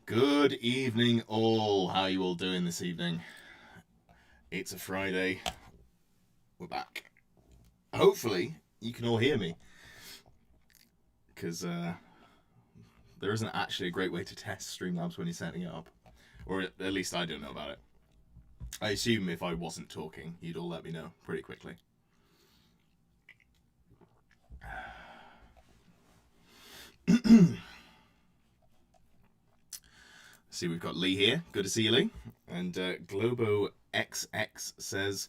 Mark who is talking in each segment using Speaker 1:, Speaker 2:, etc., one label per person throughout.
Speaker 1: Good evening, all. How are you all doing this evening? It's a Friday. We're back. Hopefully, you can all hear me. Because there isn't actually a great way to test Streamlabs when you're setting it up. Or at least I don't know about it. I assume if I wasn't talking, you'd all let me know pretty quickly. See, we've got Lee here. Good to see you, Lee. And Globo XX says,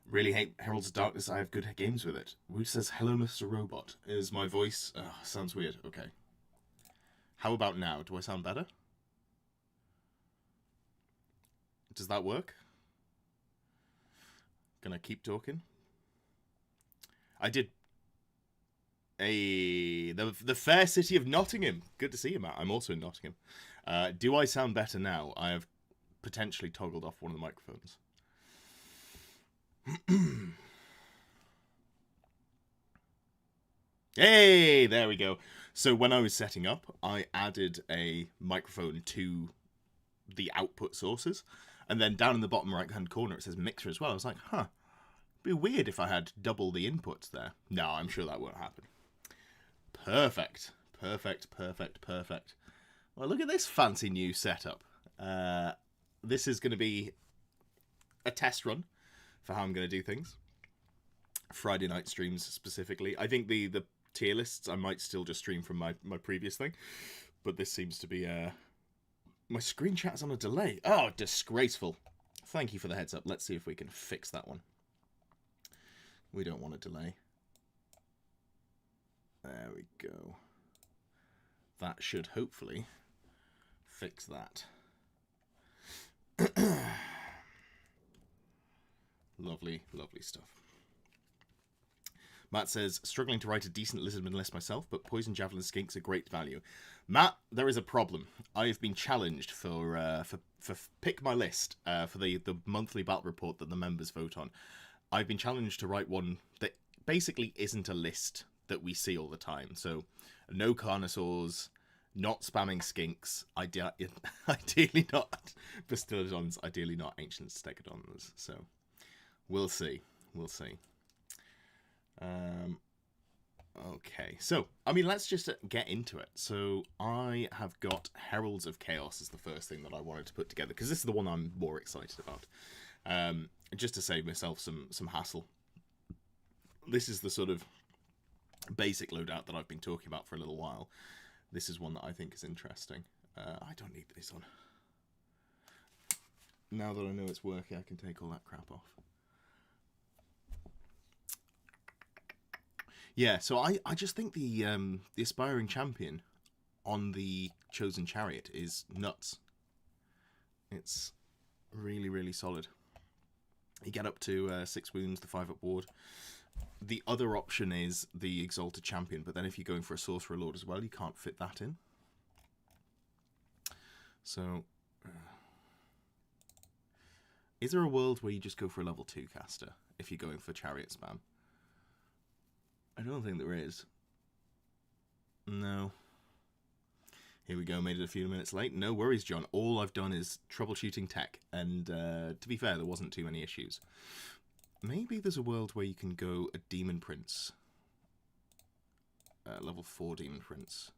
Speaker 1: really hate Heralds of Darkness. I have good games with it. Wood says, hello, Mr. Robot. Is my voice... Oh, sounds weird. Okay. How about now? Do I sound better? Does that work? Gonna keep talking? I did... The fair city of Nottingham. Good to see you, Matt. I'm also in Nottingham. Do I sound better now? I have potentially toggled off one of the microphones. Hey, there we go. So when I was setting up, I added a microphone to the output sources. And then down in the bottom right-hand corner, it says mixer as well. I was like, huh, it'd be weird if I had double the inputs there. No, I'm sure that won't happen. Perfect. Perfect, perfect, perfect. Well, look at this fancy new setup. This is going to be a test run for how I'm going to do things. Friday night streams specifically. I think the tier lists I might still just stream from my previous thing. But this seems to be... my screen chat's on a delay. Oh, disgraceful. Thank you for the heads up. Let's see if we can fix that one. We don't want a delay. There we go. That should hopefully fix that. Lovely, lovely stuff. Matt says, struggling to write a decent Lizardmen list myself, but Poison Javelin Skinks are great value. Matt, there is a problem. I've been challenged for pick my list for the monthly battle report that the members vote on. I've been challenged to write one that basically isn't a list that we see all the time. So, no Carnosaurs, not spamming Skinks, ideally not Bastillodons, ideally not Ancient Stegodons. So, we'll see. We'll see. Okay, so, I mean, let's just get into it. So, I have got Heralds of Chaos as the first thing that I wanted to put together, because this is the one I'm more excited about. Just to save myself some hassle. This is the sort of basic loadout that I've been talking about for a little while. This is one that I think is interesting. I don't need this on. Now that I know it's working, I can take all that crap off. Yeah, so I just think the aspiring champion on the chosen chariot is nuts. It's really, really solid. You get up to 6 wounds, the 5-up ward. The other option is the Exalted Champion, but then if you're going for a Sorcerer Lord as well, you can't fit that in. So, is there a world where you just go for a level 2 caster if you're going for Chariot spam? I don't think there is. No. Here we go, made it a few minutes late. No worries, John. All I've done is troubleshooting tech, and to be fair, there wasn't too many issues. Maybe there's a world where you can go a Demon Prince. Level 4 Demon Prince.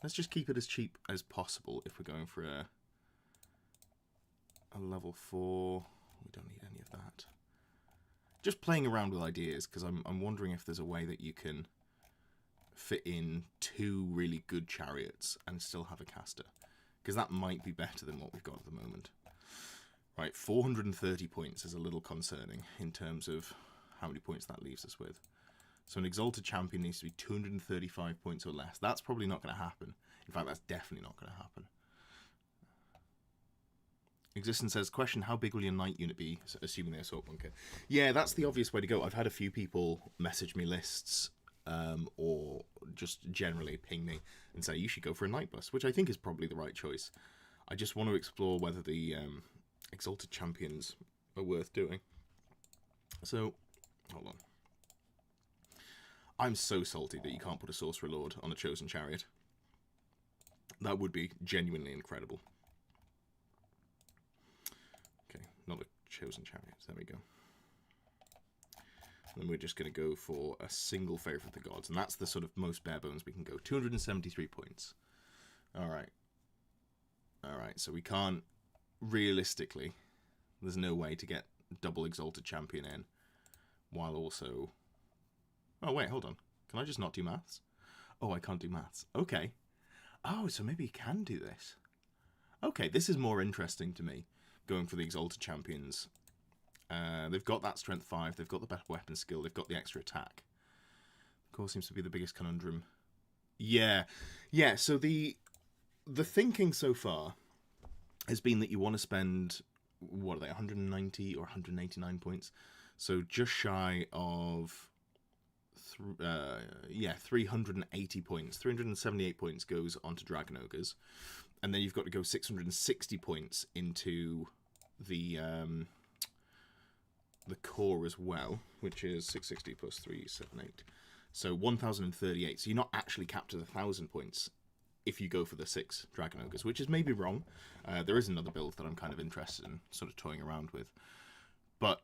Speaker 1: Let's just keep it as cheap as possible if we're going for a level 4. We don't need any of that. Just playing around with ideas, because I'm wondering if there's a way that you can fit in 2 really good chariots and still have a caster. Because that might be better than what we've got at the moment. Right, 430 points is a little concerning in terms of how many points that leaves us with. So an Exalted Champion needs to be 235 points or less. That's probably not going to happen. In fact, that's definitely not going to happen. Existence says, question, how big will your Knight unit be, assuming they're Assault Bunker? Yeah, that's the obvious way to go. I've had a few people message me lists or just generally ping me and say, you should go for a Knight bus, which I think is probably the right choice. I just want to explore whether the Exalted Champions are worth doing. So, hold on. I'm so salty that you can't put a Sorcerer Lord on a Chosen Chariot. That would be genuinely incredible. Okay, not a Chosen Chariot. There we go. And then we're just going to go for a single Favourite of the Gods. And that's the sort of most bare bones we can go. 273 points. Alright. Alright, so we can't... Realistically, there's no way to get double Exalted Champion in. While also... Oh, wait, hold on. Can I just not do maths? Oh, I can't do maths. Okay. Oh, so maybe you can do this. Okay, this is more interesting to me, going for the Exalted Champions. They've got that Strength 5, they've got the better weapon skill, they've got the extra attack. Of course, seems to be the biggest conundrum. Yeah, so the thinking so far has been that you want to spend, what are they, 190 or 189 points? So just shy of... 380 points. 378 points goes onto Dragon Ogres, and then you've got to go 660 points into the core as well, which is 660 plus 378, so 1038. So you're not actually capped at 1,000 points if you go for the 6 Dragon Ogres, which is maybe wrong. There is another build that I'm kind of interested in sort of toying around with, but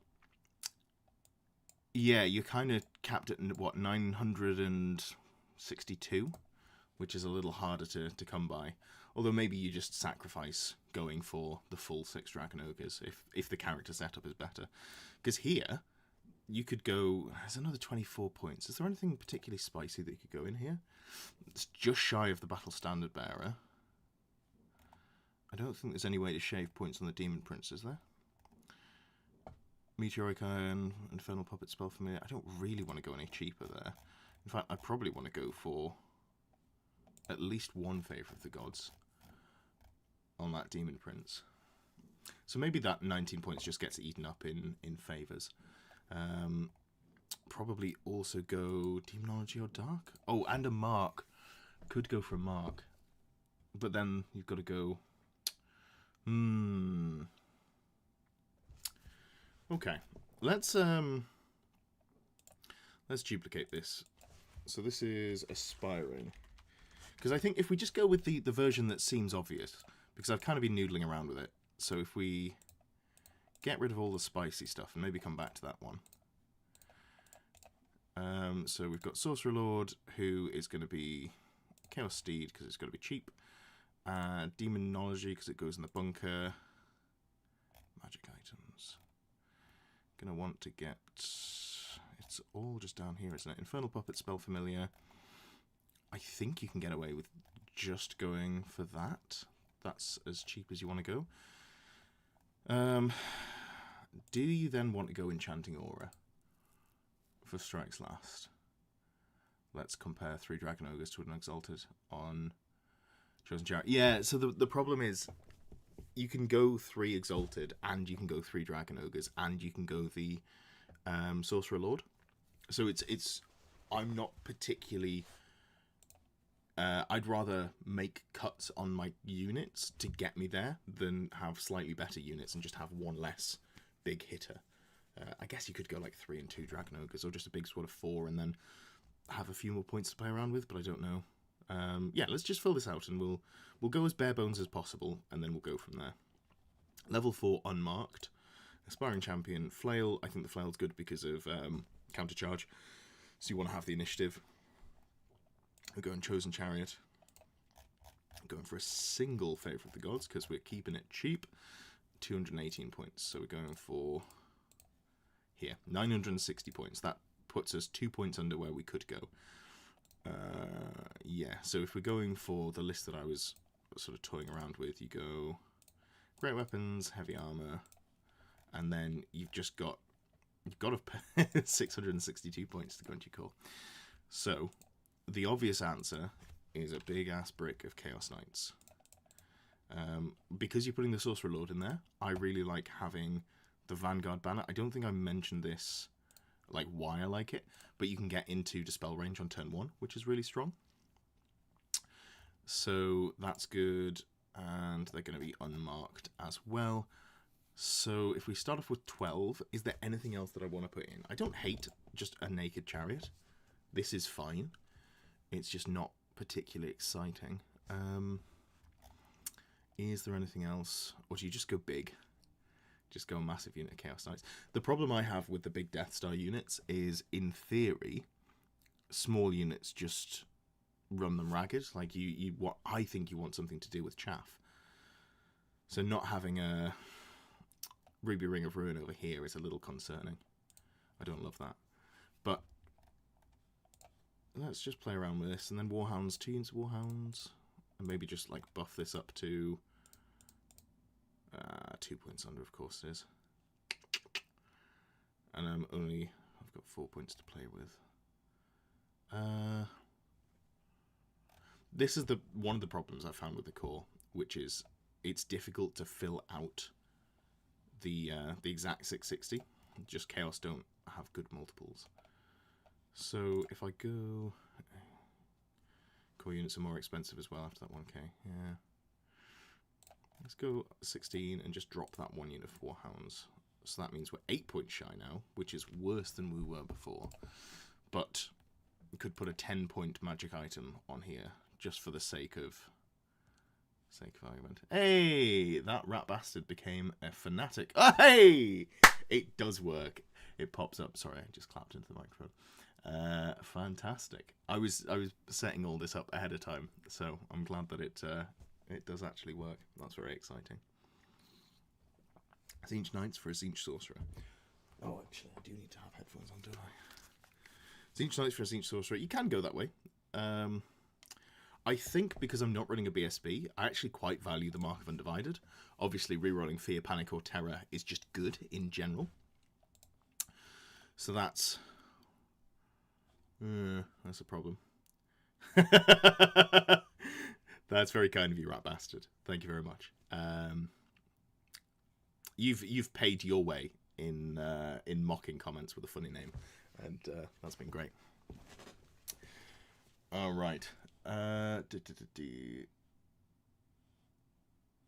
Speaker 1: yeah, you're kind of capped at, what, 962? Which is a little harder to come by. Although maybe you just sacrifice going for the full 6 Dragon Ogres if the character setup is better. Because here, you could go... There's another 24 points. Is there anything particularly spicy that you could go in here? It's just shy of the Battle Standard Bearer. I don't think there's any way to shave points on the Demon Prince, is there? Meteoric Iron, Infernal Puppet Spell Familiar. I don't really want to go any cheaper there. In fact, I probably want to go for at least one Favourite of the Gods on that Demon Prince. So maybe that 19 points just gets eaten up in favours. Probably also go Demonology or Dark. Oh, and a Mark. Could go for a Mark. But then you've got to go... Okay, let's duplicate this. So this is Aspiring. Because I think if we just go with the version that seems obvious, because I've kind of been noodling around with it. So if we get rid of all the spicy stuff and maybe come back to that one. So we've got Sorcerer Lord, who is going to be Chaos Steed, because it's got to be cheap. Demonology, because it goes in the bunker. Magic items. Gonna want to get... It's all just down here, isn't it? Infernal Puppet Spell Familiar. I think you can get away with just going for that. That's as cheap as you want to go. Do you then want to go Enchanting Aura for Strikes Last? Let's compare 3 Dragon Ogres to an Exalted on Chosen Chariot. Yeah, so the problem is... You can go 3 Exalted, and you can go 3 Dragon Ogres, and you can go the Sorcerer Lord. So it's I'm not particularly... I'd rather make cuts on my units to get me there than have slightly better units and just have one less big hitter. I guess you could go like 3 and 2 Dragon Ogres, or just a big squad of 4, and then have a few more points to play around with, but I don't know. Yeah, let's just fill this out, and we'll go as bare bones as possible, and then we'll go from there. Level 4 unmarked. Aspiring Champion. Flail. I think the Flail's good because of countercharge. So you want to have the initiative. We're going Chosen Chariot. Going for a single Favour of the Gods because we're keeping it cheap. 218 points. So we're going for here 960 points. That puts us 2 points under where we could go. Yeah. So if we're going for the list that I was sort of toying around with, you go great weapons, heavy armor, and then you've got to pay 662 points to go into your core. So the obvious answer is a big ass brick of Chaos Knights. Because you're putting the Sorcerer Lord in there, I really like having the Vanguard banner. I don't think I mentioned this, like why I like it, but you can get into Dispel range on turn 1, which is really strong. So that's good, and they're going to be unmarked as well. So if we start off with 12, is there anything else that I want to put in? I don't hate just a naked chariot. This is fine. It's just not particularly exciting. Is there anything else? Or do you just go big? Just go a massive unit of Chaos Knights. The problem I have with the big Death Star units is, in theory, small units just run them ragged. Like what I think you want something to do with chaff. So not having a Ruby Ring of Ruin over here is a little concerning. I don't love that. But let's just play around with this. And then Warhounds, 2 units of Warhounds. And maybe just like buff this up to 2 points under, of course it is. And I've got 4 points to play with. This is one of the problems I found with the core, which is it's difficult to fill out the exact 660. Just Chaos don't have good multiples. So if I go, core units are more expensive as well after that 1k. Yeah. Let's go 16 and just drop that 1 unit of Warhounds. So that means we're 8 points shy now, which is worse than we were before. But we could put a 10-point magic item on here just for the sake of argument. Hey, that rat bastard became a fanatic. Oh, hey, it does work. It pops up. Sorry, I just clapped into the microphone. Fantastic. I was setting all this up ahead of time, so I'm glad that it does actually work. That's very exciting. Tzeentch Knights for a Tzeentch Sorcerer. Oh, actually, I do need to have headphones on, don't I? Tzeentch Knights for a Tzeentch Sorcerer. You can go that way. I think because I'm not running a BSB, I actually quite value the Mark of Undivided. Obviously, rerolling Fear, Panic, or Terror is just good in general. So that's a problem. That's very kind of you, rat bastard. Thank you very much. You've paid your way in mocking comments with a funny name, and that's been great. All right.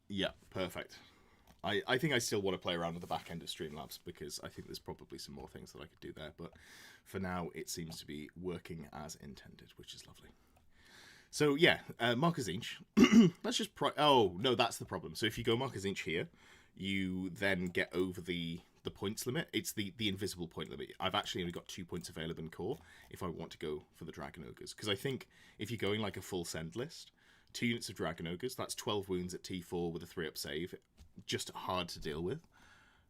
Speaker 1: Yeah, perfect. I think I still want to play around with the back end of Streamlabs because I think there's probably some more things that I could do there, but for now it seems to be working as intended, which is lovely. So yeah, Mark of Tzeentch. Let's just oh no, that's the problem. So if you go Mark of Tzeentch here, you then get over the points limit. It's the invisible point limit. I've actually only got 2 points available in core if I want to go for the Dragon Ogres, because I think if you're going like a full send list, 2 units of Dragon Ogres, that's 12 wounds at T4 with a 3-up save, just hard to deal with.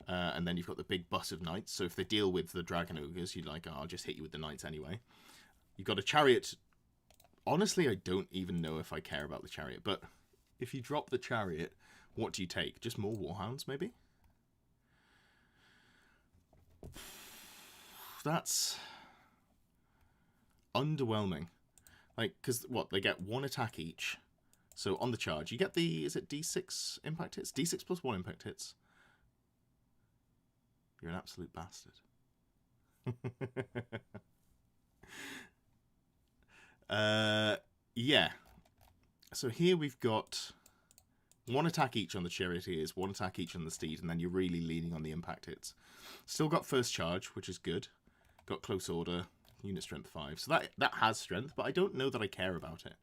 Speaker 1: And then you've got the big bus of Knights, so if they deal with the Dragon Ogres, you're like, oh, I'll just hit you with the Knights anyway. You've got a Chariot. Honestly, I don't even know if I care about the Chariot, but if you drop the Chariot, what do you take? Just more Warhounds, maybe? That's underwhelming. Like, because what? They get 1 attack each. So on the charge, you get the, is it D6 impact hits? D6 plus 1 impact hits. You're an absolute bastard. Yeah. So here we've got 1 attack each on the charioteers, 1 attack each on the steed, and then you're really leaning on the impact hits. Still got first charge, which is good. Got close order, unit strength 5. So that has strength, but I don't know that I care about it.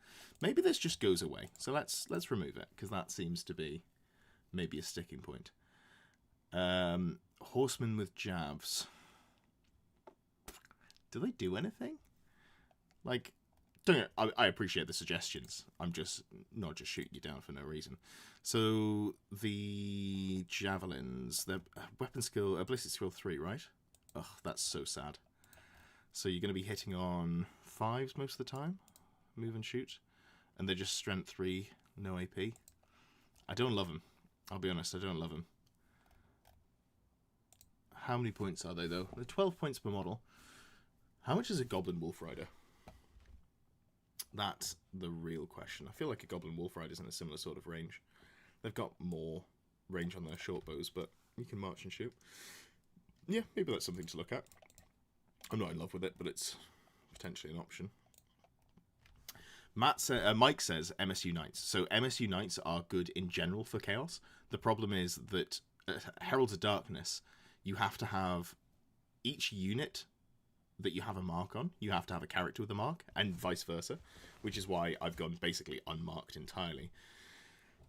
Speaker 1: Maybe this just goes away. So let's remove it, because that seems to be maybe a sticking point. Horsemen with jabs. Do they do anything? Like, I appreciate the suggestions. I'm just not just shooting you down for no reason. So the javelins, the weapon skill, ballistic skill 3, right? Ugh, that's so sad. So you're going to be hitting on 5s most of the time, move and shoot, and they're just strength 3, no AP. I don't love them. I'll be honest, I don't love them. How many points are they though? They're 12 points per model. How much is a Goblin Wolf Rider? That's the real question. I feel like a Goblin Wolf Rider is in a similar sort of range. They've got more range on their short bows, but you can march and shoot. Yeah, maybe that's something to look at. I'm not in love with it, but it's potentially an option. Mike says MSU Knights. So MSU Knights are good in general for Chaos. The problem is that Heralds of Darkness, you have to have each unit that you have a mark on, you have to have a character with a mark, and vice versa, which is why I've gone basically unmarked entirely.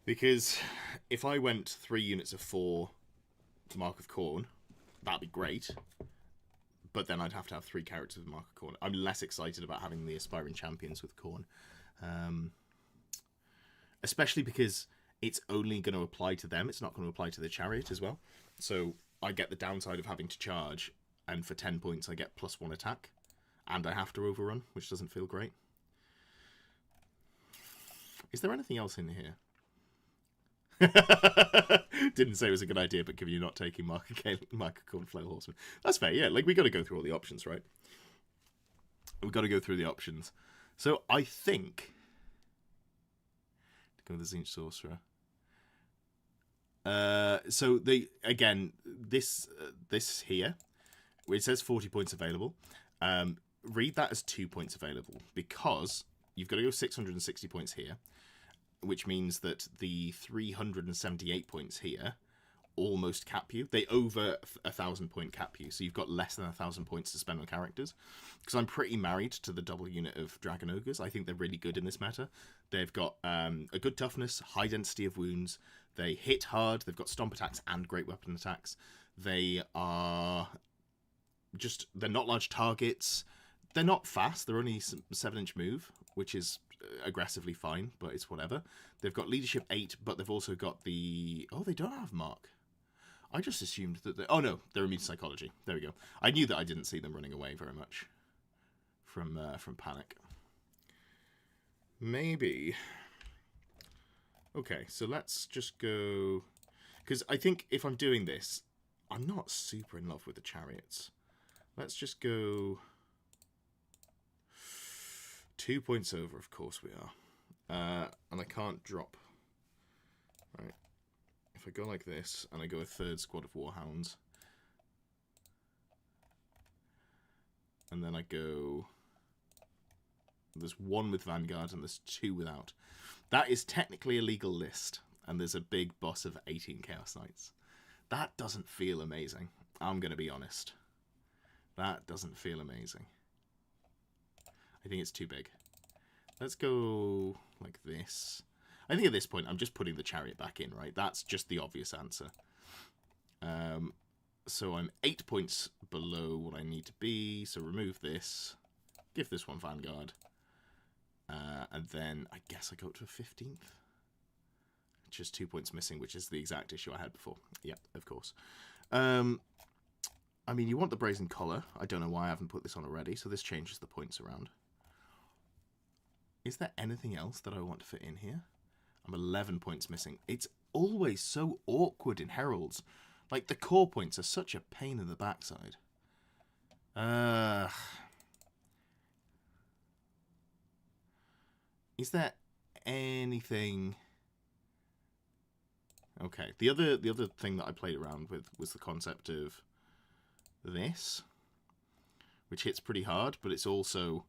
Speaker 1: Because if I went 3 units of 4 Mark of Khorne, that'd be great, but then I'd have to have 3 characters with Mark of Khorne. I'm less excited about having the Aspiring Champions with Khorne. Especially because it's only going to apply to them, it's not going to apply to the Chariot as well. So I get the downside of having to charge, and for 10 points I get +1 attack, and I have to overrun, which doesn't feel great. Is there anything else in here? Didn't say it was a good idea, but given you're not taking Mark of Khorne Flail Horseman. That's fair, yeah. Like, we got to go through all the options, right? We've got to go through the options. So I think... to go with the Tzeentch Sorcerer. So they again, this here, it says 40 points available. Read that as 2 points available, because you've got to go 660 points here, which means that the 378 points here almost cap you. They over 1,000 point cap you, so you've got less than 1,000 points to spend on characters. Because I'm pretty married to the double unit of Dragon Ogres. I think they're really good in this meta. They've got a good toughness, high density of wounds. They hit hard. They've got stomp attacks and great weapon attacks. They are just, they're not large targets. They're not fast. They're only 7-inch move, which is aggressively fine, but it's whatever. They've got leadership 8, but they've also got the... oh, they don't have mark. I just assumed that they... oh no, they're immune to psychology. There we go. I knew that I didn't see them running away very much from panic. Maybe. Okay, so let's just go... because I think if I'm doing this, I'm not super in love with the Chariots. Let's just go... 2 points over, of course we are. And I can't drop. Right. If I go like this, and I go a third squad of Warhounds, and then I go... there's 1 with Vanguard, and there's 2 without. That is technically a legal list, and there's a big boss of 18 Chaos Knights. That doesn't feel amazing. I'm going to be honest. That doesn't feel amazing. I think it's too big. Let's go like this. I think at this point, I'm just putting the Chariot back in, right? That's just the obvious answer. So I'm 8 points below what I need to be. So remove this. Give this one Vanguard. And then I guess I go up to a 15th. Just 2 points missing, which is the exact issue I had before. Yeah, of course. I mean, you want the Brazen Collar. I don't know why I haven't put this on already, so this changes the points around. Is there anything else that I want to fit in here? I'm 11 points missing. It's always so awkward in Heralds. Like, the core points are such a pain in the backside. Is there anything... okay, the other thing that I played around with was the concept of this, which hits pretty hard, but it's also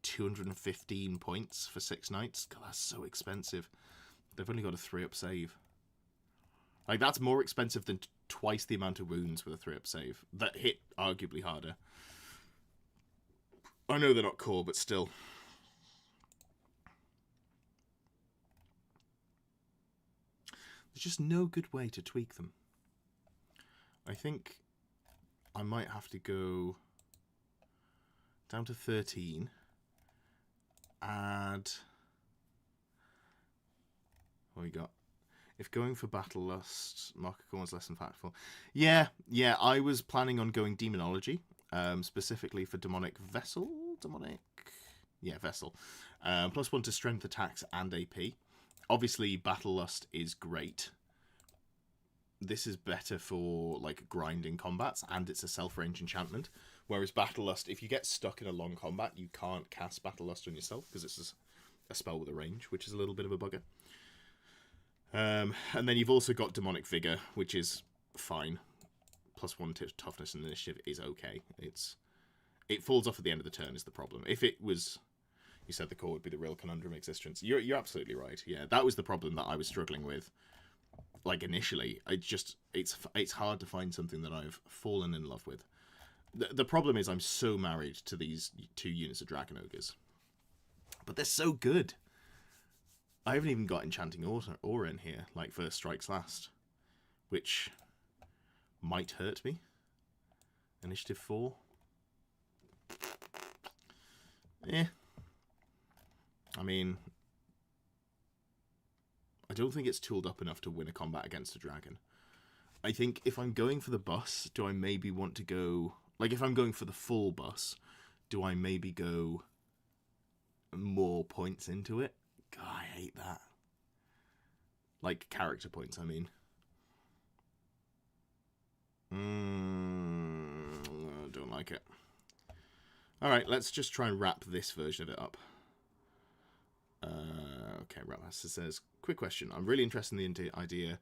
Speaker 1: 215 points for 6 knights. God, that's so expensive. They've only got a 3-up save. Like, that's more expensive than twice the amount of wounds with a 3-up save. That hit arguably harder. I know they're not core, but still. There's just no good way to tweak them. I think I might have to go down to 13 add... What we got? If going for Battle Lust, Marker Corn is less impactful. Yeah, I was planning on going Demonology, specifically for Demonic Vessel? Yeah, Vessel. +1 to Strength Attacks and AP. Obviously, Battle Lust is great. This is better for, like, grinding combats, and it's a self-range enchantment. Whereas Battle Lust, if you get stuck in a long combat, you can't cast Battle Lust on yourself, because it's a spell with a range, which is a little bit of a bugger. And then you've also got Demonic Vigor, which is fine. +1 to Toughness and Initiative is okay. It falls off at the end of the turn is the problem. If it was... You said the core would be the real conundrum existence. You're absolutely right. Yeah, that was the problem that I was struggling with. Like, initially, it's hard to find something that I've fallen in love with. The problem is I'm so married to these 2 units of Dragon Ogres. But they're so good. I haven't even got Enchanting Aura in here, like First Strikes Last. Which might hurt me. Initiative 4. Eh. I mean... I don't think it's tooled up enough to win a combat against a dragon. I think if I'm going for the bus, do I maybe want to go... Like, if I'm going for the full bus, do I maybe go more points into it? God, I hate that. Like, character points, I mean. I don't like it. Alright, let's just try and wrap this version of it up. Okay, Ratmaster says, quick question. I'm really interested in the idea.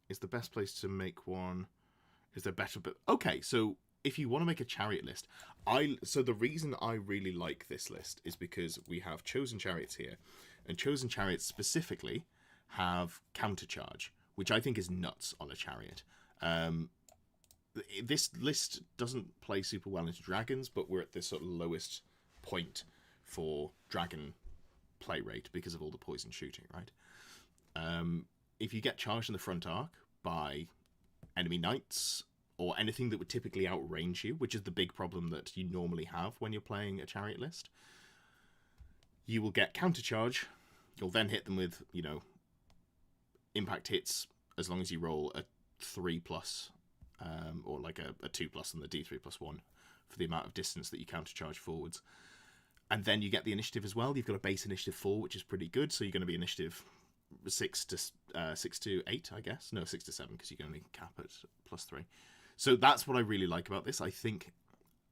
Speaker 1: Is the best place to make one? Is there better? But okay, so if you want to make a chariot list, so the reason I really like this list is because we have Chosen Chariots here, and Chosen Chariots specifically have countercharge, which I think is nuts on a chariot. This list doesn't play super well into dragons, but we're at this sort of lowest point for dragon play rate because of all the poison shooting, right? If you get charged in the front arc by enemy knights or anything that would typically outrange you, which is the big problem that you normally have when you're playing a chariot list, you will get countercharge. You'll then hit them with, you know, impact hits as long as you roll a 3+, or like a 2+ on the D3+1 for the amount of distance that you countercharge forwards. And then you get the initiative as well. You've got a base initiative 4, which is pretty good. So you're going to be initiative 6 to 8, I guess. No, 6 to 7, because you can only cap at +3. So that's what I really like about this. I think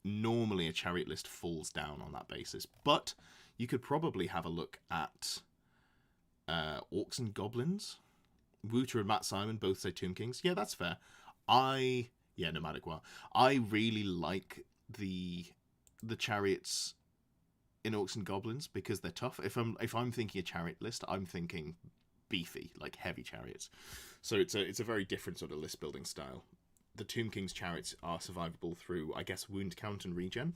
Speaker 1: normally a chariot list falls down on that basis. But you could probably have a look at Orcs and Goblins. Wooter and Matt Simon both say Tomb Kings. Yeah, that's fair. Nomadic Waaagh. I really like the chariots in Orcs and Goblins because they're tough. If I'm thinking a chariot list, I'm thinking beefy, like heavy chariots. So it's a very different sort of list building style. The Tomb King's chariots are survivable through, I guess, wound count and regen,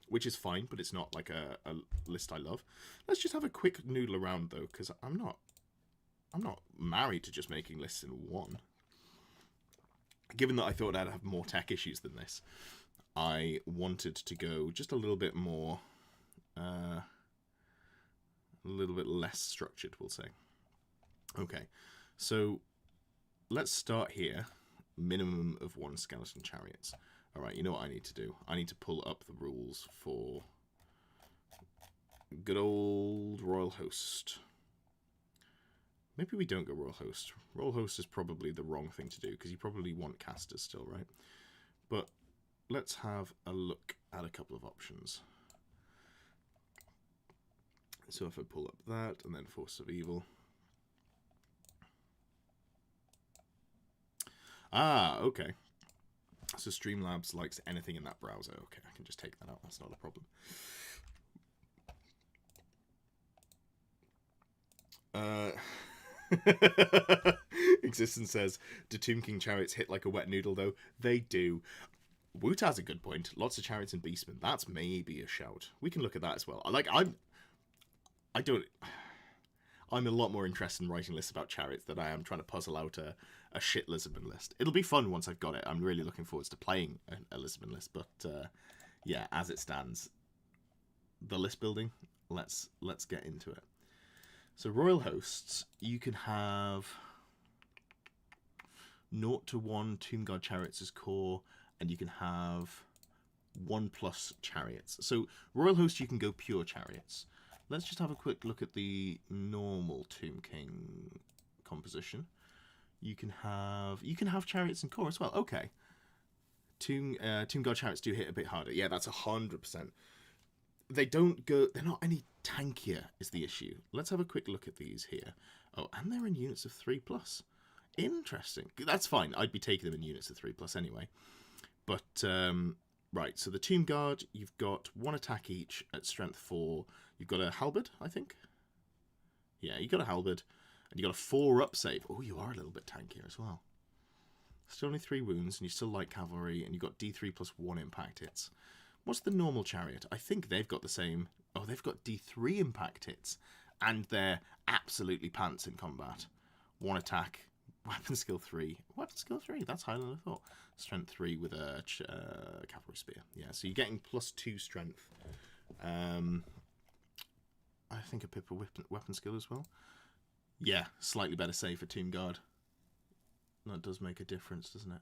Speaker 1: which is fine, but it's not like a list I love. Let's just have a quick noodle around though, because I'm not married to just making lists in one. Given that I thought I'd have more tech issues than this, I wanted to go just a little bit more, a little bit less structured, we'll say. Okay, so let's start here. Minimum of 1 skeleton chariots. All right, you know what I need to do? I need to pull up the rules for good old Royal Host. Maybe we don't go Royal Host. Royal Host is probably the wrong thing to do because you probably want casters still, right? But let's have a look at a couple of options. So if I pull up that and then Force of Evil. Ah, okay. So Streamlabs likes anything in that browser. Okay, I can just take that out. That's not a problem. Existence says, do Tomb King chariots hit like a wet noodle, though? They do. Woot has a good point. Lots of chariots and beastmen. That's maybe a shout. We can look at that as well. I'm a lot more interested in writing lists about chariots than I am trying to puzzle out a shit Lizardmen list. It'll be fun once I've got it. I'm really looking forward to playing a Lizardmen list, but yeah, as it stands, the list building. Let's get into it. So Royal Hosts, you can have 0 to 1 Tomb Guard Chariots as core, and you can have 1+ Chariots. So Royal Host, you can go pure Chariots. Let's just have a quick look at the normal Tomb King composition. You can have Chariots and core as well. Okay. Tomb Guard Chariots do hit a bit harder. Yeah, that's 100%. They don't go... They're not any tankier is the issue. Let's have a quick look at these here. Oh, and they're in units of 3+. Interesting. That's fine. I'd be taking them in units of 3+ anyway. But, right. So the Tomb Guard, you've got 1 attack each at strength 4. You've got a halberd, I think. Yeah, you've got a halberd. And you've got a 4-up save. Oh, you are a little bit tankier as well. Still only 3 wounds, and you still like cavalry, and you've got D3 + 1 impact hits. What's the normal chariot? I think they've got the same. Oh, they've got D3 impact hits, and they're absolutely pants in combat. 1 attack, weapon skill 3. Weapon skill 3, that's higher than I thought. Strength 3 with a cavalry spear. Yeah, so you're getting +2 strength. I think a pip of weapon skill as well. Yeah, slightly better save for Tomb Guard. That does make a difference, doesn't it?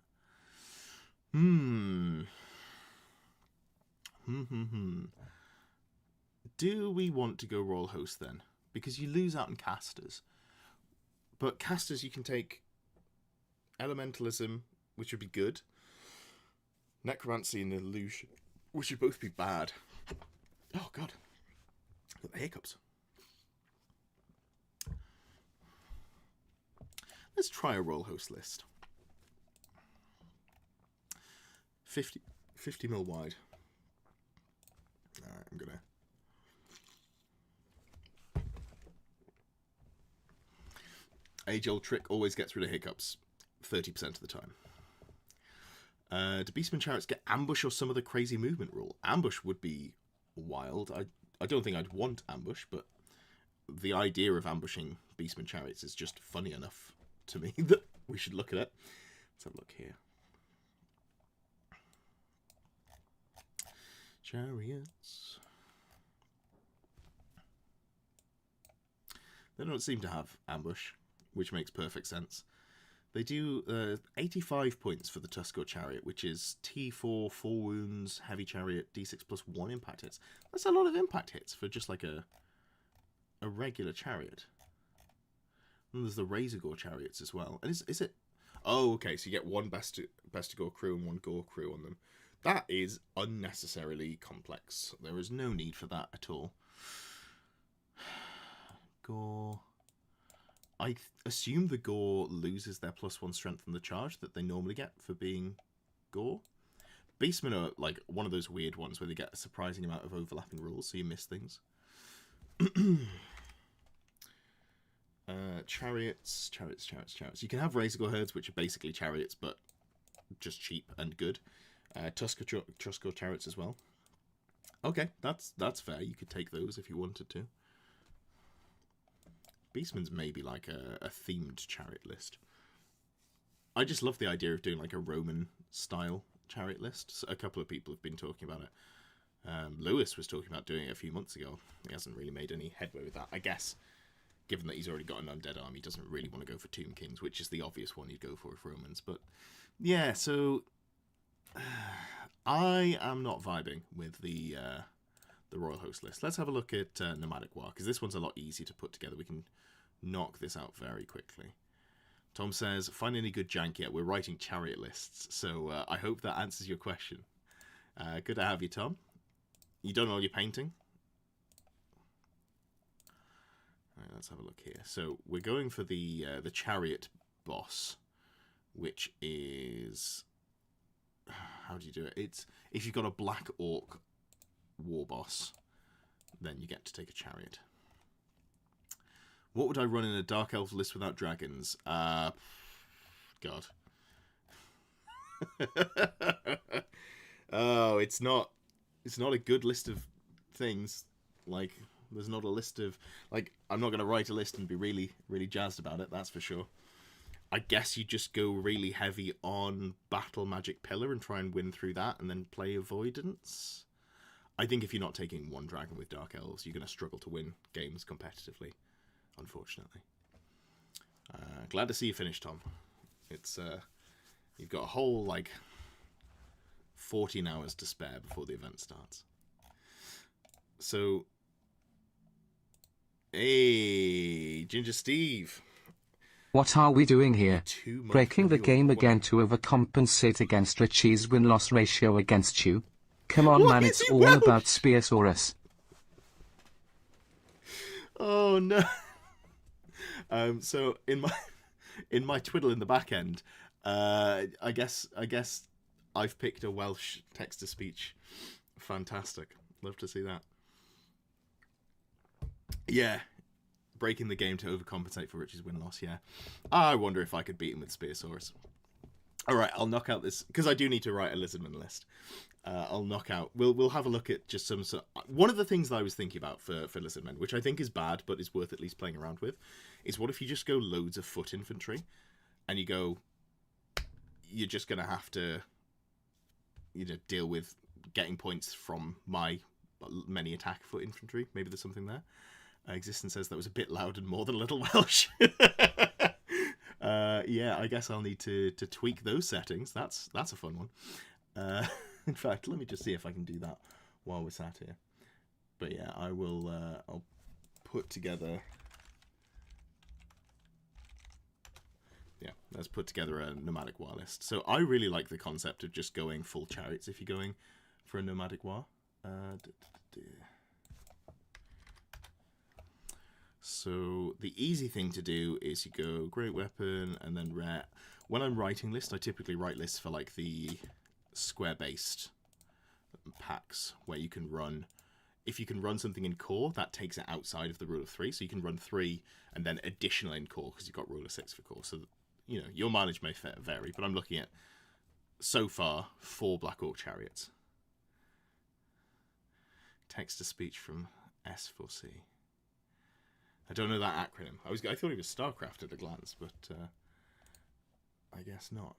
Speaker 1: Do we want to go Royal Host then? Because you lose out on casters. But casters, you can take Elementalism, which would be good. Necromancy and Illusion, which would both be bad. Oh, God. Got the hiccups. Let's try a Royal Host list. 50 mil wide. Alright, I'm gonna... Age-old trick always gets rid of hiccups 30% of the time. Do Beastmen Chariots get ambush or some other crazy movement rule? Ambush would be wild. I don't think I'd want ambush, but the idea of ambushing Beastmen Chariots is just funny enough to me that we should look at it. Let's have a look here. Chariots. They don't seem to have ambush, which makes perfect sense. They do 85 points for the Tusco Chariot, which is T4, 4 wounds, heavy chariot, D6 + 1 impact hits. That's a lot of impact hits for just like a regular chariot. And there's the Razor Gore Chariots as well. And is it... Oh, okay, so you get 1 Bestigore crew and 1 Gore crew on them. That is unnecessarily complex. There is no need for that at all. Gore... I assume the Gore loses their +1 strength from the charge that they normally get for being Gore. Beastmen are like one of those weird ones where they get a surprising amount of overlapping rules, so you miss things. Chariots. You can have Razor Gore herds, which are basically chariots, but just cheap and good. Tusco Chariots as well. Okay, that's fair. You could take those if you wanted to. Beastmen's maybe like a themed chariot list. I just love the idea of doing like a Roman-style chariot list. So a couple of people have been talking about it. Lewis was talking about doing it a few months ago. He hasn't really made any headway with that. I guess, given that he's already got an undead army, he doesn't really want to go for Tomb Kings, which is the obvious one you'd go for with Romans. But yeah, so I am not vibing with the Royal Host list. Let's have a look at Nomadic Waaagh, because this one's a lot easier to put together. We can knock this out very quickly. Tom says, find any good jank yet? We're writing chariot lists, so I hope that answers your question. Good to have you, Tom. You done all your painting? All right, let's have a look here. So we're going for the chariot boss, which is... How do you do it? It's if you've got a black orc war boss, then you get to take a chariot. What would I run in a dark elf list without dragons? God. Oh, it's not a good list of things. Like, there's not a list of, like, I'm not going to write a list and be really, really jazzed about it, that's for sure. I guess you just go really heavy on Battle Magic Pillar and try and win through that and then play Avoidance. I think if you're not taking one dragon with Dark Elves, you're going to struggle to win games competitively, unfortunately. Glad to see you finished, Tom. It's you've got a whole, like, 14 hours to spare before the event starts. So, hey, Ginger Steve.
Speaker 2: What are we doing here? Breaking the game again to overcompensate against Richie's win-loss ratio against you? Come on, man, it's all about Saurus.
Speaker 1: Oh no. So in my twiddle in the back end, I guess I've picked a Welsh text to speech. Fantastic. Love to see that. Yeah. Breaking the game to overcompensate for Richie's win-loss, yeah. I wonder if I could beat him with Saurus. Alright, I'll knock out this, because I do need to write a Lizardmen list. I'll knock out, we'll have a look at just some, one of the things that I was thinking about for Lizardmen, which I think is bad, but is worth at least playing around with, is what if you just go loads of foot infantry, and you go, you're just going to have to, deal with getting points from my many attack foot infantry. Maybe there's something there. Existence says that was a bit loud and more than a little Welsh. Yeah, I guess I'll need to tweak those settings. That's a fun one. In fact, let me just see if I can do that while we're sat here. But yeah, I will. I'll put together. Yeah, let's put together a nomadic Waaagh list. So I really like the concept of just going full chariots if you're going for a nomadic Waaagh. So the easy thing to do is you go great weapon and then rare. When I'm writing lists, I typically write lists for like the square-based packs where you can run. If you can run something in core, that takes it outside of the rule of 3. So you can run 3 and then additional in core because you've got rule of 6 for core. So, your mileage may vary, but I'm looking at, so far, 4 Black Orc Chariots. Text-to-speech from S4C. I don't know that acronym. I thought it was StarCraft at a glance, but I guess not.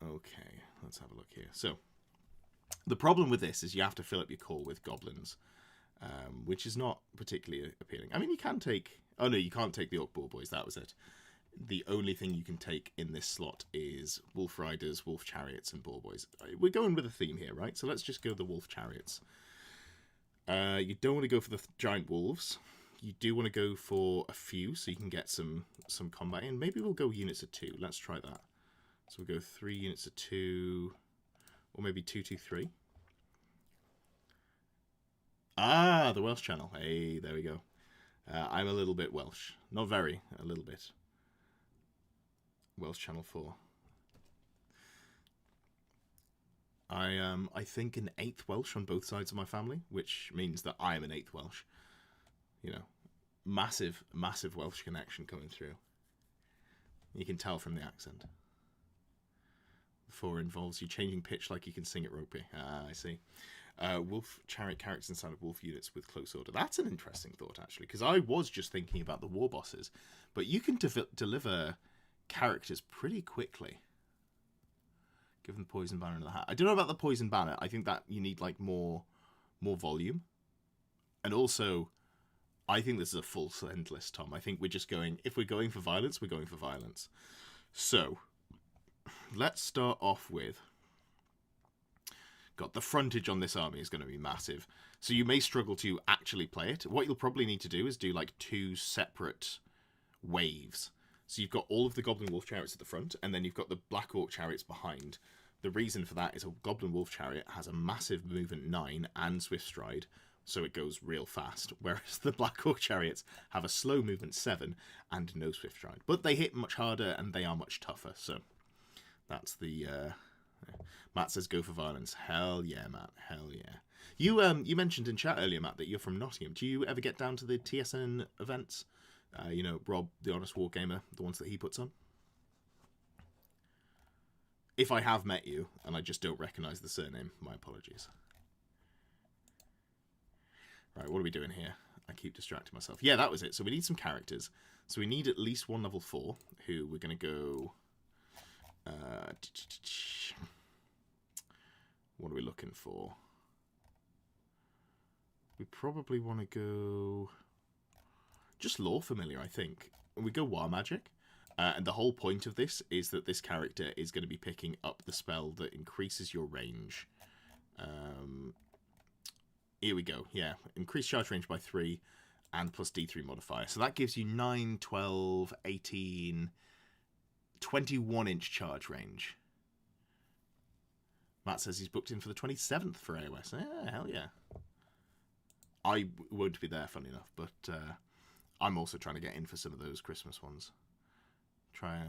Speaker 1: Okay, let's have a look here. So, the problem with this is you have to fill up your core with goblins, which is not particularly appealing. I mean, you can take... Oh, no, you can't take the Orc Boar Boys. That was it. The only thing you can take in this slot is Wolf Riders, Wolf Chariots, and Boar Boys. We're going with a theme here, right? So let's just go the Wolf Chariots. You don't want to go for the giant wolves. You do want to go for a few so you can get some combat in. Maybe we'll go units of 2. Let's try that. So we'll go 3 units of 2, or maybe 2, 2, 3. Ah, the Welsh channel. Hey, there we go. I'm a little bit Welsh. Not very, a little bit. Welsh channel 4. I think an 8th Welsh on both sides of my family, which means that I am an 8th Welsh. Massive, massive Welsh connection coming through. You can tell from the accent. 4 involves you changing pitch like you can sing at rugby. Ah, I see. Wolf Chariot characters inside of Wolf units with close order. That's an interesting thought, actually, because I was just thinking about the war bosses, but you can deliver characters pretty quickly. Give them Poison Banner in the hat. I don't know about the Poison Banner. I think that you need like more volume. And also, I think this is a full send list, Tom. I think we're just going, if we're going for violence, we're going for violence. So, let's start off with, the frontage on this army is going to be massive. So you may struggle to actually play it. What you'll probably need to do is do like 2 separate waves. So you've got all of the Goblin Wolf Chariots at the front, and then you've got the Black Orc Chariots behind. The reason for that is a Goblin Wolf Chariot has a massive movement 9 and Swift Stride, so it goes real fast, whereas the Black Orc Chariots have a slow movement 7 and no Swift Stride. But they hit much harder, and they are much tougher, so that's the... Matt says go for violence. Hell yeah, Matt. Hell yeah. You mentioned in chat earlier, Matt, that you're from Nottingham. Do you ever get down to the TSN events? Rob, the Honest Wargamer, the ones that he puts on. If I have met you, and I just don't recognise the surname, my apologies. Right, what are we doing here? I keep distracting myself. Yeah, that was it. So we need some characters. So we need at least one level 4, who we're going to go... What are we looking for? We probably want to go just lore familiar, I think. We go Waaagh magic. And the whole point of this is that this character is going to be picking up the spell that increases your range. Here we go. Yeah, increase charge range by 3 and plus D3 modifier. So that gives you 9, 12, 18, 21-inch charge range. Matt says he's booked in for the 27th for AOS. Yeah, hell yeah. I won't be there, funny enough, but I'm also trying to get in for some of those Christmas ones. Try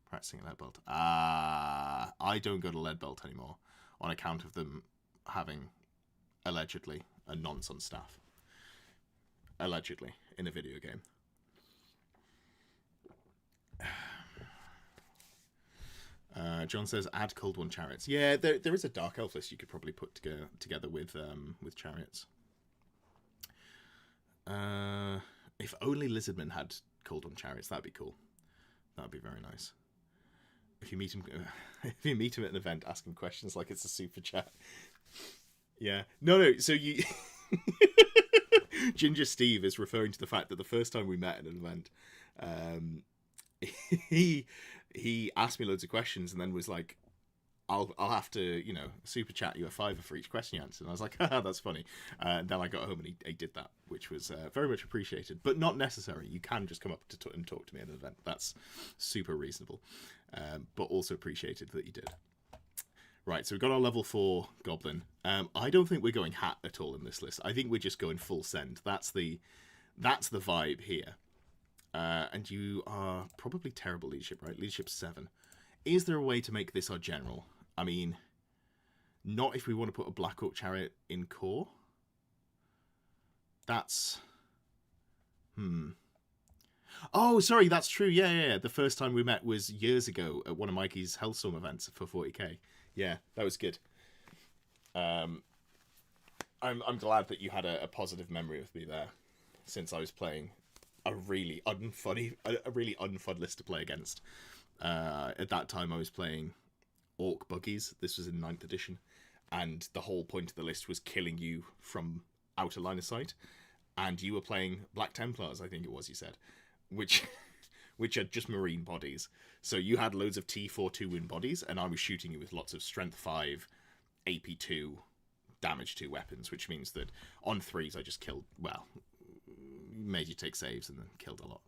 Speaker 1: practicing a lead belt. I don't go to lead belt anymore on account of them having, allegedly, a nonce on staff. Allegedly, in a video game. John says, add Cold One Chariots. Yeah, there is a Dark Elf list you could probably put together with Chariots. If only Lizardmen had Cold One Chariots, that'd be cool. That'd be very nice. If you meet him at an event, ask him questions like it's a super chat. Yeah. No. So you, Ginger Steve is referring to the fact that the first time we met at an event, he asked me loads of questions and then was like, I'll have to, super chat you a $5 for each question you answer. And I was like, haha, that's funny. And then I got home and he did that, which was very much appreciated, but not necessary. You can just come up and talk to me at an event. That's super reasonable, but also appreciated that you did. Right, so we've got our level 4 Goblin. I don't think we're going hat at all in this list. I think we're just going full send. That's the vibe here. And you are probably terrible leadership, right? Leadership 7. Is there a way to make this our general? I mean, not if we want to put a Black Orc Chariot in core. That's... Oh, sorry, that's true. Yeah. The first time we met was years ago at one of Mikey's Hellstorm events for 40k. Yeah, that was good. I'm glad that you had a positive memory with me there, since I was playing a really unfun list to play against. At that time, I was playing Orc Buggies. This was in 9th edition, and the whole point of the list was killing you from outer line of sight. And you were playing Black Templars, I think it was, you said, which are just marine bodies. So you had loads of T4 2-win bodies, and I was shooting you with lots of Strength 5, AP 2, Damage 2 weapons, which means that on 3s I just killed, well, made you take saves and then killed a lot.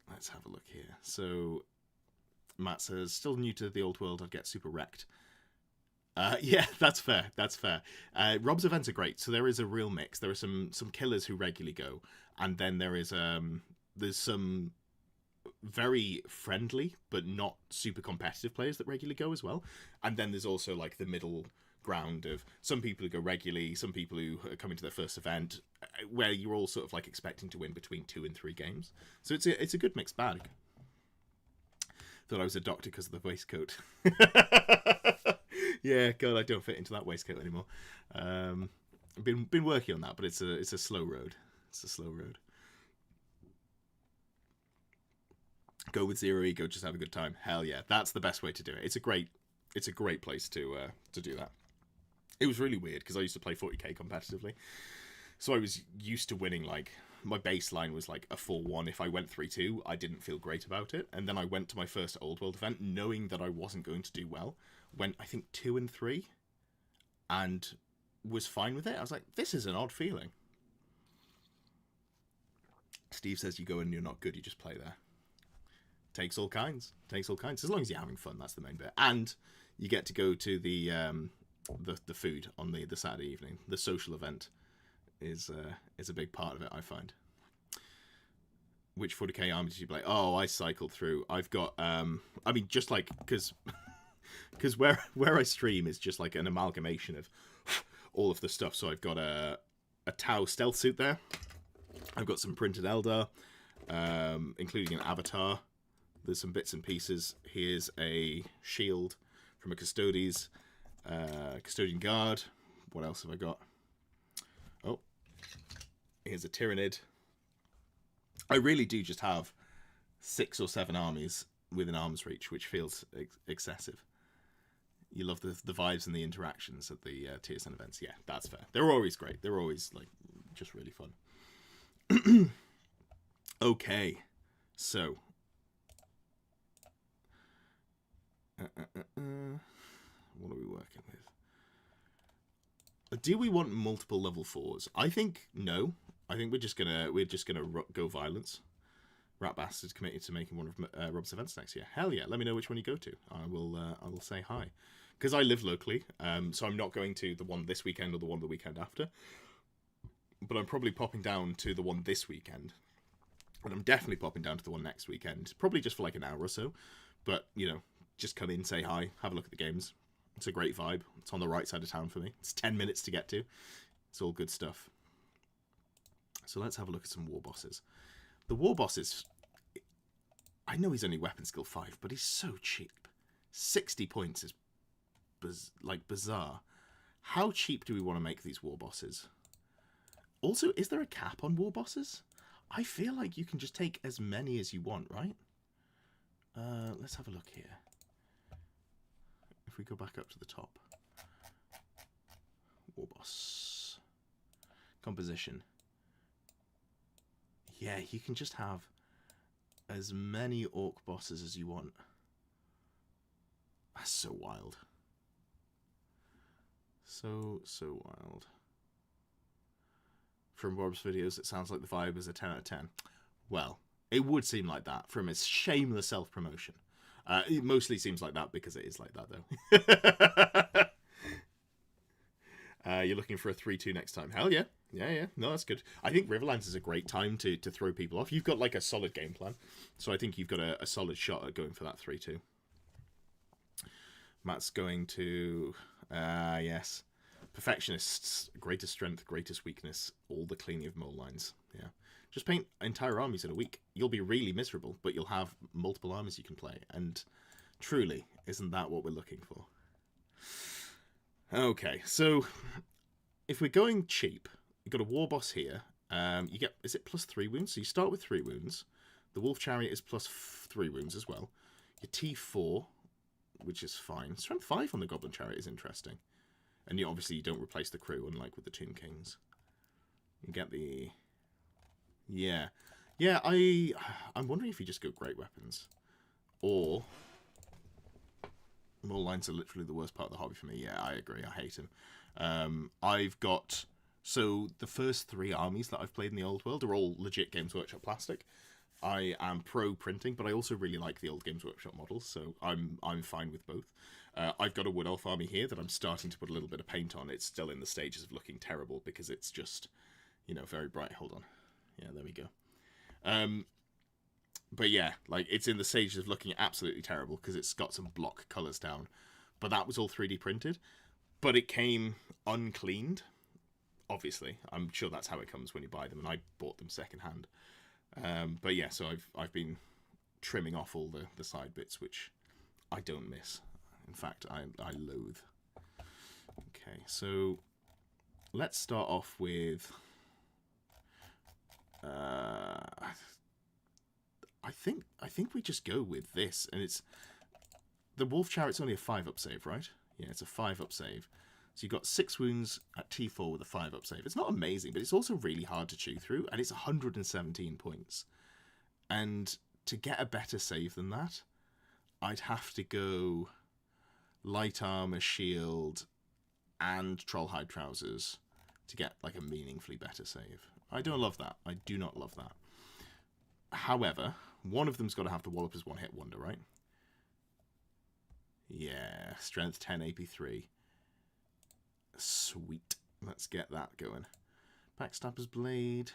Speaker 1: Let's have a look here. So Matt says, still new to the old world, I'd get super wrecked. Yeah, that's fair. Rob's events are great. So there is a real mix. There are some killers who regularly go, and then there's some very friendly but not super competitive players that regularly go as well. And then there's also like the middle ground of some people who go regularly, some people who are coming to their first event, where you're all sort of like expecting to win between 2 and 3 games. So it's a good mixed bag. Thought I was a doctor because of the waistcoat. Yeah, God, I don't fit into that waistcoat anymore. Been working on that, but it's a slow road. It's a slow road. Go with zero ego, just have a good time. Hell yeah, that's the best way to do it. It's a great place to do that. It was really weird because I used to play 40k competitively, so I was used to winning. Like my baseline was like a 4-1. If I went 3-2, I didn't feel great about it. And then I went to my first Old World event knowing that I wasn't going to do well. Went, I think, 2 and 3, and was fine with it. I was like, this is an odd feeling. Steve says you go and you're not good, you just play there. Takes all kinds. As long as you're having fun, that's the main bit. And you get to go to the food on the Saturday evening. The social event is a big part of it, I find. Which 40k army did you play? Oh, I cycled through. I've got I mean, just like because where I stream is just like an amalgamation of all of the stuff. So I've got a Tau stealth suit there. I've got some printed Eldar, including an avatar. There's some bits and pieces. Here's a shield from a Custodian Guard. What else have I got? Oh, here's a Tyrannid. I really do just have 6 or 7 armies within arm's reach, which feels excessive. You love the vibes and the interactions at the TSN events. Yeah, that's fair. They're always great. They're always like just really fun. Okay, so what are we working with? Do we want multiple level 4s? I think no. I think we're just gonna go violence. Rat Bastard's committed to making one of Rob's events next year. Hell yeah! Let me know which one you go to. I will say hi, because I live locally. So I'm not going to the one this weekend or the one the weekend after. But I'm probably popping down to the one this weekend, and I'm definitely popping down to the one next weekend. Probably just for like an hour or so. But you know, just come in, say hi, have a look at the games. It's a great vibe. It's on the right side of town for me. It's 10 minutes to get to. It's all good stuff. So let's have a look at some war bosses. The war bosses, I know he's only weapon skill 5, but he's so cheap. 60 points is bizarre. How cheap do we want to make these war bosses? Also, is there a cap on war bosses? I feel like you can just take as many as you want, right? Let's have a look here. If we go back up to the top. War boss. Composition. Yeah, you can just have as many orc bosses as you want. That's so wild. So wild. From Bob's videos, it sounds like the vibe is a 10 out of 10. Well, it would seem like that from his shameless self-promotion. It mostly seems like that because it is like that, though. You're looking for a 3-2 next time. Hell yeah. Yeah. No, that's good. I think Riverlands is a great time to throw people off. You've got like a solid game plan. So I think you've got a solid shot at going for that 3-2. Matt's going to... yes. Perfectionists. Greatest strength, greatest weakness. All the cleaning of mole lines. Yeah. Just paint entire armies in a week. You'll be really miserable, but you'll have multiple armies you can play. And truly, isn't that what we're looking for? Okay, so if we're going cheap, you've got a war boss here. You get, is it plus 3 wounds? So you start with 3 wounds. The Wolf Chariot is plus 3 wounds as well. Your T4, which is fine. Strength 5 on the Goblin Chariot is interesting. And obviously you don't replace the crew, unlike with the Tomb Kings. You get the... Yeah, I'm wondering if you just go great weapons. Or... Mole lines are literally the worst part of the hobby for me. Yeah, I agree. I hate him. I've got... So, the first 3 armies that I've played in the old world are all legit Games Workshop plastic. I am pro printing, but I also really like the old Games Workshop models, so I'm fine with both. I've got a Wood Elf army here that I'm starting to put a little bit of paint on. It's still in the stages of looking terrible because it's just, you know, very bright. Hold on. Yeah, there we go. But yeah, like, it's in the stages of looking absolutely terrible because it's got some block colours down. But that was all 3D printed. But it came uncleaned, obviously. I'm sure that's how it comes when you buy them, and I bought them secondhand. But yeah, so I've been trimming off all the side bits, which I don't miss. In fact, I loathe. Okay, so let's start off with... I think we just go with this, and it's the Wolf Chariot's only a 5-up save, right? Yeah, it's a 5-up save. So you've got 6 wounds at T4 with a 5-up save. It's not amazing, but it's also really hard to chew through, and it's 117 points. And to get a better save than that, I'd have to go light armor, shield, and Trollhide trousers to get like a meaningfully better save. I don't love that. I do not love that. However, one of them's got to have the Wallop as one-hit wonder, right? Yeah, strength 10, AP 3. Sweet. Let's get that going. Backstabber's Blade.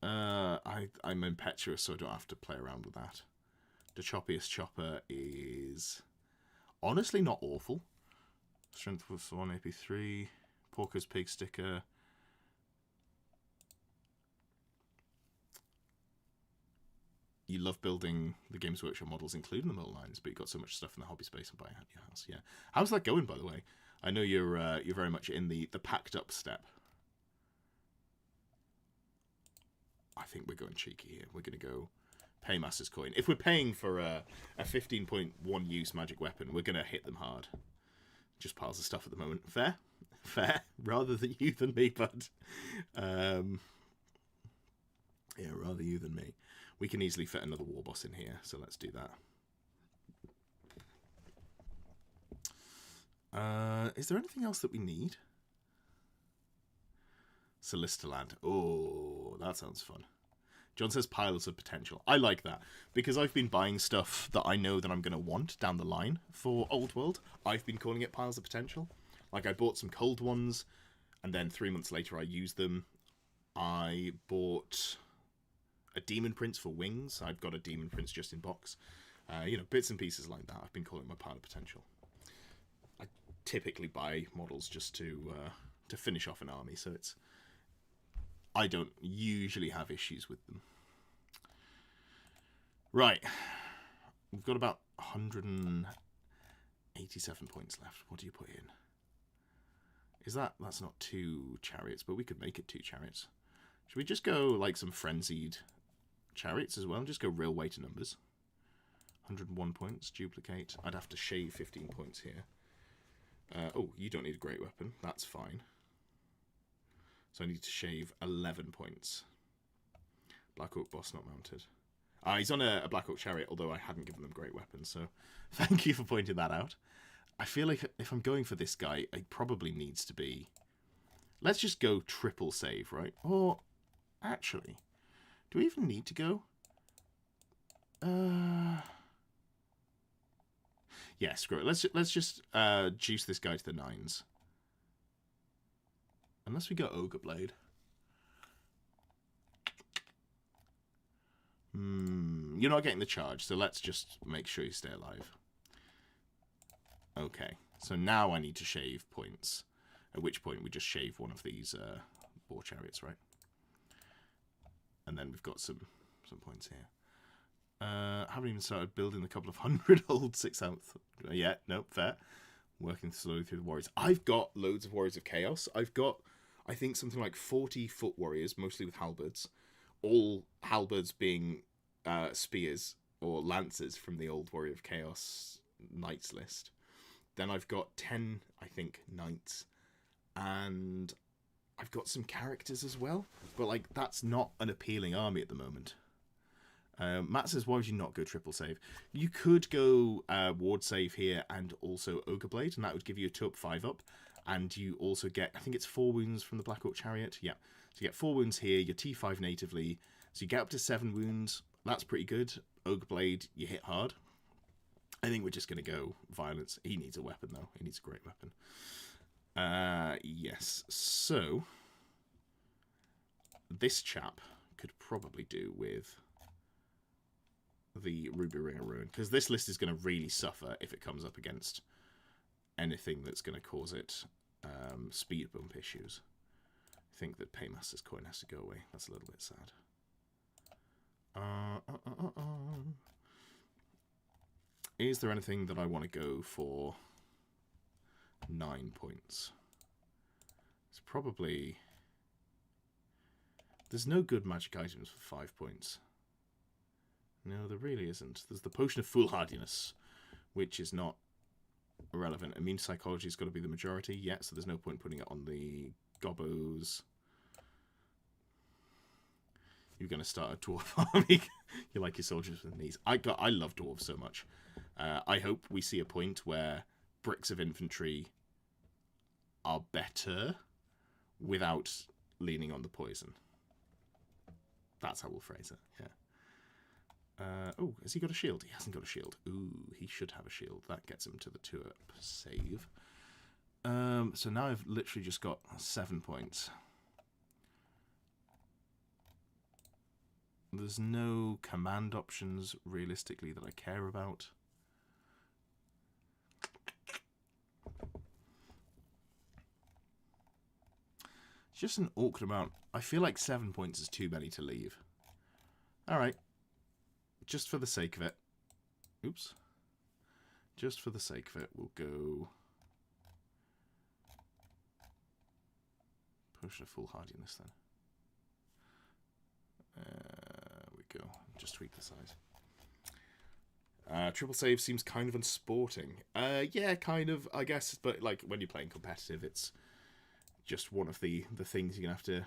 Speaker 1: I'm impetuous, so I don't have to play around with that. The Choppiest Chopper is honestly not awful. Strength plus 1, AP 3. Porker's Pig Sticker. You love building the Games Workshop models, including the mole lines, but you've got so much stuff in the hobby space and buying out your house. Yeah, how's that going, by the way? I know you're very much in the packed up step. I think we're going cheeky here. We're going to go Paymaster's Coin. If we're paying for a 15.1 use magic weapon, we're going to hit them hard. Just piles of stuff at the moment. Fair? Fair. Rather than you than me, bud. Yeah, rather you than me. We can easily fit another war boss in here, so let's do that. Is there anything else that we need? Solicitor Land. Oh, that sounds fun. John says piles of potential. I like that, because I've been buying stuff that I know that I'm going to want down the line for Old World. I've been calling it piles of potential. Like, I bought some cold ones, and then 3 months later I used them. I bought a Demon Prince for wings. I've got a Demon Prince just in box. You know, bits and pieces like that. I've been calling my pile of potential. I typically buy models just to finish off an army, so it's... I don't usually have issues with them. Right. We've got about 187 points left. What do you put in? Is that... That's not 2 chariots, but we could make it 2 chariots. Should we just go, like, some frenzied chariots as well? And just go real weight numbers. 101 points. Duplicate. I'd have to shave 15 points here. Oh, you don't need a great weapon. That's fine. So I need to shave 11 points. Black Oak boss not mounted. He's on a Black Oak Chariot, although I hadn't given them great weapons, so thank you for pointing that out. I feel like if I'm going for this guy, it probably needs to be... Let's just go triple save, right? Or, actually, do we even need to go? Yeah, screw it. Let's just juice this guy to the 9s. Unless we go Ogre Blade. You're not getting the charge, so let's just make sure you stay alive. Okay, so now I need to shave points. At which point we just shave one of these Boar Chariots, right? And then we've got some points here. Haven't even started building a couple of 100 old 6th. Yeah, nope, fair. Working slowly through the warriors. I've got loads of Warriors of Chaos. I've got... I think something like 40 foot warriors, mostly with halberds. All halberds being spears or lances from the old Warrior of Chaos knights list. Then I've got 10, I think, knights. And I've got some characters as well. But, like, that's not an appealing army at the moment. Matt says, why would you not go triple save? You could go ward save here and also Ogre Blade, and that would give you a 2-up, 5-up. And you also get, I think it's 4 wounds from the Black Oak Chariot. Yeah. So you get 4 wounds here, your T5 natively. So you get up to 7 wounds. That's pretty good. Ogre Blade, you hit hard. I think we're just going to go violence. He needs a weapon, though. He needs a great weapon. Yes. So, this chap could probably do with the Ruby Ring of Ruin. Because this list is going to really suffer if it comes up against anything that's going to cause it speed bump issues. I think that Paymaster's Coin has to go away. That's a little bit sad. Is there anything that I want to go for 9 points? It's probably... There's no good magic items for 5 points. No, there really isn't. There's the Potion of Foolhardiness, which is not irrelevant. Immune Psychology's got to be the majority. Yeah, so there's no point putting it on the Gobbos. You're going to start a dwarf army. You like your soldiers with knees. I love dwarves so much. I hope we see a point where bricks of infantry are better without leaning on the poison. That's how we'll phrase it, yeah. Oh, has he got a shield? He hasn't got a shield. Ooh, he should have a shield. That gets him to the 2-up save. So now I've literally just got 7 points. There's no command options, realistically, that I care about. It's just an awkward amount. I feel like 7 points is too many to leave. Alright. Just for the sake of it. Oops. Just for the sake of it, we'll go... Potion of Foolhardiness, then. There we go. just tweak the size. Triple save seems kind of unsporting. Yeah, kind of, I guess. But like when you're playing competitive, it's just one of the things you're gonna have to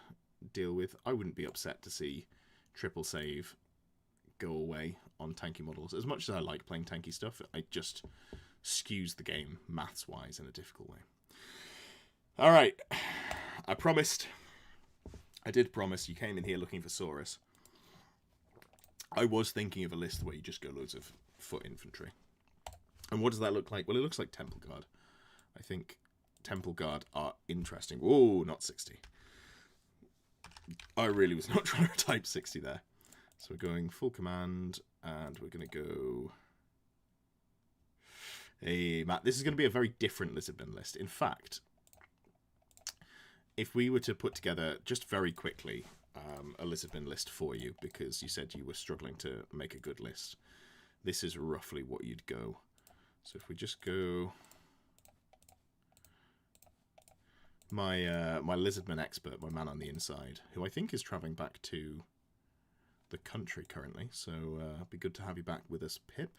Speaker 1: deal with. I wouldn't be upset to see triple save go away on tanky models. As much as I like playing tanky stuff, it just skews the game maths-wise in a difficult way. All right, I did promise. You came in here looking for Saurus. I was thinking of a list where you just go loads of foot infantry. And what does that look like? Well, it looks like Temple Guard. I think Temple Guard are interesting. Whoa, not 60. I really was not trying to type 60 there. So we're going full command, and we're going to go... Hey, Matt, this is going to be a very different Lizardmen list. In fact, if we were to put together, just very quickly, a Lizardmen list for you, because you said you were struggling to make a good list, this is roughly what you'd go. So if we just go... My Lizardmen expert, my man on the inside, who I think is travelling back to the country currently, so it'd be good to have you back with us, Pip.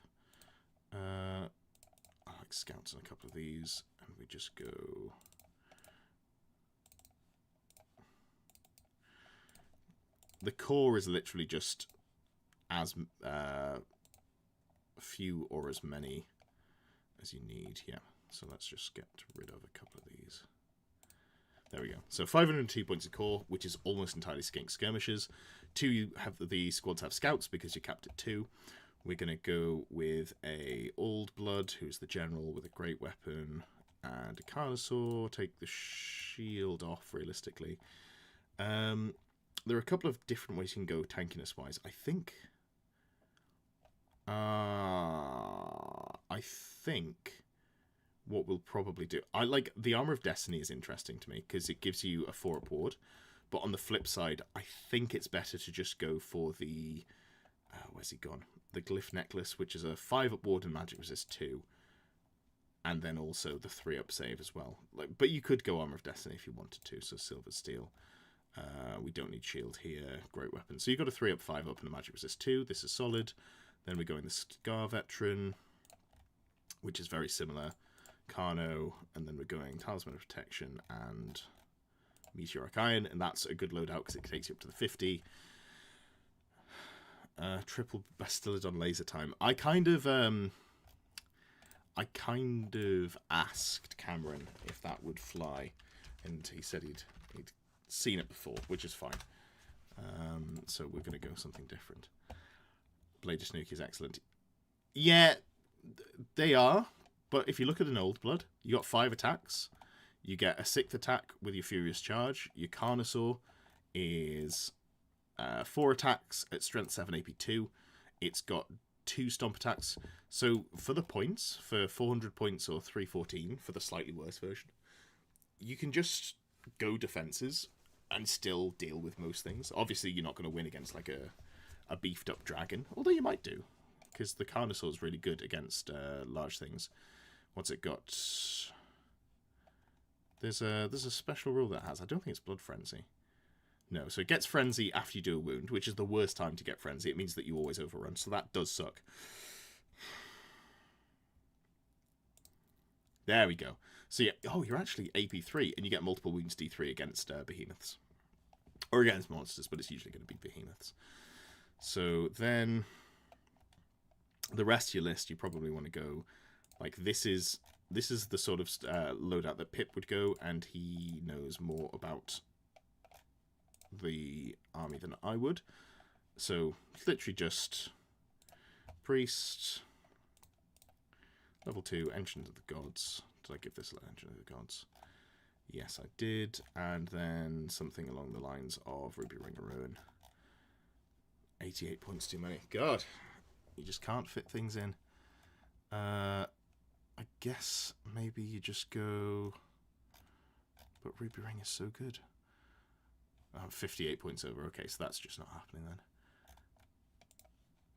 Speaker 1: I like scouts on a couple of these, and we just go... The core is literally just as few or as many as you need. Yeah, so let's just get rid of a couple of these. There we go. So 502 points of core, which is almost entirely skink skirmishers. 2, you have the squads have scouts because you're capped at 2. We're going to go with a Old Blood, who's the general with a great weapon, and a Carnosaur. Take the shield off, realistically. There are a couple of different ways you can go tankiness-wise. I think what we'll probably do... I like the Armor of Destiny is interesting to me because it gives you a 4-up ward. But on the flip side, I think it's better to just go for the... where's he gone? The Glyph Necklace, which is a 5-up ward and magic resist 2. And then also the 3-up save as well. But you could go Armor of Destiny if you wanted to, so Silver Steel. We don't need shield here. Great weapon. So you've got a 3-up, 5-up, and a magic resist 2. This is solid. Then we're going the Scar Veteran, which is very similar. Carno, and then we're going Talisman of Protection and Meteoric Iron, and that's a good loadout because it takes you up to the 50. Triple Bastillodon Laser Time. I kind of asked Cameron if that would fly, and he said he'd seen it before, which is fine. So we're going to go something different. Blade of Snooki is excellent. Yeah, they are. But if you look at an Old Blood, you got 5 attacks. You get a 6th attack with your Furious Charge. Your Carnosaur is 4 attacks at Strength 7, AP 2. It's got 2 Stomp attacks. So for the points, for 400 points or 314 for the slightly worse version, you can just go defenses and still deal with most things. Obviously, you're not going to win against like a beefed up dragon, although you might do, because the Carnosaur is really good against large things. What's it got? There's a special rule that has. I don't think it's Blood Frenzy. No, so it gets Frenzy after you do a wound, which is the worst time to get Frenzy. It means that you always overrun, so that does suck. There we go. So yeah, oh, you're actually AP3, and you get multiple wounds D3 against behemoths. Or against monsters, but it's usually going to be behemoths. So then, the rest of your list, you probably want to go, like, this is the sort of loadout that Pip would go, and he knows more about the army than I would. So, it's literally just Priest, level 2, Ancient of the Gods. Did I give this Ancient of the Gods? Yes, I did. And then something along the lines of Ruby Ring of Ruin. 88 points too many. God, you just can't fit things in. I guess maybe you just go... But Ruby Ring is so good. 58 points over. Okay, so that's just not happening then.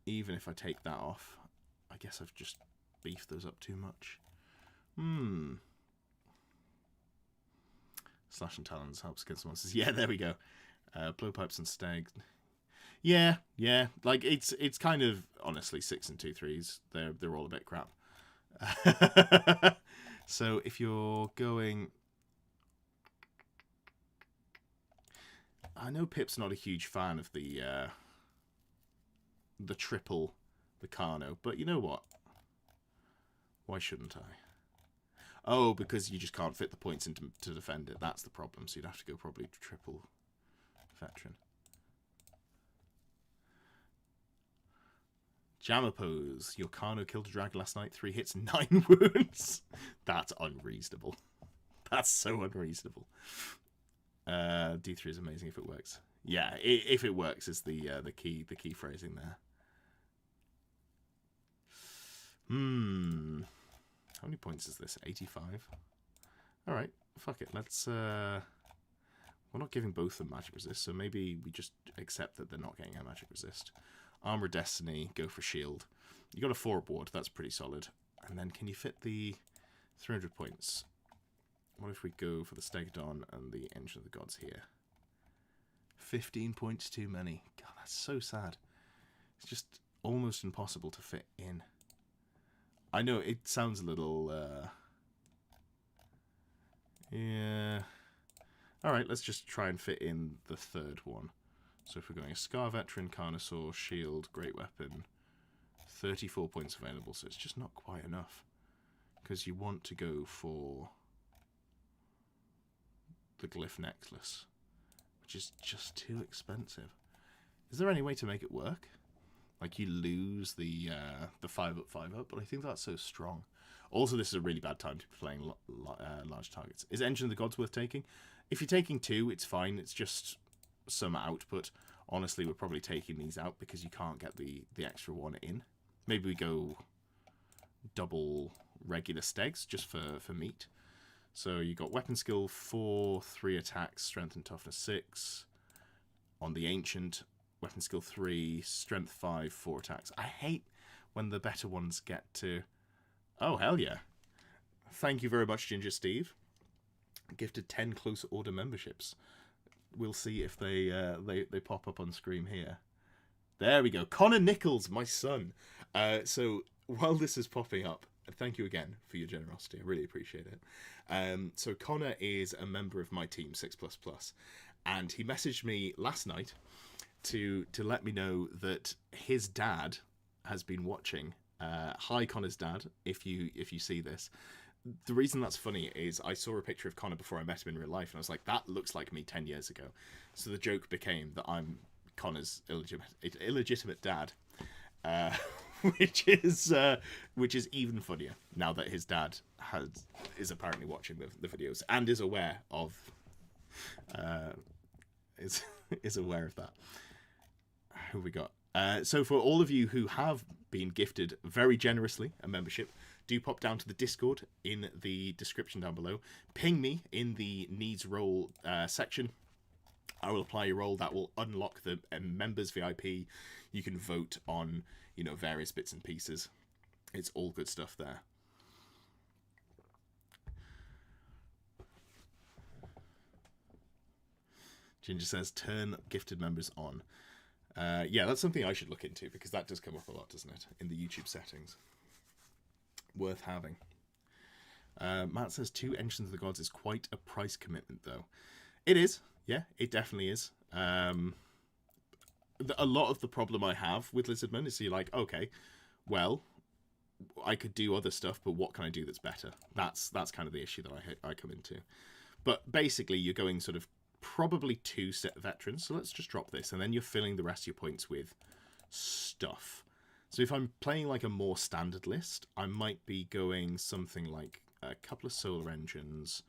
Speaker 1: Even if I take that off, I guess I've just beefed those up too much. Slash and Talons helps against monsters. Yeah, there we go. Blowpipes and Stags. Yeah, yeah. Like it's kind of honestly 6 and 2 3s. They're all a bit crap. So if you're going, I know Pip's not a huge fan of the triple Meccano, but you know what? Why shouldn't I? Oh, because you just can't fit the points into to defend it. That's the problem. So you'd have to go probably triple veteran. Jammer pose. Your Kano killed a dragon last night. 3 hits, 9 wounds. That's unreasonable. That's so unreasonable. D3 is amazing if it works. Yeah, if it works is the key phrasing there. How many points is this? 85. All right, fuck it. Let's. We're not giving both of them magic resist, so maybe we just accept that they're not getting a magic resist. Armor Destiny, go for shield. You got a 4-up ward, that's pretty solid. And then can you fit the 300 points? What if we go for the Stegodon and the Engine of the Gods here? 15 points too many. God, that's so sad. It's just almost impossible to fit in. I know, it sounds a little... yeah. Alright, let's just try and fit in the third one. So if we're going a Scar Veteran, Carnosaur, Shield, Great Weapon, 34 points available, so it's just not quite enough. Because you want to go for the Glyph Necklace, which is just too expensive. Is there any way to make it work? Like you lose the 5-up, 5-up, but I think that's so strong. Also, this is a really bad time to be playing large targets. Is Engine of the Gods worth taking? If you're taking 2, it's fine. It's just some output. Honestly, we're probably taking these out because you can't get the extra 1 in. Maybe we go double regular stegs just for meat. So you got weapon skill 4, 3 attacks, strength and toughness 6. On the ancient, weapon skill 3, strength 5, 4 attacks. I hate when the better ones get to... Oh, hell yeah. Thank you very much, Ginger Steve. Gifted 10 close order memberships. We'll see if they pop up on screen here. There we go. Connor Nichols, my son. So while this is popping up, thank you again for your generosity. I really appreciate it. So Connor is a member of my team, 6++, and he messaged me last night to let me know that his dad has been watching. Hi, Connor's dad, if you see this. The reason that's funny is I saw a picture of Connor before I met him in real life, and I was like, that looks like me 10 years ago. So the joke became that I'm Connor's illegitimate dad, which is even funnier now that his dad is apparently watching the videos and is aware of is aware of that. Who we got? So for all of you who have been gifted very generously a membership, do pop down to the Discord in the description down below. Ping me in the needs role section. I will apply your role. That will unlock the members VIP. You can vote on, various bits and pieces. It's all good stuff there. Ginger says, turn gifted members on. Yeah, that's something I should look into because that does come up a lot, doesn't it? In the YouTube settings. Worth having. Matt says 2 Engines of the Gods is quite a price commitment, though. It is. Yeah, it definitely is. A lot of the problem I have with Lizardmen is you're like, okay, well, I could do other stuff, but what can I do that's better? That's kind of the issue that I come into. But basically, you're going sort of probably 2 set veterans, so let's just drop this, and then you're filling the rest of your points with stuff. So if I'm playing like a more standard list, I might be going something like a couple of solar engines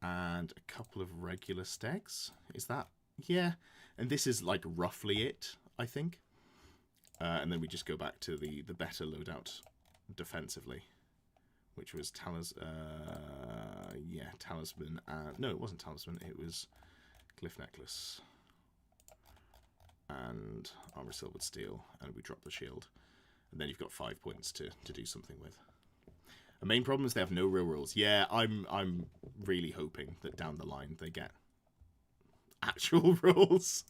Speaker 1: and a couple of regular stegs. Is that? Yeah. And this is like roughly it, I think. And then we just go back to the better loadout defensively, which was Talisman. No, it wasn't Talisman. It was Glyph Necklace and Armor Silvered Steel, and we drop the shield. And then you've got 5 points to do something with. The main problem is they have no real rules. Yeah, I'm really hoping that down the line they get actual rolls.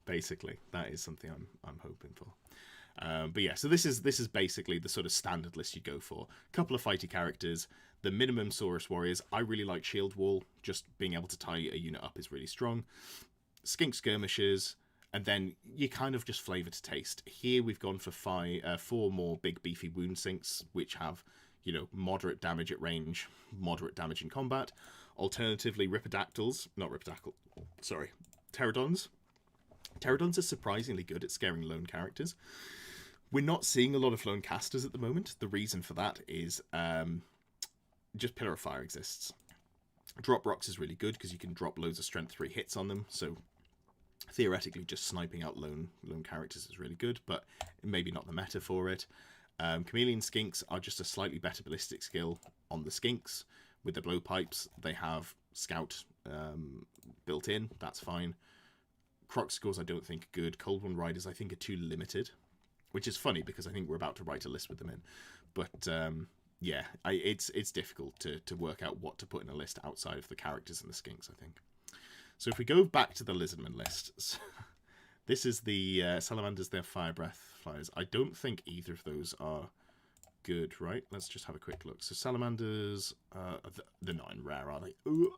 Speaker 1: Basically, that is something I'm hoping for. But yeah, so this is basically the sort of standard list you go for. A couple of fighty characters, the minimum Saurus warriors. I really like Shield Wall. Just being able to tie a unit up is really strong. Skink skirmishers, and then you kind of just flavour to taste. Here we've gone for 4 more big beefy wound sinks, which have, you know, moderate damage at range, moderate damage in combat. Alternatively, Pterodons. Pterodons are surprisingly good at scaring lone characters. We're not seeing a lot of lone casters at the moment. The reason for that is just Pillar of Fire exists. Drop Rocks is really good because you can drop loads of Strength 3 hits on them, so theoretically just sniping out lone characters is really good, but maybe not the meta for it. Chameleon Skinks are just a slightly better ballistic skill on the Skinks. With the blowpipes, they have Scout built in, that's fine. Croc scores I don't think are good. Cold One Riders I think are too limited, which is funny because I think we're about to write a list with them in. But yeah, it's difficult to work out what to put in a list outside of the characters and the Skinks, I think. So if we go back to the Lizardmen list, this is the Salamanders, they're Fire Breath Flyers. I don't think either of those are good, right? Let's just have a quick look. So Salamanders, they're not in rare, are they? Ooh.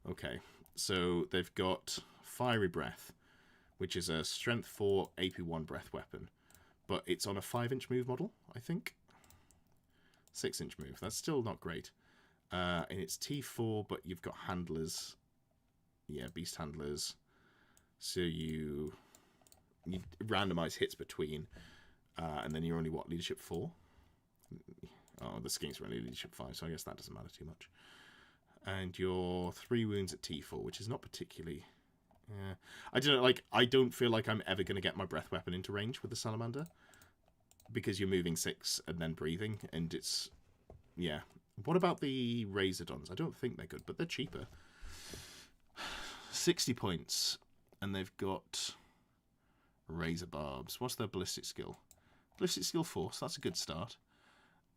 Speaker 1: Okay, so they've got Fiery Breath, which is a Strength 4 AP1 breath weapon, but it's on a 5-inch move model, I think. 6-inch move, that's still not great. And it's T4, but you've got handlers. Yeah, beast handlers. So you randomize hits between, and then you're only, what, leadership 4? Oh, the Skinks are only leadership 5, so I guess that doesn't matter too much. And you're 3 wounds at T4, which is not particularly... I don't know, like, I don't feel like I'm ever going to get my breath weapon into range with the Salamander, because you're moving 6 and then breathing, and it's... Yeah. What about the Razordons? I don't think they're good, but they're cheaper. 60 points, and they've got Razor Barbs. What's their ballistic skill? Ballistic skill 4, so that's a good start.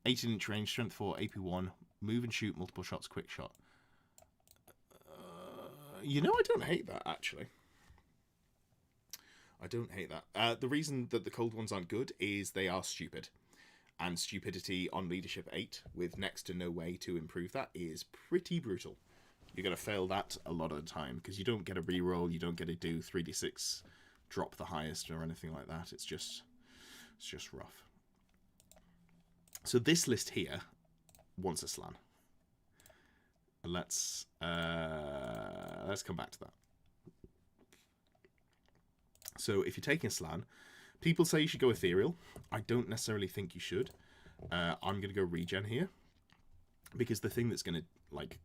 Speaker 1: 18-inch range, strength 4, AP1, move and shoot, multiple shots, quick shot. You know, I don't hate that, actually. I don't hate that. The reason that the cold ones aren't good is they are stupid. And stupidity on leadership 8, with next to no way to improve that, is pretty brutal. You're going to fail that a lot of the time, because you don't get a reroll, you don't get to do 3d6, drop the highest, or anything like that. It's just rough. So this list here wants a slan. Let's come back to that. So if you're taking a slan, people say you should go ethereal. I don't necessarily think you should. I'm going to go regen here, because the thing that's going to like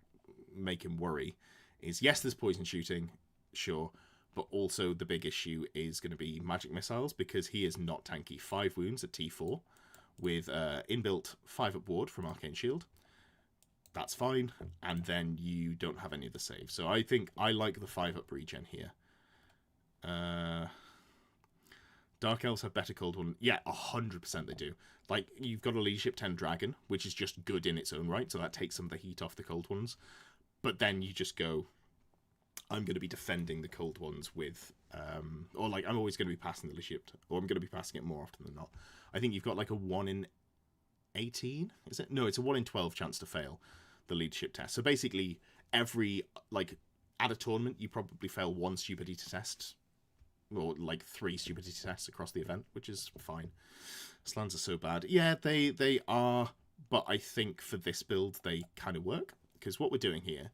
Speaker 1: make him worry is, yes, there's poison shooting, sure, but also the big issue is going to be magic missiles, because he is not tanky. 5 wounds at T4 with inbuilt 5-up ward from Arcane Shield. That's fine, and then you don't have any of the saves. So I think I like the 5-up regen here. Dark Elves have better cold one. Yeah, 100% they do. Like, you've got a leadership 10 dragon, which is just good in its own right, so that takes some of the heat off the cold ones. But then you just go, I'm going to be defending the cold ones with, or like, I'm always going to be passing the leadership, or I'm going to be passing it more often than not. I think you've got like a 1 in 18, is it? No, it's a 1 in 12 chance to fail the leadership test. So basically, every, like, at a tournament, you probably fail 1 stupidity test, or like 3 stupidity tests across the event, which is fine. Slans are so bad. Yeah, they are, but I think for this build, they kind of work, because what we're doing here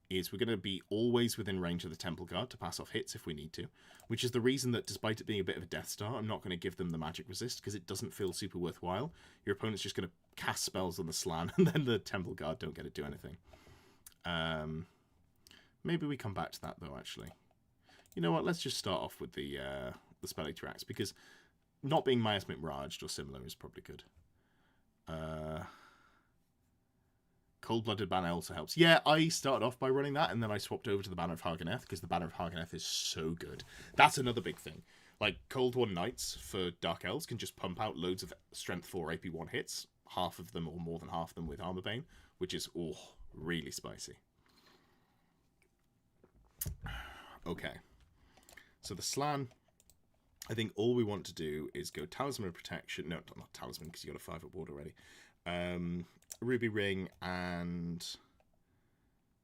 Speaker 1: is we're going to be always within range of the Temple Guard to pass off hits if we need to, which is the reason that despite it being a bit of a Death Star, I'm not going to give them the magic resist, because it doesn't feel super worthwhile. Your opponent's just going to cast spells on the Slan, and then the Temple Guard don't get to do anything. Maybe we come back to that, though, actually. You know what, let's just start off with the Spectre Axe, because not being Miasmic Miraged or similar is probably good. Cold-Blooded Banner also helps. Yeah, I started off by running that, and then I swapped over to the Banner of Harganeth, because the Banner of Harganeth is so good. That's another big thing. Like, Cold One Knights for Dark Elves can just pump out loads of Strength 4 AP1 hits, half of them or more than half of them with Armor Bane, which is, really spicy. Okay. So the Slan, I think all we want to do is go Talisman of Protection. No, not Talisman, because you got a 5-up ward already. Ruby Ring and...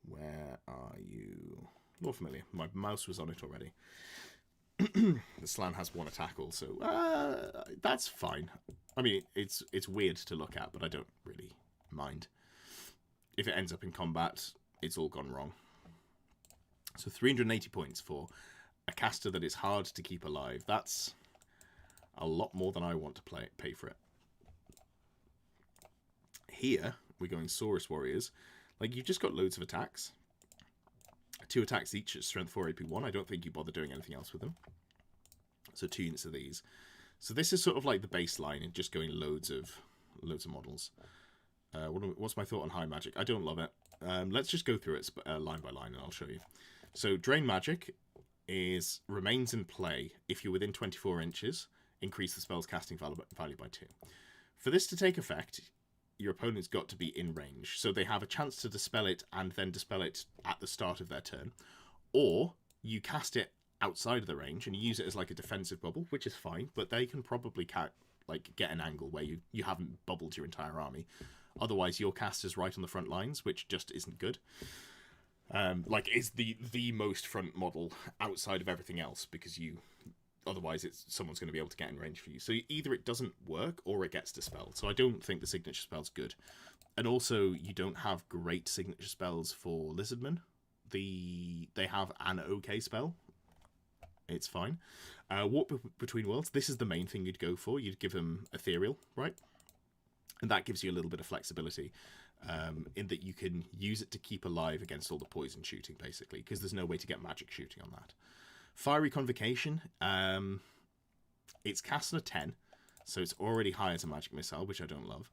Speaker 1: Where are you? Lord Familiar. My mouse was on it already. The Slan has 1 attack also. That's fine. I mean, it's weird to look at, but I don't really mind. If it ends up in combat, it's all gone wrong. So 380 points for a caster that is hard to keep alive. That's a lot more than I want to pay for it. Here, we're going Saurus Warriors. Like, you've just got loads of attacks. 2 attacks each at strength 4 AP 1. I don't think you bother doing anything else with them. So 2 units of these. So this is sort of like the baseline and just going loads of models. What's my thought on high magic? I don't love it. Let's just go through it line by line and I'll show you. So drain magic remains in play if you're within 24 inches. Increase the spell's casting value by 2. For this to take effect, your opponent's got to be in range. So they have a chance to dispel it and then dispel it at the start of their turn. Or you cast it outside of the range and you use it as like a defensive bubble, which is fine, but they can probably get an angle where you haven't bubbled your entire army. Otherwise, your cast is right on the front lines, which just isn't good. Is the most front model outside of everything else, because otherwise someone's going to be able to get in range for you. So either it doesn't work or it gets dispelled. So I don't think the signature spell's good. And also, you don't have great signature spells for Lizardmen. They have an okay spell. It's fine. Warp Between Worlds, this is the main thing you'd go for. You'd give them Ethereal, right? And that gives you a little bit of flexibility in that you can use it to keep alive against all the poison shooting, basically, because there's no way to get magic shooting on that. Fiery Convocation, it's cast on a 10, so it's already high as a magic missile, which I don't love.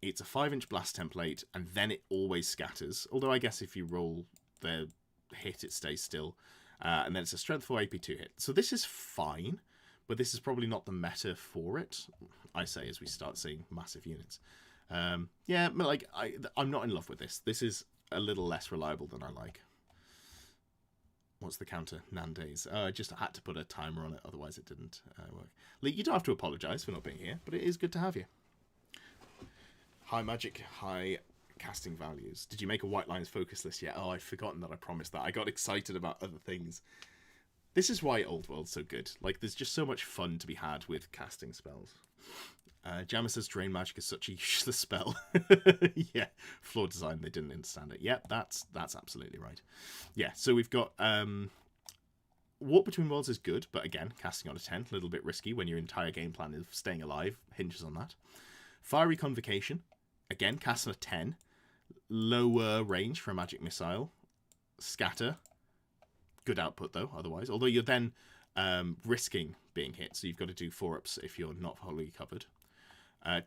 Speaker 1: It's a 5-inch blast template, and then it always scatters. Although I guess if you roll the hit, it stays still. And then it's a strength 4 AP2 hit. So this is fine, but this is probably not the meta for it, I say, as we start seeing massive units. Yeah, like, I'm not in love with this. This is a little less reliable than I like. What's the counter? Nandays. I just had to put a timer on it, otherwise it didn't work. Lee, you don't have to apologise for not being here, but it is good to have you. High magic, high casting values. Did you make a White Lines focus list yet? Oh, I've forgotten that I promised that. I got excited about other things. This is why Old World's so good. Like, there's just so much fun to be had with casting spells. Jammer says Drain Magic is such a useless spell. Yeah, floor design, they didn't understand it. Yep, that's absolutely right. Yeah, so we've got Warp Between Worlds is good, but again, casting on a 10, a little bit risky when your entire game plan is staying alive, hinges on that. Fiery Convocation, again, cast on a 10, lower range for a magic missile. Scatter, good output though, otherwise. Although you're then risking being hit, so you've got to do 4-ups if you're not wholly covered.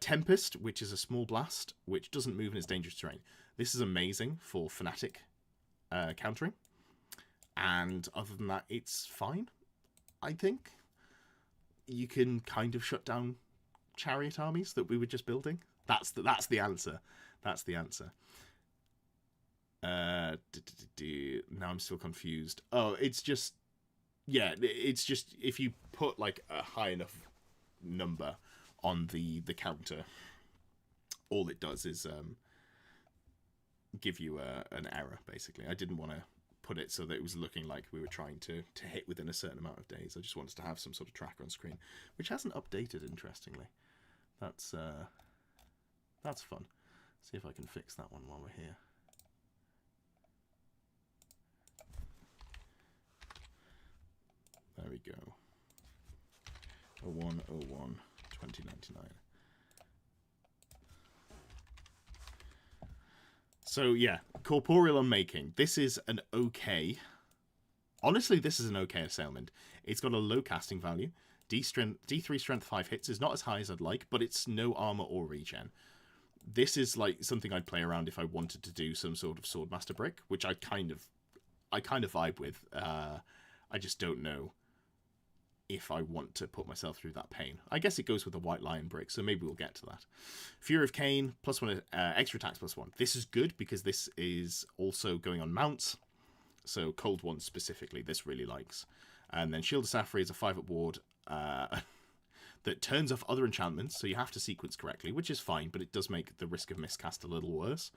Speaker 1: Tempest, which is a small blast, which doesn't move and is dangerous terrain. This is amazing for Fnatic countering. And other than that, it's fine, I think. You can kind of shut down Chariot armies that we were just building. That's the answer. That's the answer. Now I'm still confused. Oh, it's just... Yeah, it's just if you put like a high enough number on the counter, all it does is give you an error, basically. I didn't want to put it so that it was looking like we were trying to hit within a certain amount of days. I just wanted to have some sort of tracker on screen, which hasn't updated, interestingly. That's fun. See if I can fix that one while we're here. There we go. 01/01/2099. So yeah, Corporeal Unmaking. This is an okay... Honestly, this is an okay assailment. It's got a low casting value. D3 strength 5 hits is not as high as I'd like, but it's no armor or regen. This is like something I'd play around if I wanted to do some sort of Swordmaster brick, which I kind of vibe with. I just don't know if I want to put myself through that pain. I guess it goes with the White Lion brick, so maybe we'll get to that. Fury of Cain, +1 extra attacks +1. This is good because this is also going on mounts. So cold ones specifically, this really likes. And then Shield of Sapphire is a 5-up ward that turns off other enchantments, so you have to sequence correctly, which is fine, but it does make the risk of miscast a little worse.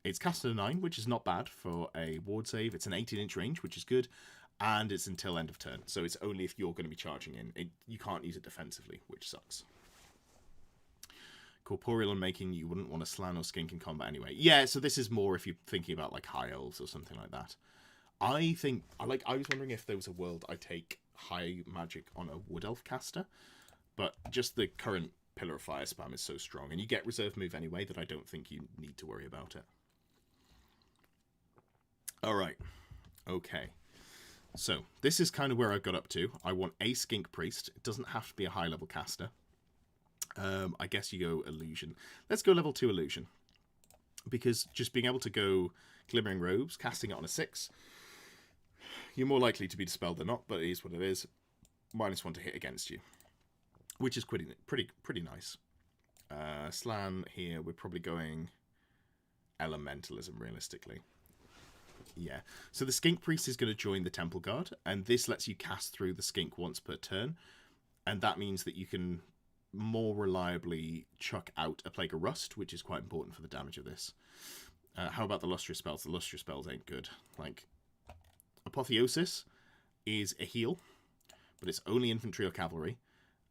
Speaker 1: It's cast at a 9, which is not bad for a ward save. It's an 18-inch range, which is good, and it's until end of turn, so it's only if you're going to be charging in. You can't use it defensively, which sucks. Corporeal Unmaking, you wouldn't want to slan or skink in combat anyway. Yeah, so this is more if you're thinking about like high elves or something like that. I was wondering if there was a world I'd take high magic on a wood elf caster, but just the current Pillar of Fire spam is so strong, and you get reserve move anyway, that I don't think you need to worry about it. Alright, okay. So, this is kind of where I got up to. I want a Skink Priest. It doesn't have to be a high level caster. I guess you go Illusion. Let's go level 2 Illusion. Because just being able to go Glimmering Robes, casting it on a 6, you're more likely to be dispelled than not, but it is what it is. -1 to hit against you, which is pretty nice. Slan here, we're probably going Elementalism realistically. Yeah, so the Skink Priest is going to join the Temple Guard, and this lets you cast through the Skink once per turn, and that means that you can more reliably chuck out a Plague of Rust, which is quite important for the damage of this. How about the Lustrous spells? The Lustrous spells ain't good. Like, Apotheosis is a heal, but it's only infantry or cavalry,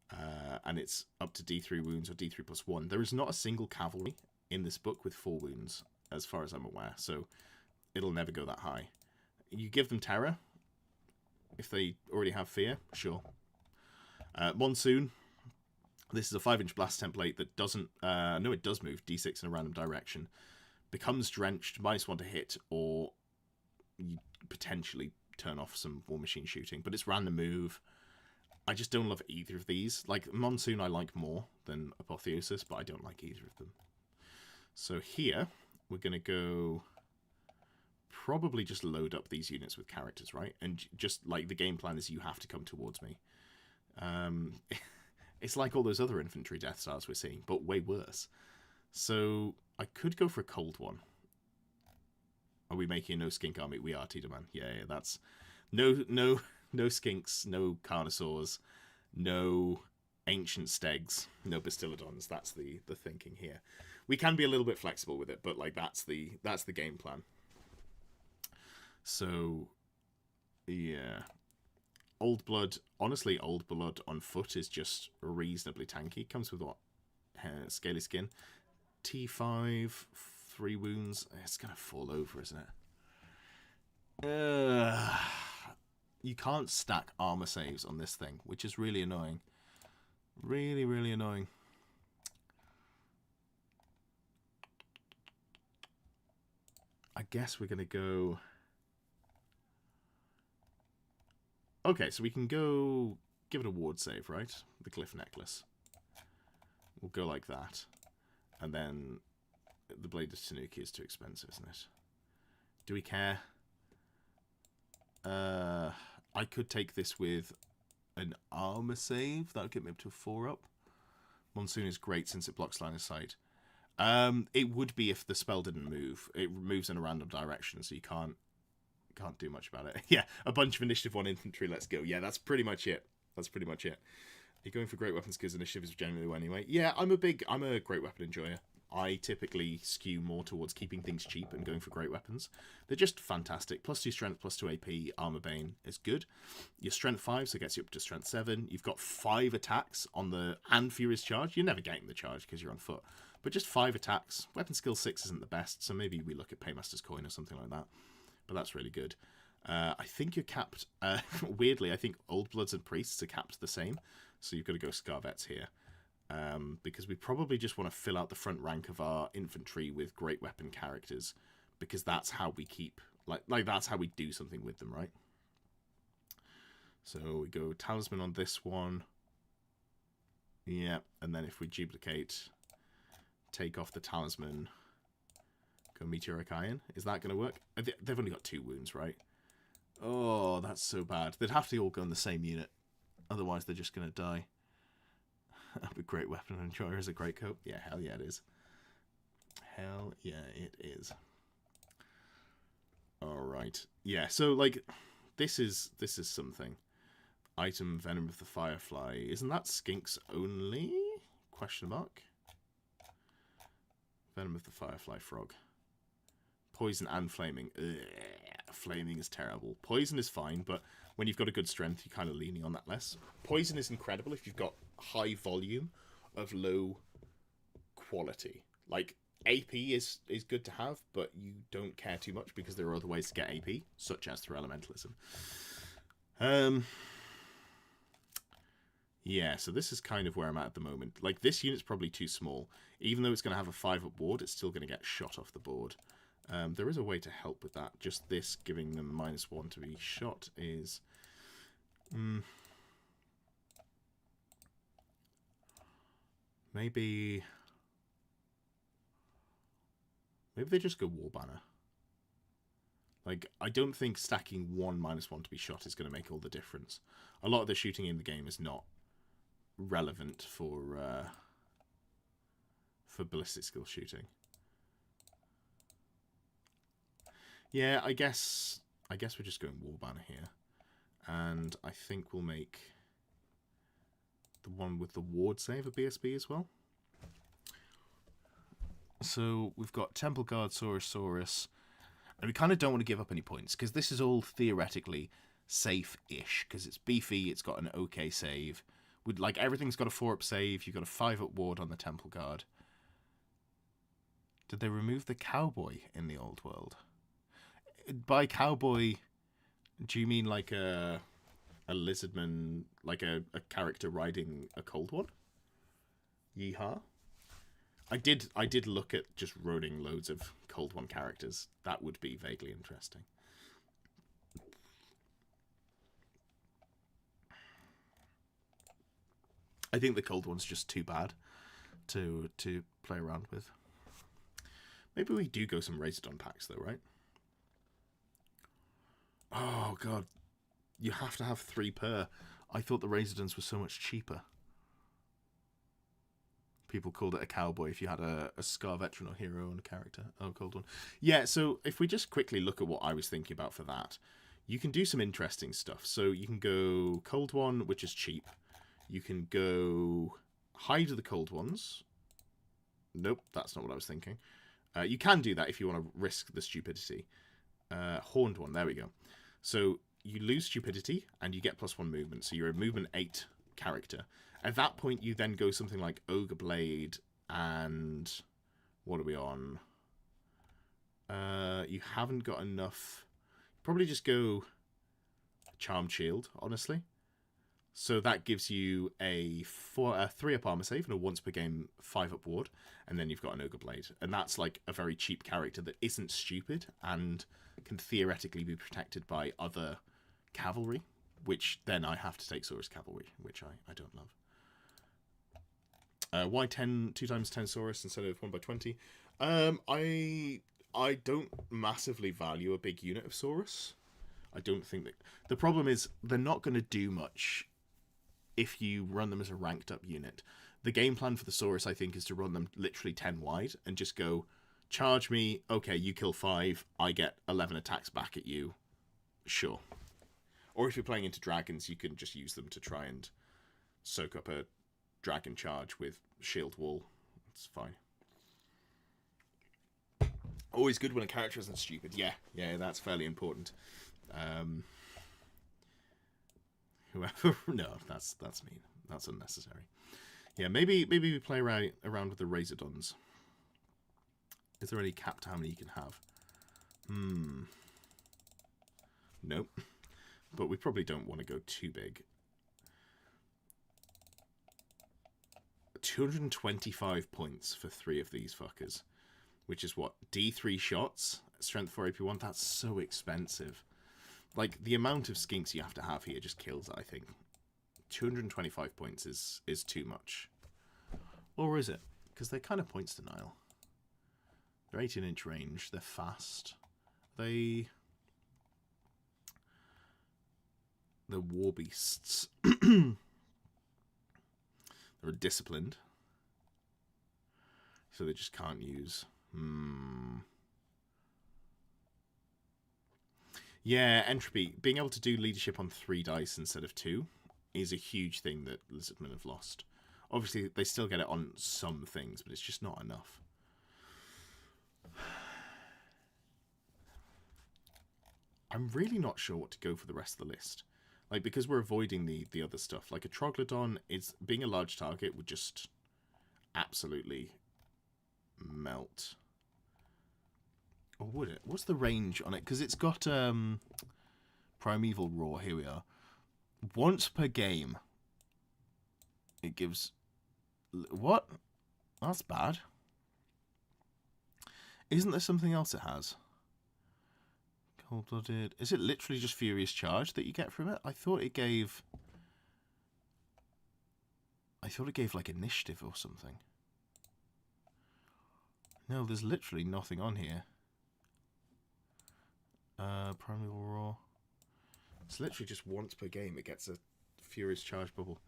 Speaker 1: and it's up to D3 wounds or D3 plus 1. There is not a single cavalry in this book with 4 wounds, as far as I'm aware, so it'll never go that high. You give them Terror, if they already have Fear, sure. Monsoon, this is a 5-inch blast template that doesn't, no it does move, D6 in a random direction, becomes drenched, -1 to hit, or you potentially turn off some War Machine shooting, but it's random move. I just don't love either of these. Like, Monsoon I like more than Apotheosis, but I don't like either of them. So here, we're going to go probably just load up these units with characters, right? And just, like, the game plan is you have to come towards me. It's like all those other infantry Death Stars we're seeing, but way worse. So I could go for a cold one. Are we making a no skink army? We are, Tito-Man. Yeah, that's... No skinks, no carnosaurs, no ancient stegs, no bastillodons. That's the thinking here. We can be a little bit flexible with it, but like that's the game plan. So yeah, Old Blood. Honestly, Old Blood on foot is just reasonably tanky. Comes with what? Scaly skin. T5, 3 wounds. It's gonna fall over, isn't it? You can't stack armor saves on this thing, which is really annoying. Really, really annoying. I guess we're going to go... Okay, so we can go... Give it a ward save, right? The Glyph Necklace. We'll go like that. And then the Blade of Tanuki is too expensive, isn't it? Do we care? I could take this with an armor save. That would get me up to a 4-up. Monsoon is great since it blocks line of sight. It would be if the spell didn't move. It moves in a random direction, so you can't do much about it. Yeah, a bunch of Initiative 1 infantry, let's go. Yeah, that's pretty much it. That's pretty much it. You're going for great weapons because initiative is generally low anyway. Yeah, I'm a great weapon enjoyer. I typically skew more towards keeping things cheap and going for great weapons. They're just fantastic. +2 strength, +2 AP, Armor Bane is good. Your strength 5, so it gets you up to strength 7. You've got 5 attacks on the and Furious Charge. You're never getting the charge because you're on foot. But just 5 attacks. Weapon skill 6 isn't the best, so maybe we look at Paymaster's Coin or something like that. But that's really good. I think you're capped... weirdly, I think Old Bloods and Priests are capped the same. So you've got to go Scarvets here. Because we probably just want to fill out the front rank of our infantry with great weapon characters, because that's how we keep like that's how we do something with them, right? So we go Talisman on this one, yeah, and then if we duplicate, take off the Talisman, go Meteoric Iron. Is that going to work? They've only got 2 wounds, right? Oh, that's so bad. They'd have to all go in the same unit, otherwise they're just going to die. A great weapon enjoyer is a great coat. Yeah, hell yeah it is. Hell yeah it is. All right. Yeah. So like, this is something. Item Venom of the Firefly. Isn't that skinks only? Question mark. Venom of the Firefly frog. Poison and flaming. Ugh, flaming is terrible. Poison is fine, but when you've got a good strength, you're kind of leaning on that less. Poison is incredible if you've got high volume of low quality. Like, AP is good to have, but you don't care too much because there are other ways to get AP, such as through elementalism. Yeah, so this is kind of where I'm at the moment. Like, this unit's probably too small. Even though it's going to have a 5-up ward, it's still going to get shot off the board. There is a way to help with that. Just this giving them -1 to be shot is... Maybe they just go War Banner. Like, I don't think stacking 1 -1 to be shot is going to make all the difference. A lot of the shooting in the game is not relevant for ballistic skill shooting. Yeah, I guess we're just going War Banner here. And I think we'll make the one with the ward save a BSB as well. So we've got Temple Guard, Saurus. And we kind of don't want to give up any points, because this is all theoretically safe-ish, because it's beefy, it's got an okay save. Like, everything's got a 4-up save, you've got a 5-up ward on the Temple Guard. Did they remove the cowboy in the old world? By cowboy, do you mean like a lizardman, like a character riding a cold one? Yeehaw. I did look at just roading loads of Cold One characters. That would be vaguely interesting. I think the Cold One's just too bad to play around with. Maybe we do go some Razordon packs though, right? Oh god, you have to have 3 per. I thought the Razordons were so much cheaper. People called it a cowboy if you had a Scar Veteran or Hero and a character. Oh, Cold One. Yeah, so if we just quickly look at what I was thinking about for that, you can do some interesting stuff. So you can go Cold One, which is cheap. You can go hide the Cold Ones. Nope, that's not what I was thinking. You can do that if you want to risk the stupidity. Horned One, there we go. So you lose stupidity and you get +1 movement. So you're a movement 8 character. At that point, you then go something like Ogre Blade and... What are we on? You haven't got enough... Probably just go Charmed Shield, honestly. So that gives you a 3-up armor save and a once per game 5-up ward. And then you've got an Ogre Blade. And that's like a very cheap character that isn't stupid and can theoretically be protected by other cavalry. Which then I have to take Saurus Cavalry, which I don't love. Why 2 times 10 Saurus instead of 1/20? I don't massively value a big unit of Saurus. I don't think that... The problem is they're not going to do much if you run them as a ranked up unit. The game plan for the Saurus, I think, is to run them literally 10 wide and just go, charge me, okay, you kill 5, I get 11 attacks back at you. Sure. Or if you're playing into dragons, you can just use them to try and soak up a dragon charge with shield wall. It's fine. Always good when a character isn't stupid. Yeah, that's fairly important. Whoever... No, that's mean. That's unnecessary. Yeah, maybe we play around with the Razordons. Is there any cap to how many you can have? Nope. But we probably don't want to go too big. 225 points for 3 of these fuckers. Which is what? D3 shots? Strength 4 AP1? That's so expensive. Like, the amount of skinks you have to have here just kills it, I think. 225 points is too much. Or is it? Because they're kind of points denial. They're 18-inch range. They're fast. They're war beasts. They're disciplined. So they just can't use... Yeah, entropy. Being able to do leadership on 3 dice instead of 2 is a huge thing that Lizardmen have lost. Obviously, they still get it on some things, but it's just not enough. I'm really not sure what to go for the rest of the list. Like, because we're avoiding the other stuff. Like, a Troglodon, being a large target would just absolutely melt. Or would it? What's the range on it? Because it's got Primeval Roar. Here we are. Once per game, it gives... What? That's bad. Isn't there something else it has? Cold-blooded. Is it literally just Furious Charge that you get from it? I thought it gave like initiative or something. No, there's literally nothing on here. Primeval Roar. It's literally just once per game it gets a Furious Charge bubble.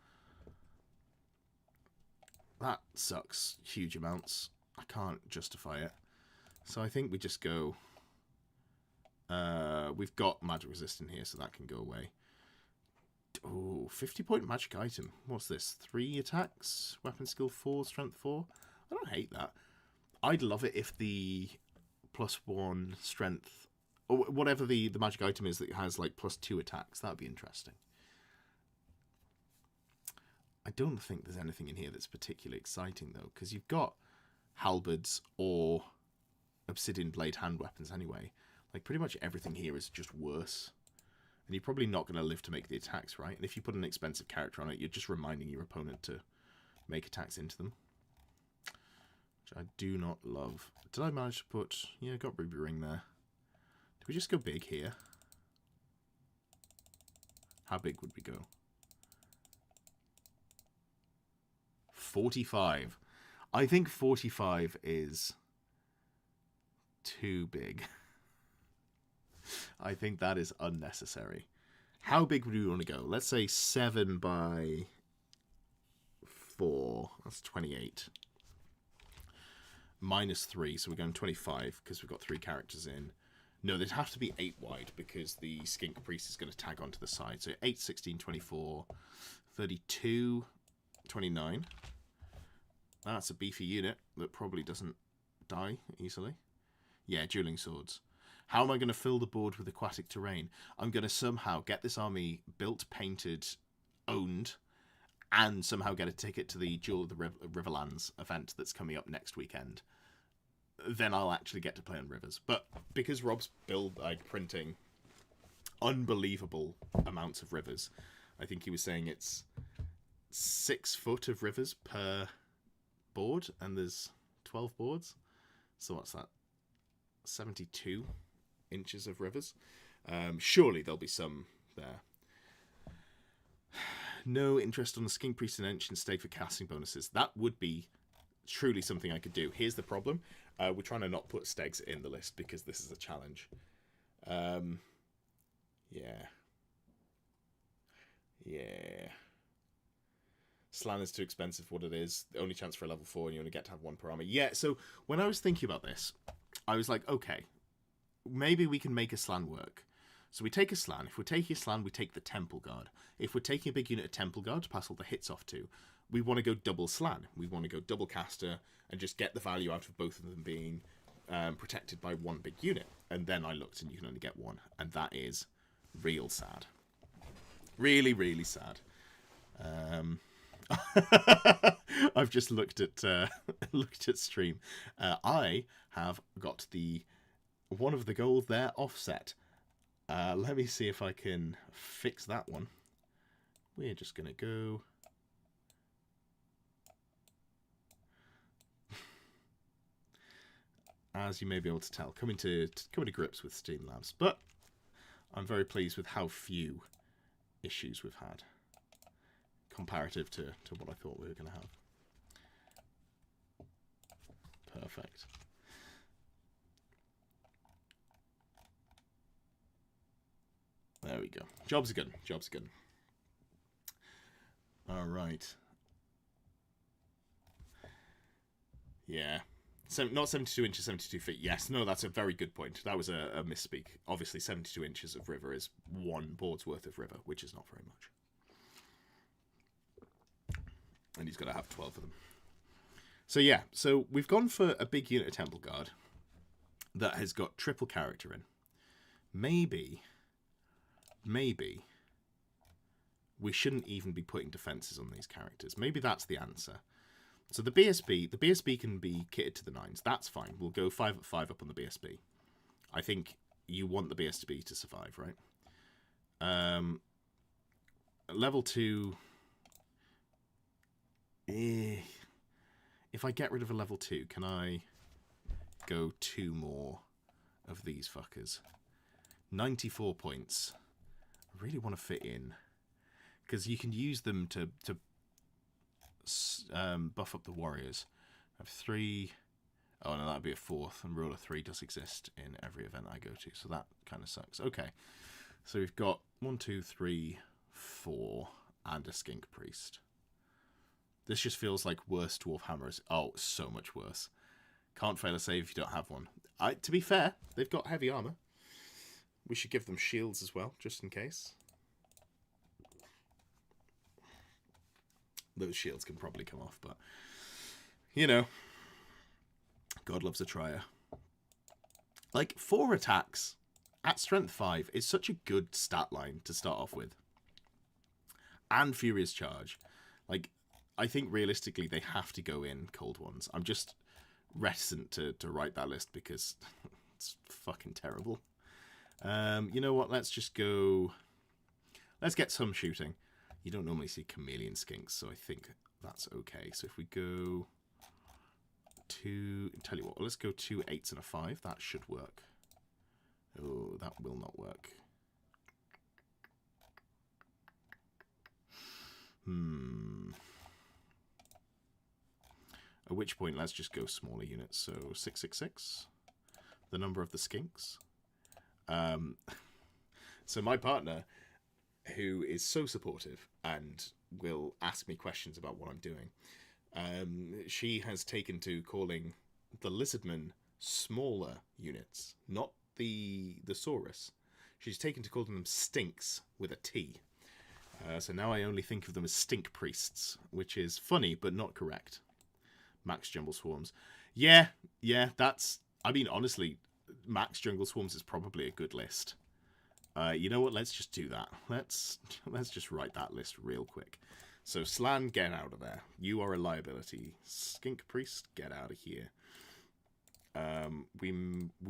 Speaker 1: That sucks huge amounts. I can't justify it. So I think we just go... we've got magic resistant here, so that can go away. Oh, 50-point magic item. What's this? 3 attacks, weapon skill 4, strength 4. I don't hate that. I'd love it if the +1 strength, or whatever the magic item is that has like +2 attacks. That would be interesting. I don't think there's anything in here that's particularly exciting though, because you've got halberds or obsidian blade hand weapons anyway. Like, pretty much everything here is just worse. And you're probably not going to live to make the attacks, right? And if you put an expensive character on it, you're just reminding your opponent to make attacks into them. Which I do not love. Did I manage to put... Yeah, I got Ruby Ring there. Did we just go big here? How big would we go? 45. I think 45 is too big. I think that is unnecessary. How big would we want to go? Let's say 7 by 4. That's 28. -3, so we're going 25 because we've got 3 characters in. No, they'd have to be 8 wide because the Skink Priest is going to tag onto the side. So 8, 16, 24, 32, 29. That's a beefy unit that probably doesn't die easily. Yeah, dueling swords. How am I going to fill the board with aquatic terrain? I'm going to somehow get this army built, painted, owned, and somehow get a ticket to the Duel of the Riverlands event that's coming up next weekend. Then I'll actually get to play on rivers. But because Rob's printing unbelievable amounts of rivers, I think he was saying it's 6 foot of rivers per board, and there's 12 boards. So what's that? 72 inches of rivers. Surely there'll be some there. No interest on the Skink Priest and Ancient Stake for casting bonuses. That would be truly something I could do. Here's the problem. We're trying to not put stegs in the list because this is a challenge. Yeah. Slan is too expensive for what it is. The only chance for a level 4 and you only get to have 1 per army. Yeah, so when I was thinking about this, I was like, okay, maybe we can make a Slan work. So we take a Slan. If we're taking a Slan, we take the Temple Guard. If we're taking a big unit of Temple Guard to pass all the hits off to, we want to go double Slan. We want to go double Caster and just get the value out of both of them being protected by 1 big unit. And then I looked and you can only get 1. And that is real sad. Really, really sad. I've just looked at stream. I have got one of the goals there offset. Let me see if I can fix that one. We're just gonna go. As you may be able to tell, coming to grips with Streamlabs, but I'm very pleased with how few issues we've had comparative to what I thought we were going to have. Perfect. There we go. Jobs are good. Jobs are good. All right. Yeah. So not 72 inches, 72 feet. Yes, no, that's a very good point. That was a misspeak. Obviously, 72 inches of river is one board's worth of river, which is not very much. And he's got to have 12 of them. So yeah, so we've gone for a big unit of Temple Guard that has got triple character in. Maybe we shouldn't even be putting defenses on these characters. Maybe that's the answer. So the BSB can be kitted to the 9s. That's fine. We'll go 5/5 up on the BSB. I think you want the BSB to survive, right? Level 2. If I get rid of a level 2, can I go 2 more of these fuckers? 94 points. I really want to fit in. Because you can use them to buff up the warriors. I have 3. Oh no, that'd be a 4th, and rule of 3 does exist in every event I go to, so that kind of sucks. Okay, so we've got 1, 2, 3, 4, and a skink priest. This just feels like worse dwarf hammers. Oh, so much worse. Can't fail a save if you don't have one. To be fair, they've got heavy armor. We should give them shields as well, just in case. Those shields can probably come off, but, you know, God loves a trier. Like, 4 attacks at strength 5 is such a good stat line to start off with. And Furious Charge. Like, I think realistically they have to go in cold ones. I'm just reticent to write that list because it's fucking terrible. You know what? Let's just go... Let's get some shooting. You don't normally see chameleon skinks, so I think that's okay. So if we go 2... Tell you what, let's go 2 8s and a 5. That should work. Oh, that will not work. At which point, let's just go smaller units. So 666, the number of the skinks. So my partner, who is so supportive and will ask me questions about what I'm doing, she has taken to calling the Lizardmen smaller units, not the Saurus. She's taken to calling them stinks with a T. So now I only think of them as stink priests, which is funny but not correct. Max Jungle Swarms. Yeah, that's... I mean, honestly, Max Jungle Swarms is probably a good list. You know what? Let's just do that. Let's just write that list real quick. So, Slan, get out of there. You are a liability. Skink Priest, get out of here. We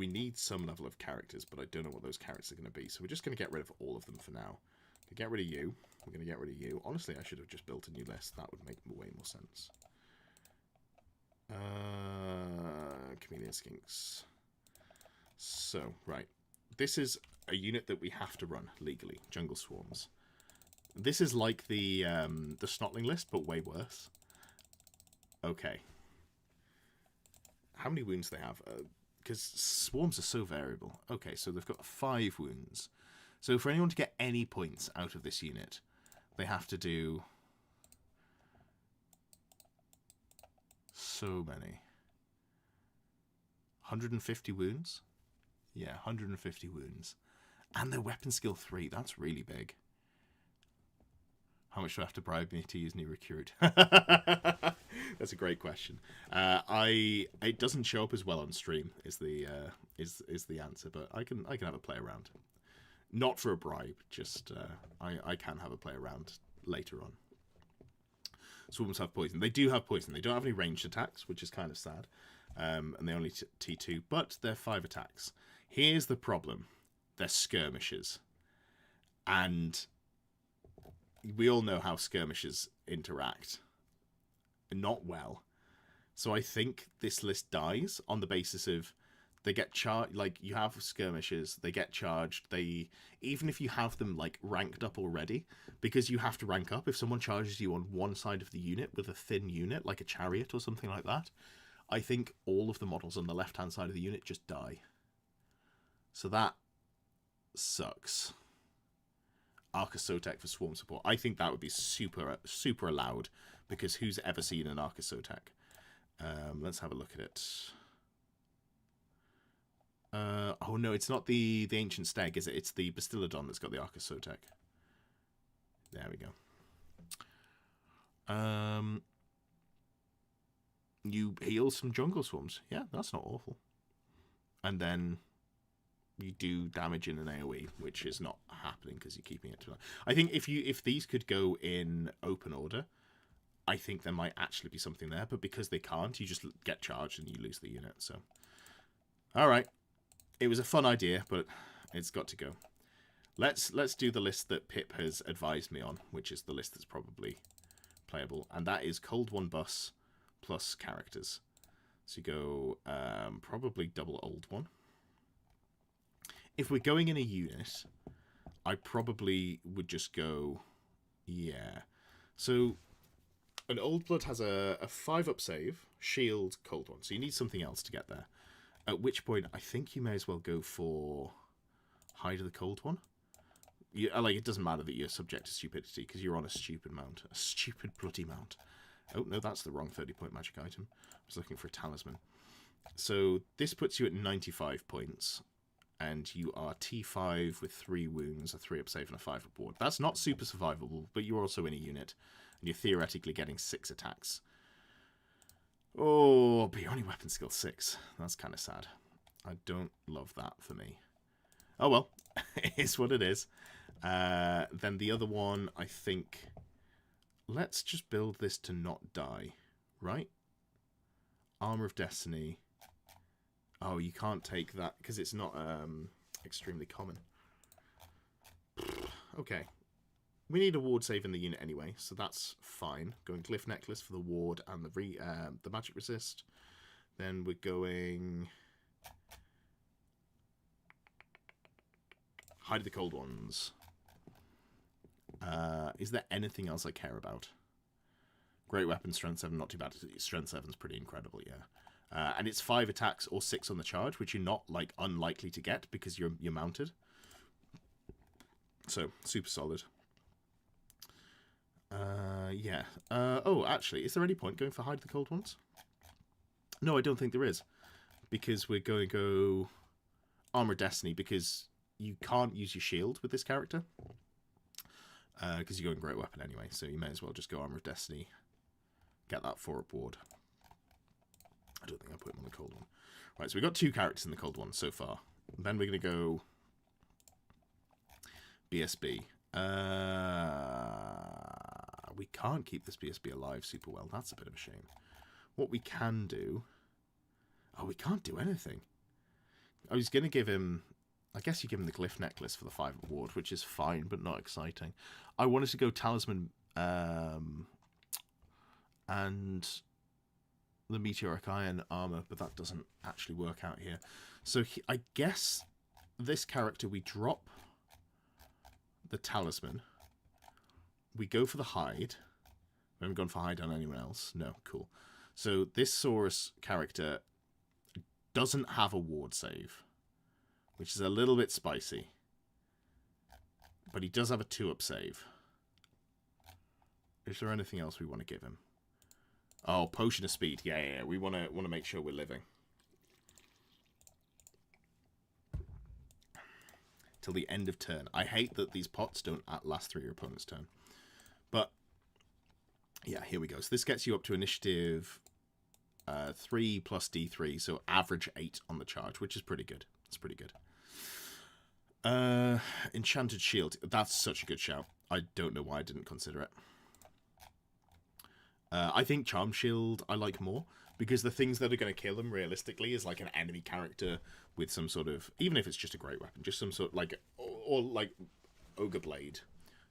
Speaker 1: need some level of characters, but I don't know what those characters are going to be. So we're just going to get rid of all of them for now. Get rid of you. We're going to get rid of you. Honestly, I should have just built a new list. That would make way more sense. Chameleon Skinks. So, right. This is a unit that we have to run legally. Jungle Swarms. This is like the Snotling list, but way worse. Okay. How many wounds they have? Because swarms are so variable. Okay, so they've got 5 wounds. So for anyone to get any points out of this unit, they have to do so many. 150 wounds? Yeah, 150 wounds. And their weapon skill 3. That's really big. How much do I have to bribe me to use new recruit? That's a great question. It doesn't show up as well on stream is the answer, but I can have a play around. Not for a bribe, just I can have a play around later on. Swarms have poison. They do have poison. They don't have any ranged attacks, which is kind of sad. And they only T2, but they're 5 attacks. Here's the problem. They're skirmishers. And we all know how skirmishers interact. Not well. So I think this list dies on the basis of they get charged. Like, you have skirmishers, they get charged. Even if you have them like ranked up already, because you have to rank up. If someone charges you on one side of the unit with a thin unit, like a chariot or something like that, I think all of the models on the left-hand side of the unit just die. So that sucks. Arcasotek for swarm support. I think that would be super allowed, because who's ever seen an Arcasotek? Let's have a look at it. Oh no, it's not the ancient stag, is it? It's the Bastiladon that's got the Arcus Sotek. There we go. You heal some jungle swarms. Yeah, that's not awful. And then you do damage in an AoE, which is not happening because you're keeping it to life. I think if these could go in open order, I think there might actually be something there. But because they can't, you just get charged and you lose the unit. So, all right, it was a fun idea, but it's got to go. Let's do the list that Pip has advised me on, which is the list that's probably playable, and that is Cold One bus plus characters. So you go probably double Old One. If we're going in a unit, I probably would just go, yeah. So an Old Blood has a 5-up save, shield, Cold One. So you need something else to get there. At which point, I think you may as well go for Hide of the Cold One. It doesn't matter that you're subject to stupidity because you're on a stupid mount. A stupid bloody mount. Oh, no, that's the wrong 30-point magic item. I was looking for a talisman. So this puts you at 95 points, and you are T5 with 3 wounds, a 3-up save, and a 5-up ward. That's not super survivable, but you're also in a unit, and you're theoretically getting 6 attacks. Oh, but you're only weapon skill 6. That's kind of sad. I don't love that for me. Oh well, it is what it is. Then the other one, I think... Let's just build this to not die, right? Armor of Destiny. Oh, you can't take that because it's not extremely common. Okay. We need a ward save in the unit anyway, so that's fine. Going Glyph Necklace for the ward and the magic resist. Then we're going... Hide the Cold Ones. Is there anything else I care about? Great weapon, strength 7, not too bad. Strength 7's pretty incredible, yeah. And it's 5 attacks or 6 on the charge, which you're not unlikely to get because you're mounted. So super solid. Yeah. Oh, actually, is there any point going for Hide the Cold Ones? No, I don't think there is, because we're going to go Armor of Destiny because you can't use your shield with this character. Because you're going Great Weapon anyway, so you may as well just go Armor of Destiny. Get that 4-up ward. I don't think I put him on the Cold One. Right, so we've got 2 characters in the Cold One so far. Then we're going to go BSB. We can't keep this BSB alive super well. That's a bit of a shame. What we can do... Oh, we can't do anything. I was going to give him... I guess you give him the Glyph Necklace for the 5-up ward, which is fine, but not exciting. I wanted to go Talisman and the Meteoric Iron armor, but that doesn't actually work out here. So I guess this character, we drop the Talisman. We go for the Hide. We haven't gone for Hide on anyone else. No, cool. So this Saurus character doesn't have a ward save, which is a little bit spicy. But he does have a 2-up save. Is there anything else we want to give him? Oh, Potion of Speed. Yeah. We want to make sure we're living. Till the end of turn. I hate that these pots don't last through your opponent's turn. But, yeah, here we go. So this gets you up to initiative 3 plus D3. So average 8 on the charge, which is pretty good. It's pretty good. Enchanted Shield. That's such a good shout. I don't know why I didn't consider it. I think Charm Shield I like more, because the things that are going to kill him realistically is like an enemy character with some sort of, even if it's just a great weapon, just some sort of or like Ogre Blade,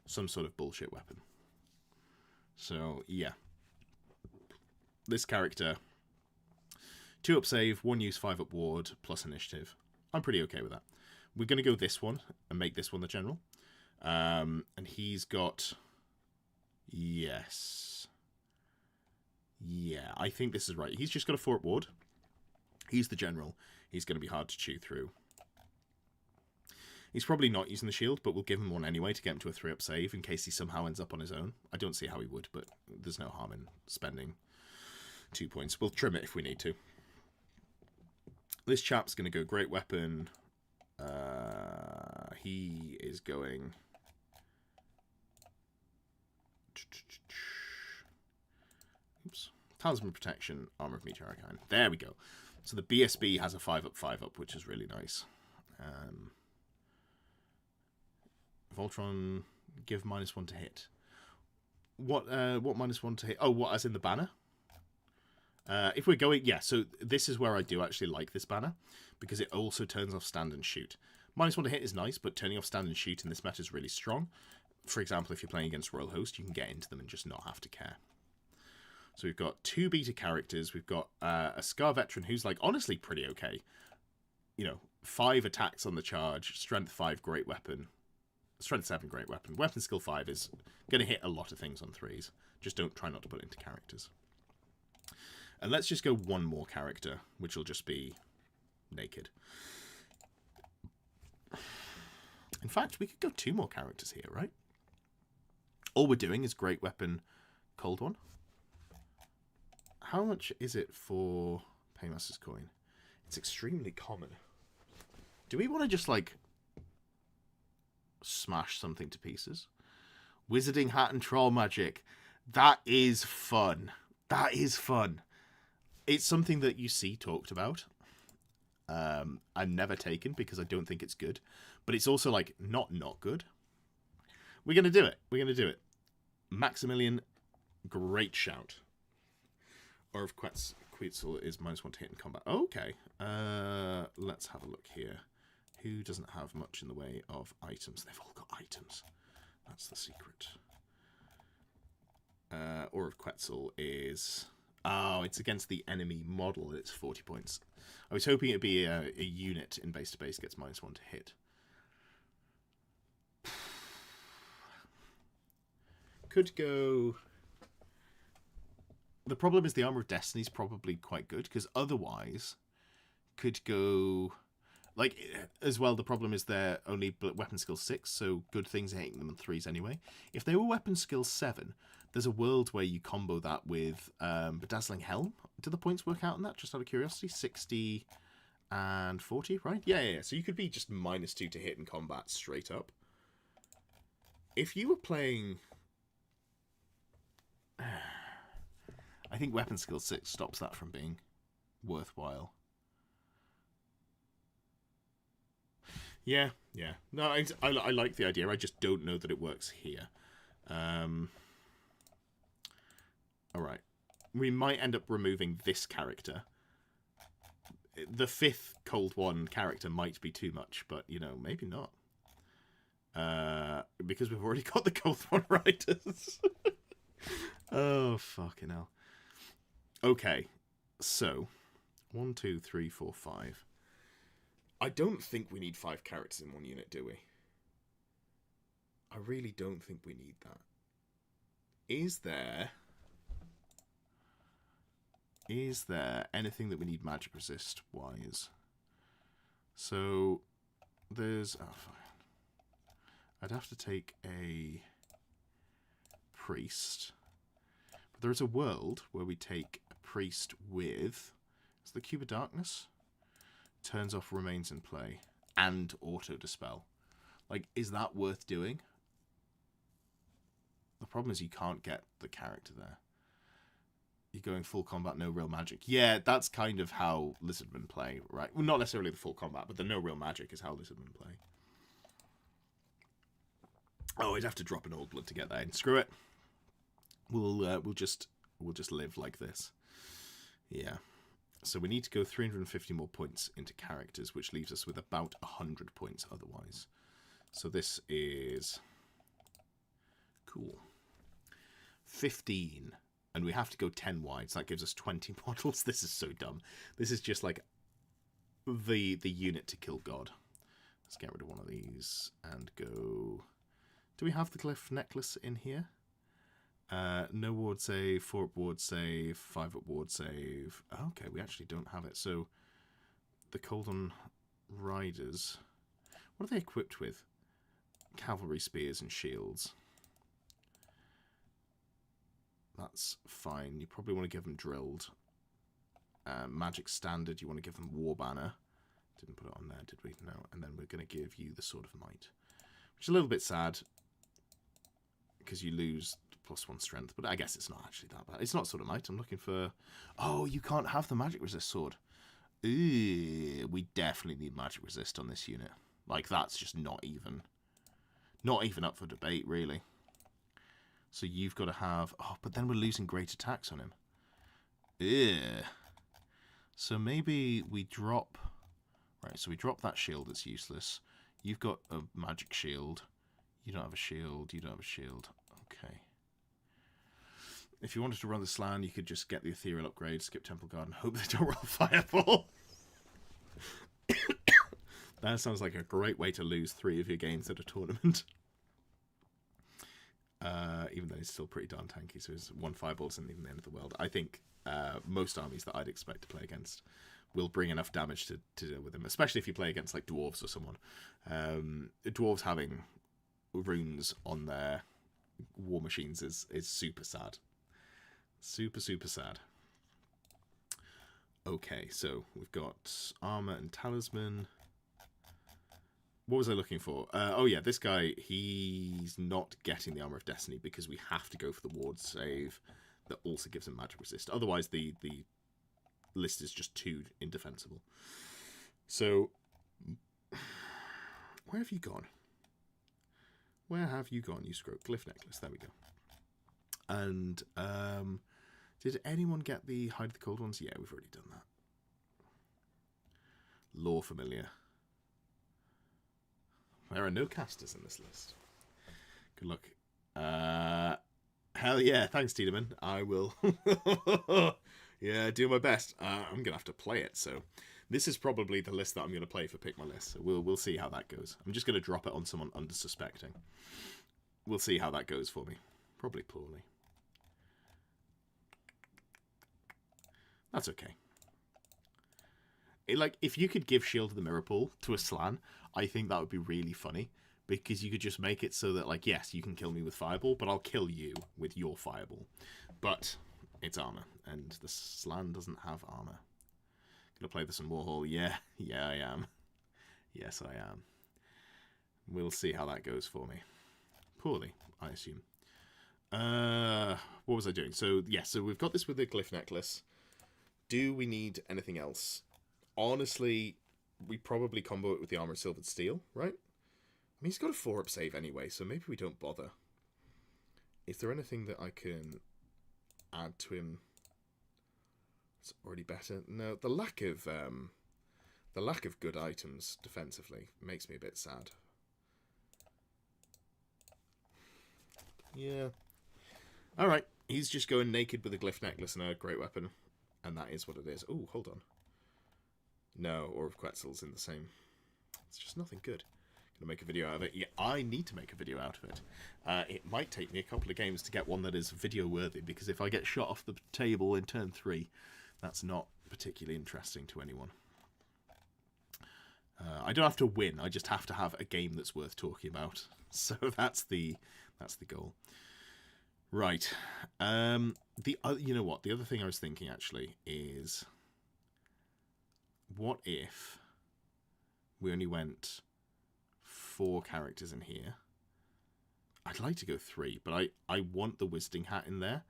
Speaker 1: some sort of bullshit weapon. So yeah, this character, 2-up save, 1 use, 5-up ward plus initiative. I'm pretty okay with that. We're going to go this one and make this one the general. And he's got... Yes. Yeah, I think this is right. He's just got a 4-up ward. He's the general. He's going to be hard to chew through. He's probably not using the shield, but we'll give him one anyway to get him to a 3-up save in case he somehow ends up on his own. I don't see how he would, but there's no harm in spending 2 points. We'll trim it if we need to. This chap's going to go great weapon. He is going... Oops. Talisman Protection, Armor of Meteoric Iron. There we go. So the BSB has a 5-up, 5-up, which is really nice. Voltron, give -1 to hit. What -1 to hit? Oh, what, as in the banner? If we're going... Yeah, so this is where I do actually like this banner, because it also turns off stand and shoot. -1 to hit is nice, but turning off stand and shoot in this meta is really strong. For example, if you're playing against Royal Host, you can get into them and just not have to care. So we've got 2 beta characters. We've got a Scar Veteran who's, like, honestly pretty okay. You know, 5 attacks on the charge, Strength 5, great weapon. Strength 7, great weapon. Weapon skill 5 is going to hit a lot of things on 3s. Just try not to put it into characters. And let's just go 1 more character, which will just be naked. In fact, we could go 2 more characters here, right? All we're doing is great weapon, cold one. How much is it for Paymaster's Coin? It's extremely common. Do we want to just, like, smash something to pieces? Wizarding Hat and Troll Magic. That is fun. That is fun. It's something that you see talked about. I've never taken because I don't think it's good. But it's also, like, not good. We're going to do it. We're going to do it. Maximilian, great shout. Or if Quetzal is -1 to hit in combat. Okay. Let's have a look here. Who doesn't have much in the way of items? They've all got items. That's the secret. Or if Quetzal is... Oh, it's against the enemy model. It's 40 points. I was hoping it'd be a unit in base to base gets -1 to hit. Could go... The problem is the Armor of Destiny is probably quite good, because otherwise could go... Like, as well, the problem is they're only weapon skill 6, so good things are hitting them on 3s anyway. If they were weapon skill 7, there's a world where you combo that with Bedazzling Helm. Do the points work out on that, just out of curiosity? 60 and 40, right? Yeah. So you could be just -2 to hit in combat straight up. If you were playing... I think weapon skill 6 stops that from being worthwhile. Yeah. No, I like the idea. I just don't know that it works here. Alright. We might end up removing this character. The 5th Cold One character might be too much, but, you know, maybe not. Because we've already got the Cold One Riders. Oh, fucking hell. Okay, so 1, 2, 3, 4, 5. I don't think we need 5 characters in one unit, do we? I really don't think we need that. Is there anything that we need magic resist wise? So there's... Oh, fine. I'd have to take a priest. But there is a world where we take a priest with... Is the Cube of Darkness? Turns off remains in play. And auto-dispel. Like, is that worth doing? The problem is you can't get the character there. You're going full combat, no real magic. Yeah, that's kind of how Lizardmen play, right? Well, not necessarily the full combat, but the no real magic is how Lizardmen play. Oh, I'd have to drop an Old Blood to get that in. Screw it. We'll just live like this. Yeah. So we need to go 350 more points into characters, which leaves us with about 100 points otherwise. So this is... Cool. 15. And we have to go 10 wide, so that gives us 20 models. This is so dumb. This is just like the unit to kill God. Let's get rid of one of these and go... Do we have the Glyph Necklace in here? No ward save, 4-up ward save, 5-up ward save. Okay, we actually don't have it. So the Coldon Riders, what are they equipped with? Cavalry spears and shields. That's fine. You probably want to give them drilled. Magic Standard, you want to give them War Banner. Didn't put it on there, did we? No. And then we're going to give you the Sword of Might, which is a little bit sad because you lose +1 strength, but I guess it's not actually that bad. It's not Sword of Might. I'm looking for... Oh, you can't have the Magic Resist sword. Ooh, we definitely need Magic Resist on this unit. Like, that's just not even up for debate, really. So you've got to have... Oh, but then we're losing great attacks on him. Ew. So maybe we drop... Right, so we drop that shield that's useless. You've got a magic shield. You don't have a shield. You don't have a shield. Okay. If you wanted to run the Slan, you could just get the Ethereal upgrade, skip Temple Guard, and hope they don't roll Fireball. That sounds like a great way to lose 3 of your games at a tournament. Even though he's still pretty darn tanky, so his 1 Fireball isn't even the end of the world. I think most armies that I'd expect to play against will bring enough damage to deal with him, especially if you play against like Dwarves or someone. Dwarves having runes on their war machines is super sad. Super, super sad. Okay, so we've got Armor and Talisman. What was I looking for? Oh yeah, this guy, he's not getting the Armor of Destiny because we have to go for the ward save that also gives him magic resist. Otherwise, the list is just too indefensible. So, where have you gone? Where have you gone, you scrote? Glyph Necklace, there we go. And, did anyone get the Hide the Cold Ones? Yeah, we've already done that. Lore Familiar. There are no casters in this list. Good luck. Hell yeah, thanks, Tiedemann. I will do my best. I'm going to have to play it, so this is probably the list that I'm going to play for Pick My List, so we'll see how that goes. I'm just going to drop it on someone unsuspecting. We'll see how that goes for me. Probably poorly. That's okay. If you could give Shield of the Mirror Pool to a Slan, I think that would be really funny. Because you could just make it so that, yes, you can kill me with Fireball, but I'll kill you with your Fireball. But it's armor, and the Slan doesn't have armor. Gonna play this in Warhol? Yeah, I am. Yes, I am. We'll see how that goes for me. Poorly, I assume. What was I doing? So, yeah, so we've got this with the Glyph Necklace. Do we need anything else? Honestly, we probably combo it with the Armor of Silvered Steel, right? I mean, he's got a 4-up save anyway, so maybe we don't bother. Is there anything that I can add to him that's already better? No, the lack of good items defensively makes me a bit sad. Yeah. All right, he's just going naked with a Glyph Necklace and a great weapon, and that is what it is. Oh, hold on. No, Aura of Quetzal's in the same. It's just nothing good. Gonna make a video out of it. Yeah, I need to make a video out of it. It might take me a couple of games to get one that is video worthy, because if I get shot off the table in turn 3, that's not particularly interesting to anyone. I don't have to win. I just have to have a game that's worth talking about. So that's the goal. Right. You know what? The other thing I was thinking actually is, what if we only went 4 characters in here? I'd like to go 3, but I want the Wizarding Hat in there.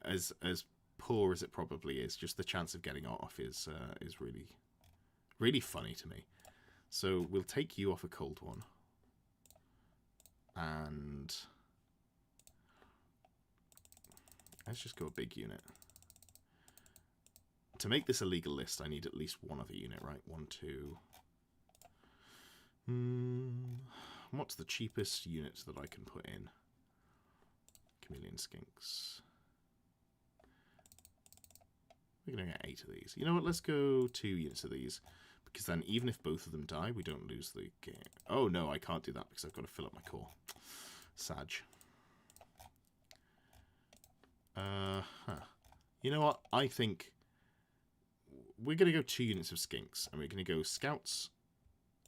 Speaker 1: As poor as it probably is, just the chance of getting it off is really, really funny to me. So we'll take you off a cold one. And let's just go a big unit. To make this a legal list, I need at least one other unit, right? 1, 2... What's the cheapest unit that I can put in? Chameleon Skinks. We're going to get 8 of these. You know what? Let's go 2 units of these. Because then even if both of them die, we don't lose the game. Oh, no, I can't do that because I've got to fill up my core. Sag. You know what? I think we're going to go 2 units of Skinks. And we're going to go Scouts.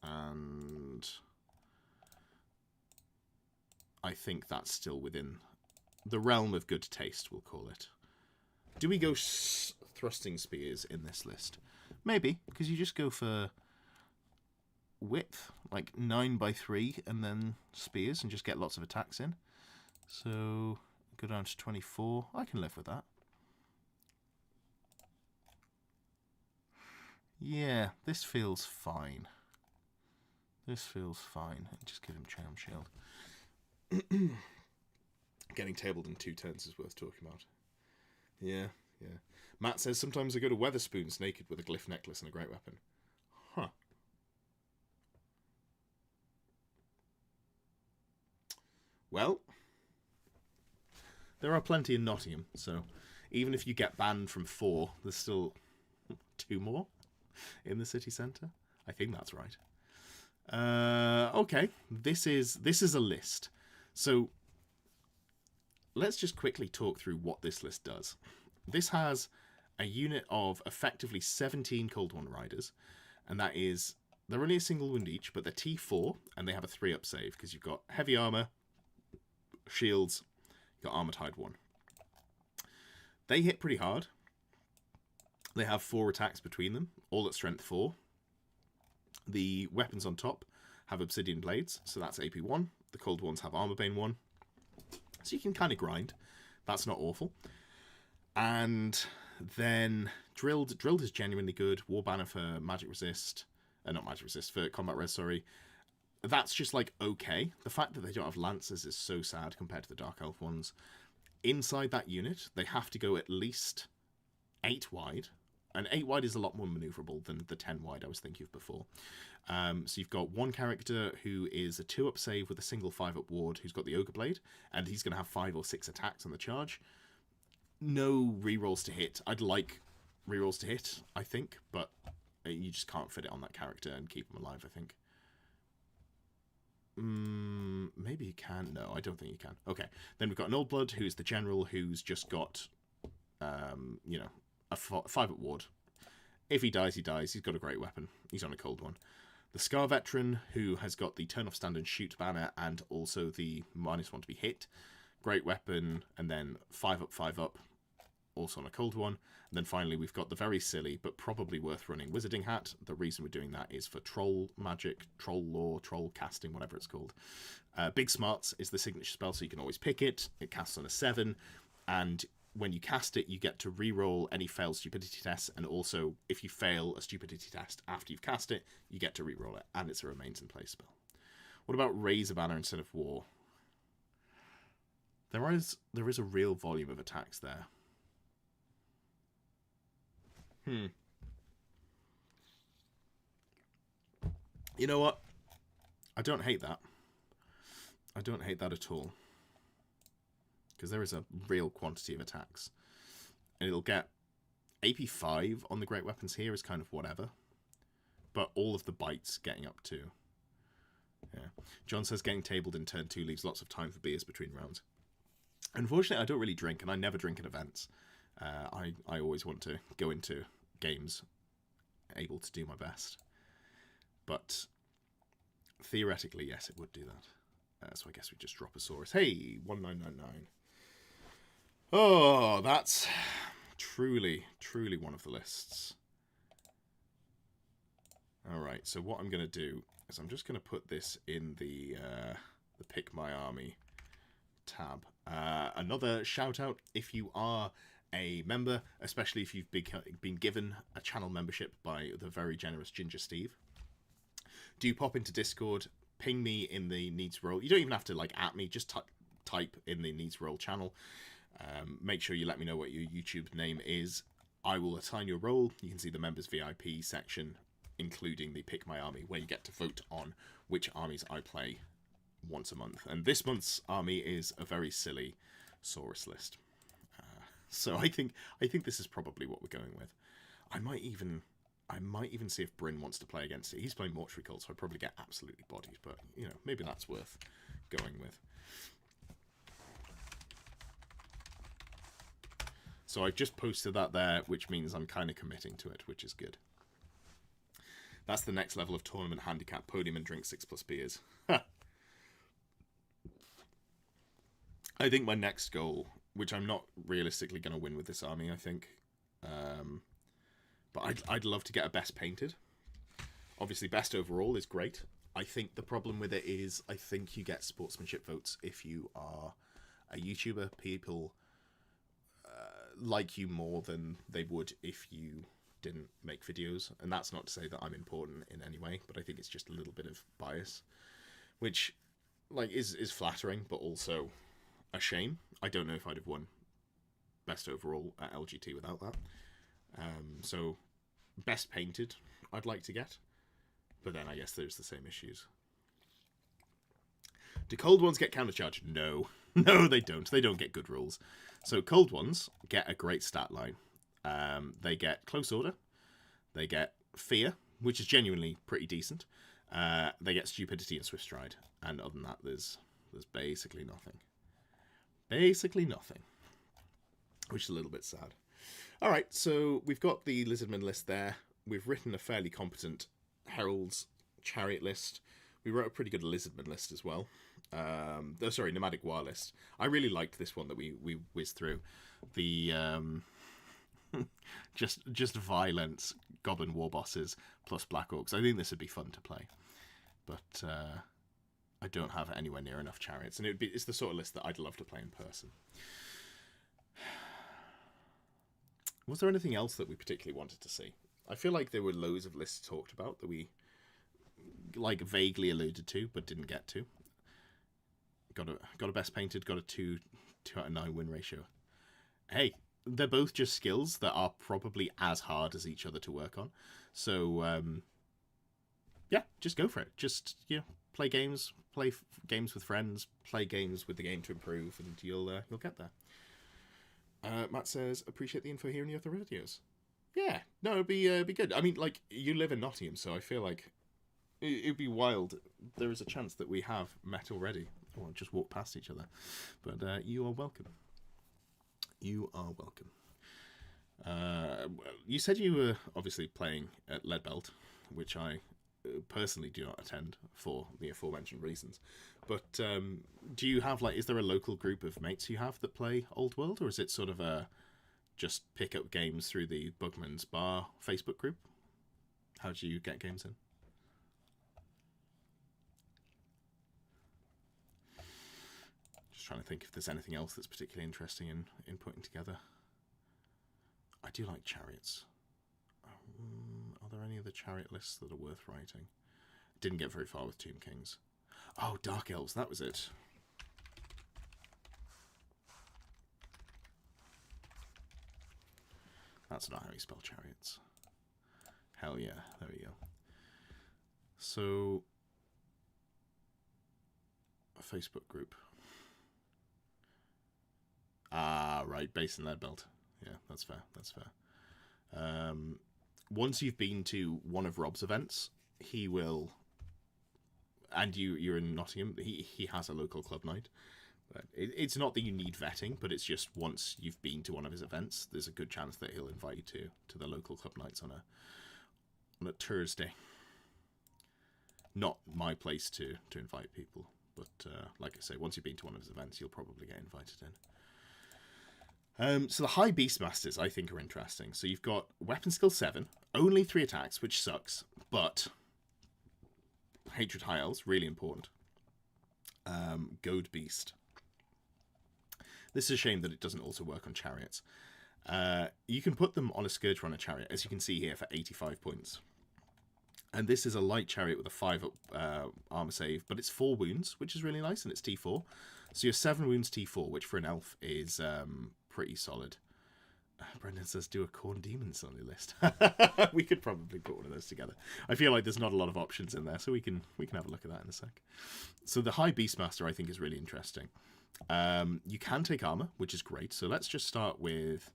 Speaker 1: And I think that's still within the realm of good taste, we'll call it. Do we go thrusting spears in this list? Maybe, because you just go for width, like 9x3, and then spears, and just get lots of attacks in. So go down to 24. I can live with that. Yeah, this feels fine. This feels fine. Just give him Charm Shield. Getting tabled in 2 turns is worth talking about. Yeah, yeah. Matt says, sometimes I go to Weatherspoons naked with a glyph necklace and a great weapon. Huh. Well, there are plenty in Nottingham, so even if you get banned from 4, there's still 2 more in the city centre. I think that's right. Okay, this is a list. So let's just quickly talk through what this list does. This has a unit of effectively 17 Cold One Riders, and that is, they're only a single wound each, but they're T4, and they have a 3-up save, because you've got heavy armour, shields, you've got armoured hide 1. They hit pretty hard. They have 4 attacks between them, all at strength 4. The weapons on top have obsidian blades, so that's AP 1. The cold ones have armor bane 1. So you can kind of grind. That's not awful. And then Drilled is genuinely good. War Banner for magic resist. Not magic resist, for combat res, sorry. That's just like okay. The fact that they don't have lancers is so sad compared to the Dark Elf ones. Inside that unit, they have to go at least 8 wide. And 8 wide is a lot more maneuverable than the 10 wide I was thinking of before. So you've got one character who is a 2-up save with a single 5-up ward who's got the Ogre Blade, and he's going to have 5 or 6 attacks on the charge. No rerolls to hit. I'd like rerolls to hit, I think, but you just can't fit it on that character and keep him alive, I think. Maybe you can. No, I don't think you can. Okay. Then we've got an Old Blood who's the general who's just got, you know, a 5-up ward. If he dies, he dies. He's got a great weapon. He's on a cold one. The Scar Veteran, who has got the turn off stand and shoot banner and also the -1 to be hit. Great weapon. And then 5-up, 5-up. Also on a cold one. And then finally, we've got the very silly, but probably worth running Wizarding Hat. The reason we're doing that is for troll magic, troll lore, troll casting, whatever it's called. Big Smarts is the signature spell, so you can always pick it. It casts on a 7. And when you cast it, you get to reroll any failed stupidity tests, and also if you fail a stupidity test after you've cast it, you get to reroll it, and it's a remains in place spell. What about Raise a Banner instead of War? There is a real volume of attacks there. You know what? I don't hate that. I don't hate that at all. Because there is a real quantity of attacks. And it'll get AP 5 on the great weapons here is kind of whatever. But all of the bites getting up to. Yeah. John says getting tabled in turn 2 leaves lots of time for beers between rounds. Unfortunately, I don't really drink, and I never drink at events. I always want to go into games able to do my best. But theoretically, yes, it would do that. So I guess we just drop a Saurus. Hey, 1999. Oh, that's truly, truly one of the lists. All right, so what I'm going to do is I'm just going to put this in the Pick My Army tab. Another shout out if you are a member, especially if you've been given a channel membership by the very generous Ginger Steve. Do pop into Discord, ping me in the Needs Roll. You don't even have to like at me, just type in the Needs Roll channel. Make sure you let me know what your YouTube name is. I will assign your role. You can see the members VIP section, including the Pick My Army, where you get to vote on which armies I play once a month. And this month's army is a very silly Saurus list. So I think this is probably what we're going with. I might even see if Bryn wants to play against it. He's playing Mortuary Cult, so I'd probably get absolutely bodied, but you know, maybe that's worth going with. So I've just posted that there, which means I'm kind of committing to it, which is good. That's the next level of tournament handicap: podium and drink 6+ beers. I think my next goal, which I'm not realistically going to win with this army, I think, But I'd love to get a best painted. Obviously, best overall is great. I think the problem with it is I think you get sportsmanship votes if you are a YouTuber. People like you more than they would if you didn't make videos. And that's not to say that I'm important in any way, but I think it's just a little bit of bias, which like is flattering, but also a shame. I don't know if I'd have won best overall at LGT without that. So best painted I'd like to get, but then I guess there's the same issues. Do cold ones get countercharged? No. No, they don't. They don't get good rules. So cold ones get a great stat line. They get close order. They get fear, which is genuinely pretty decent. They get stupidity and swift stride. And other than that, there's basically nothing. Basically nothing. Which is a little bit sad. All right, so we've got the Lizardmen list there. We've written a fairly competent Heralds Chariot list. We wrote a pretty good Lizardmen list as well. Nomadic Waaagh list. I really liked this one that we whizzed through. The just violent goblin war bosses plus black orcs. I think this would be fun to play, but I don't have anywhere near enough chariots, and it's the sort of list that I'd love to play in person. Was there anything else that we particularly wanted to see? I feel like there were loads of lists talked about that we like vaguely alluded to but didn't get to. Got a best painted, got a 2 out of 9 win ratio. Hey, they're both just skills that are probably as hard as each other to work on. So yeah, just go for it. Just play games, games with friends, play games with the game to improve, and you'll get there. Matt says, appreciate the info here in the other videos. Yeah, no, it'd be good. I mean, like, you live in Nottingham, so I feel like it'd be wild. There is a chance that we have met already, or just walk past each other. But you are welcome. You are welcome. You said you were obviously playing at Lead Belt, which I personally do not attend for the aforementioned reasons. But do you have, like, is there a local group of mates you have that play Old World, or is it sort of a just pick up games through the Bugman's Bar Facebook group? How do you get games in? Just trying to think if there's anything else that's particularly interesting in putting together. I do like chariots. Are there any other chariot lists that are worth writing? Didn't get very far with Tomb Kings. Oh, Dark Elves, that was it. That's not how you spell chariots. Hell yeah, there we go. So, a Facebook group. Ah, right, base in Lead Belt. Yeah, that's fair, that's fair. Once you've been to one of Rob's events, he will, and you're in Nottingham, he has a local club night. It's not that you need vetting, but it's just once you've been to one of his events, there's a good chance that he'll invite you to the local club nights on a Thursday. Not my place to invite people, but like I say, once you've been to one of his events, you'll probably get invited in. So the high Beastmasters, I think, are interesting. So you've got weapon skill 7, only 3 attacks, which sucks, but Hatred High Elves, really important. Goad Beast. This is a shame that it doesn't also work on chariots. You can put them on a Scourge Runner chariot, as you can see here, for 85 points. And this is a light chariot with a 5 armor save, but it's 4 wounds, which is really nice, and it's T4. So you have 7 wounds T4, which for an elf is pretty solid. Brendan says, do a Corn Demons on your list. We could probably put one of those together. I feel like there's not a lot of options in there, so we can have a look at that in a sec. So the High Beastmaster, I think, is really interesting. You can take armor, which is great. So let's just start with...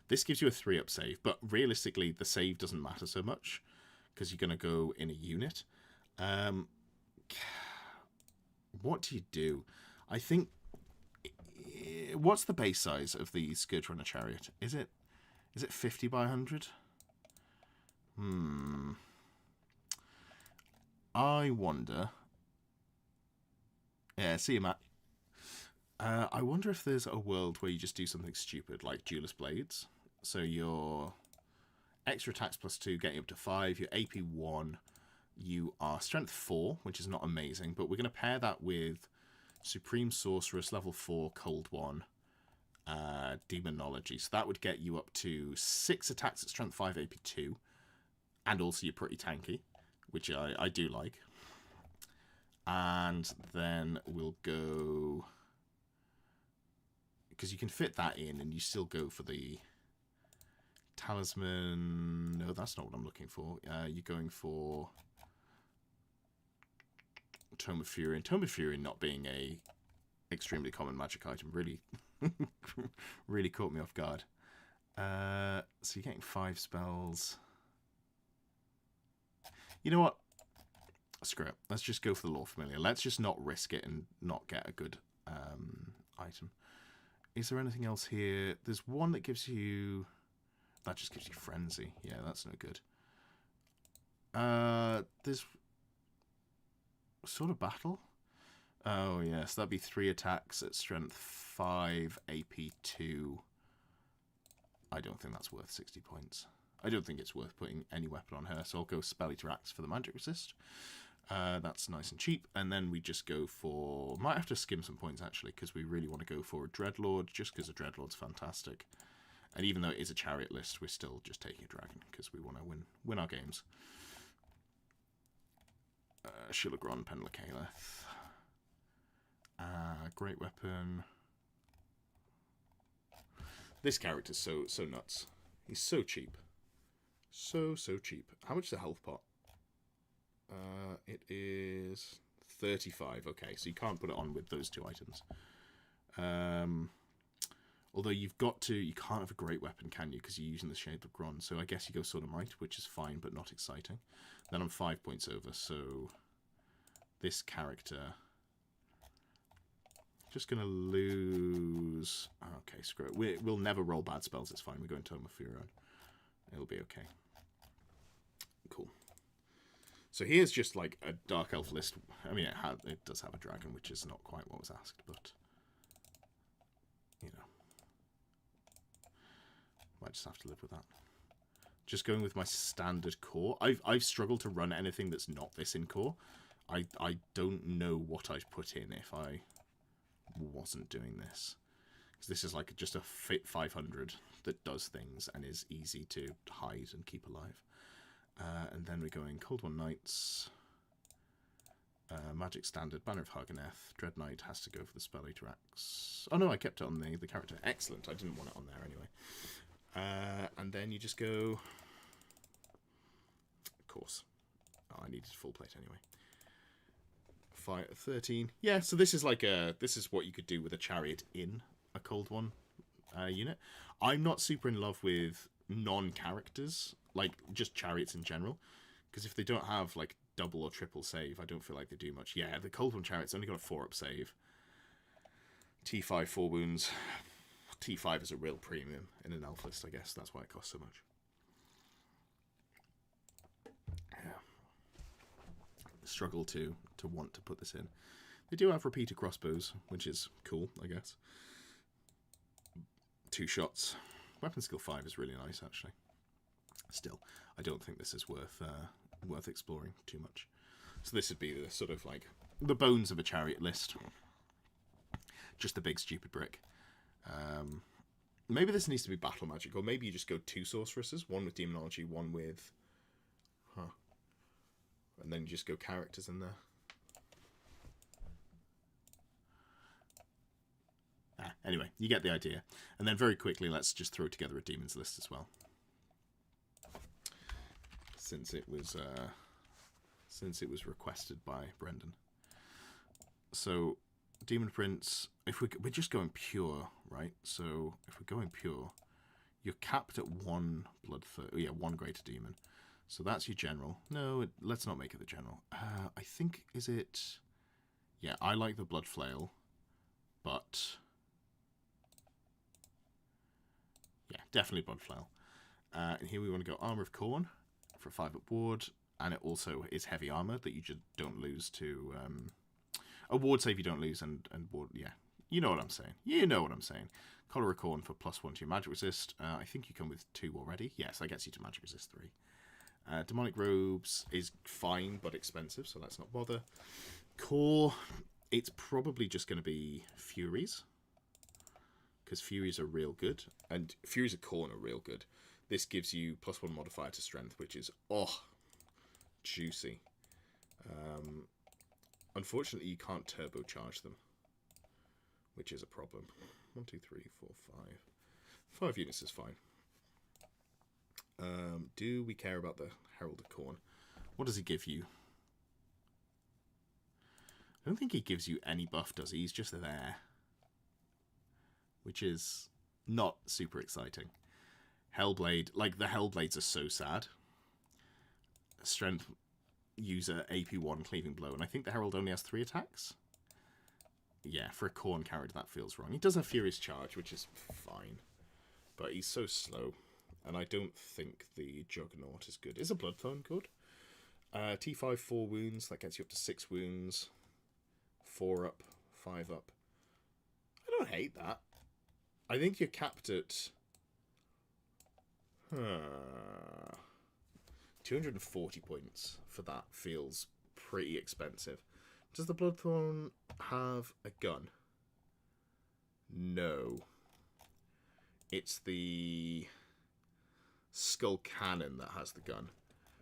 Speaker 1: This gives you a 3-up save, but realistically, the save doesn't matter so much, because you're going to go in a unit. What do you do? I think... What's the base size of the Scourge Runner Chariot? Is it 50 by 100? I wonder... Yeah, see you, Matt. I wonder if there's a world where you just do something stupid, like Duelist Blades. So your extra attacks +2, getting up to 5. Your AP 1. You are strength 4, which is not amazing, but we're going to pair that with Supreme Sorceress, level 4, cold 1, Demonology. So that would get you up to 6 attacks at strength 5, AP 2, and also you're pretty tanky, which I do like. And then we'll go, because you can fit that in, and you still go for the Talisman. No, that's not what I'm looking for. You're going for Tome of Fury, and Tome of Fury not being a extremely common magic item really really caught me off guard. So you're getting 5 spells. You know what? Screw it. Let's just go for the Lore Familiar. Let's just not risk it and not get a good item. Is there anything else here? There's one that gives you... That just gives you Frenzy. Yeah, that's no good. There's... Sort of Battle? Oh, yes. That'd be 3 attacks at strength 5, AP 2. I don't think that's worth 60 points. I don't think it's worth putting any weapon on her, so I'll go Spell Eater Axe for the magic resist. That's nice and cheap. And then we just go for... Might have to skim some points, actually, because we really want to go for a Dreadlord, just because a Dreadlord's fantastic. And even though it is a Chariot list, we're still just taking a Dragon, because we want to win our games. Shilagron, Penlacaleth. Great weapon. This character's so nuts. He's so cheap. So cheap. How much is the health pot? It is 35. Okay, so you can't put it on with those 2 items. Although you can't have a great weapon, can you? Because you're using the Shade of Gron. So I guess you go Sword of Might, which is fine, but not exciting. Then I'm 5 points over, so this character... Just going to lose... Okay, screw it. We'll never roll bad spells, it's fine. We're going Tome of Fury. It'll be okay. Cool. So here's just like a Dark Elf list. I mean, it does have a dragon, which is not quite what was asked, but... You know. Might just have to live with that. Just going with my standard core. I've struggled to run anything that's not this in core. I don't know what I'd put in if I wasn't doing this. Because this is like just a fit 500 that does things and is easy to hide and keep alive. And then we're going Cold One Knights, Magic Standard, Banner of Haganeth. Dread Knight has to go for the Spell Eater Axe. Oh no, I kept it on the character. Excellent, I didn't want it on there anyway. And then you just go... Of course. Oh, I needed full plate anyway. 13. Yeah, so this is like this is what you could do with a Chariot in a Cold One unit. I'm not super in love with non-characters, like just Chariots in general, because if they don't have like double or triple save, I don't feel like they do much. Yeah, the Cold One Chariot's only got a 4-up save. T5 4 wounds. T5 is a real premium in an elf list, I guess. That's why it costs so much. Yeah. Struggle to want to put this in. They do have repeater crossbows, which is cool, I guess. 2 shots. Weapon skill 5 is really nice, actually. Still, I don't think this is worth exploring too much. So this would be the sort of like the bones of a Chariot list. Just the big stupid brick. Maybe this needs to be battle magic, or maybe you just go 2 sorceresses, one with demonology, one with... And then you just go characters in there. Anyway, you get the idea. And then very quickly, let's just throw together a demons list as well. Since it was requested by Brendan. So, Demon Prince, if we're just going pure, right? So, if we're going pure, you're capped at 1 1 greater demon. So that's your general. No, let's not make it the general. I think, is it... Yeah, I like the Blood Flail, but... Yeah, definitely Blood Flail. And here we want to go Armor of Khorne for a 5-up ward, and it also is heavy armor that you just don't lose to... a ward save you don't lose, and ward, yeah, You know what I'm saying. You know what I'm saying. Collar of Corn for +1 to your magic resist. I think you come with 2 already. Yes, that gets you to magic resist 3. Demonic Robes is fine but expensive, so let's not bother. Core, it's probably just going to be Furies, because Furies are real good, and Furies of Corn are real good. This gives you +1 modifier to Strength, which is, juicy. Unfortunately, you can't turbocharge them, which is a problem. 1, 2, 3, 4, 5. 5 units is fine. Do we care about the Herald of Corn? What does he give you? I don't think he gives you any buff, does he? He's just there. Which is not super exciting. Hellblade, like, the Hellblades are so sad. Strength user, AP1, Cleaving Blow. And I think the Herald only has 3 attacks. Yeah, for a Corn character, that feels wrong. He does have Furious Charge, which is fine. But he's so slow. And I don't think the Juggernaut is good. Is a Bloodthorn good? T5, 4 wounds. That gets you up to 6 wounds. 4 up, 5 up. I don't hate that. I think you're capped at 240 points for that. Feels pretty expensive. Does the Bloodthorn have a gun? No. It's the Skull Cannon that has the gun,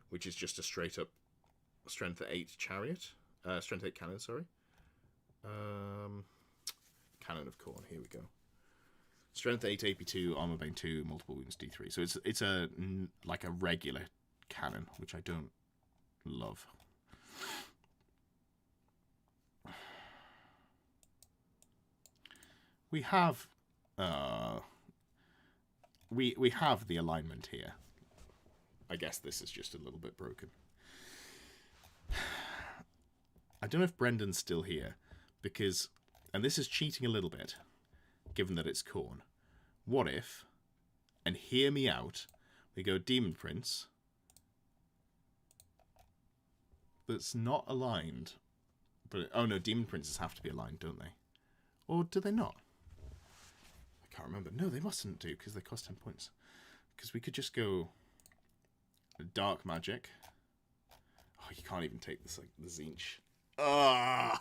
Speaker 1: which is just a straight up Strength 8 Chariot. Strength 8 Cannon, sorry. Cannon of Corn, here we go. Strength 8, AP2, Armor Bane 2, multiple wounds D3. So it's a like a regular cannon, which I don't love. We have we have the alignment here. I guess this is just a little bit broken. I don't know if Brendan's still here, because, and this is cheating a little bit, given that it's Corn. What if, and hear me out, we go Demon Prince that's not aligned, but, oh no, Demon Princes have to be aligned, don't they? Or do they not? I can't remember. No, they mustn't do, because they cost 10 points. Because we could just go Dark Magic. Oh, you can't even take this, like, the Zinch. Oh.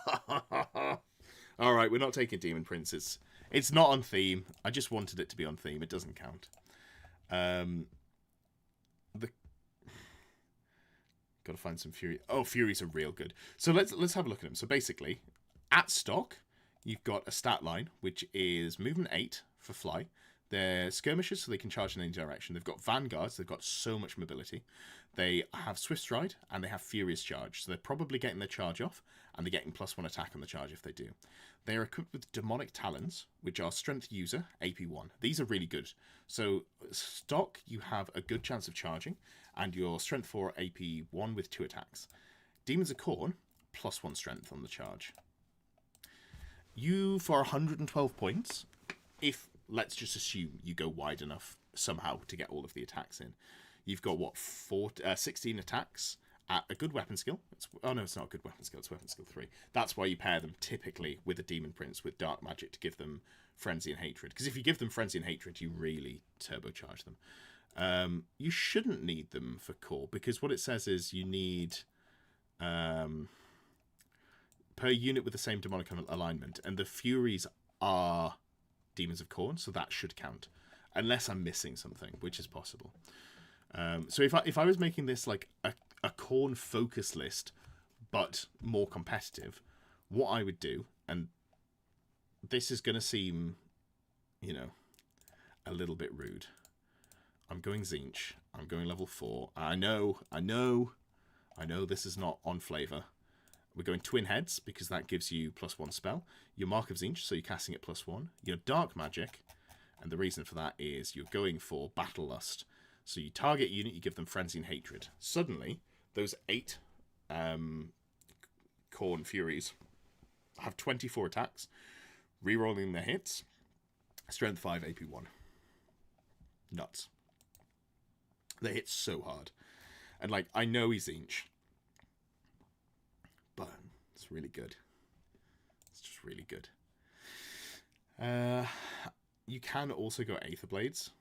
Speaker 1: Alright, we're not taking Demon Princes. It's not on theme. I just wanted it to be on theme. It doesn't count. Gotta find some Fury. Oh, Furies are real good. So let's have a look at them. So basically, at stock, you've got a stat line, which is movement 8 for fly. They're skirmishers, so they can charge in any direction. They've got vanguards. They've got so much mobility. They have swift stride, and they have furious charge. So they're probably getting their charge off, and they're getting +1 attack on the charge if they do. They are equipped with demonic talons, which are strength user, AP1. These are really good. So stock, you have a good chance of charging, and your strength 4, AP1 with 2 attacks. Demons of Corn, +1 strength on the charge. You, for 112 points, if, let's just assume you go wide enough somehow to get all of the attacks in, you've got, what, 16 attacks at a good weapon skill. Oh no, it's not a good weapon skill, it's weapon skill 3. That's why you pair them typically with a Demon Prince with Dark Magic to give them Frenzy and Hatred. Because if you give them Frenzy and Hatred, you really turbocharge them. You shouldn't need them for core, because what it says is you need per unit with the same demonic alignment, and the Furies are Demons of Corn, so that should count, unless I'm missing something, which is possible. So if I was making this like a Corn focus list, but more competitive, what I would do, and this is going to seem, you know, a little bit rude. I'm going Zinch. I'm going level 4. I know this is not on flavor. We're going Twin Heads, because that gives you +1 spell. Your Mark of Zinch, so you're casting it +1. Your Dark Magic, and the reason for that is you're going for Battle Lust. So you target a unit, you give them Frenzy and Hatred. Suddenly, those 8 Corn Furies have 24 attacks, rerolling their hits, Strength 5, AP1. Nuts. They hit so hard. And, like, I know he's Zinch, but it's really good. It's just really good. You can also go Aether Blades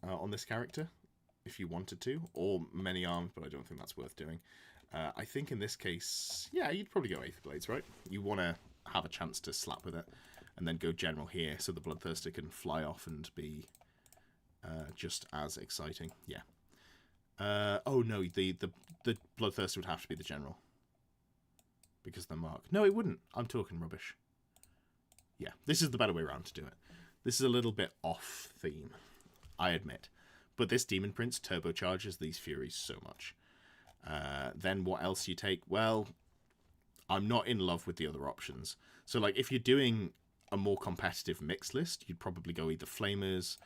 Speaker 1: on this character if you wanted to, or many arms, but I don't think that's worth doing. I think in this case, yeah, you'd probably go Aether Blades, right? You want to have a chance to slap with it, and then go General here, so the Bloodthirster can fly off and be just as exciting. Yeah. Oh no, the Bloodthirster would have to be the General because of the mark. No, it wouldn't. I'm talking rubbish. Yeah, this is the better way around to do it. This is a little bit off theme, I admit. But this Demon Prince turbocharges these Furies so much. Then what else you take? Well, I'm not in love with the other options. So, like, if you're doing a more competitive mix list, you'd probably go either Flamers.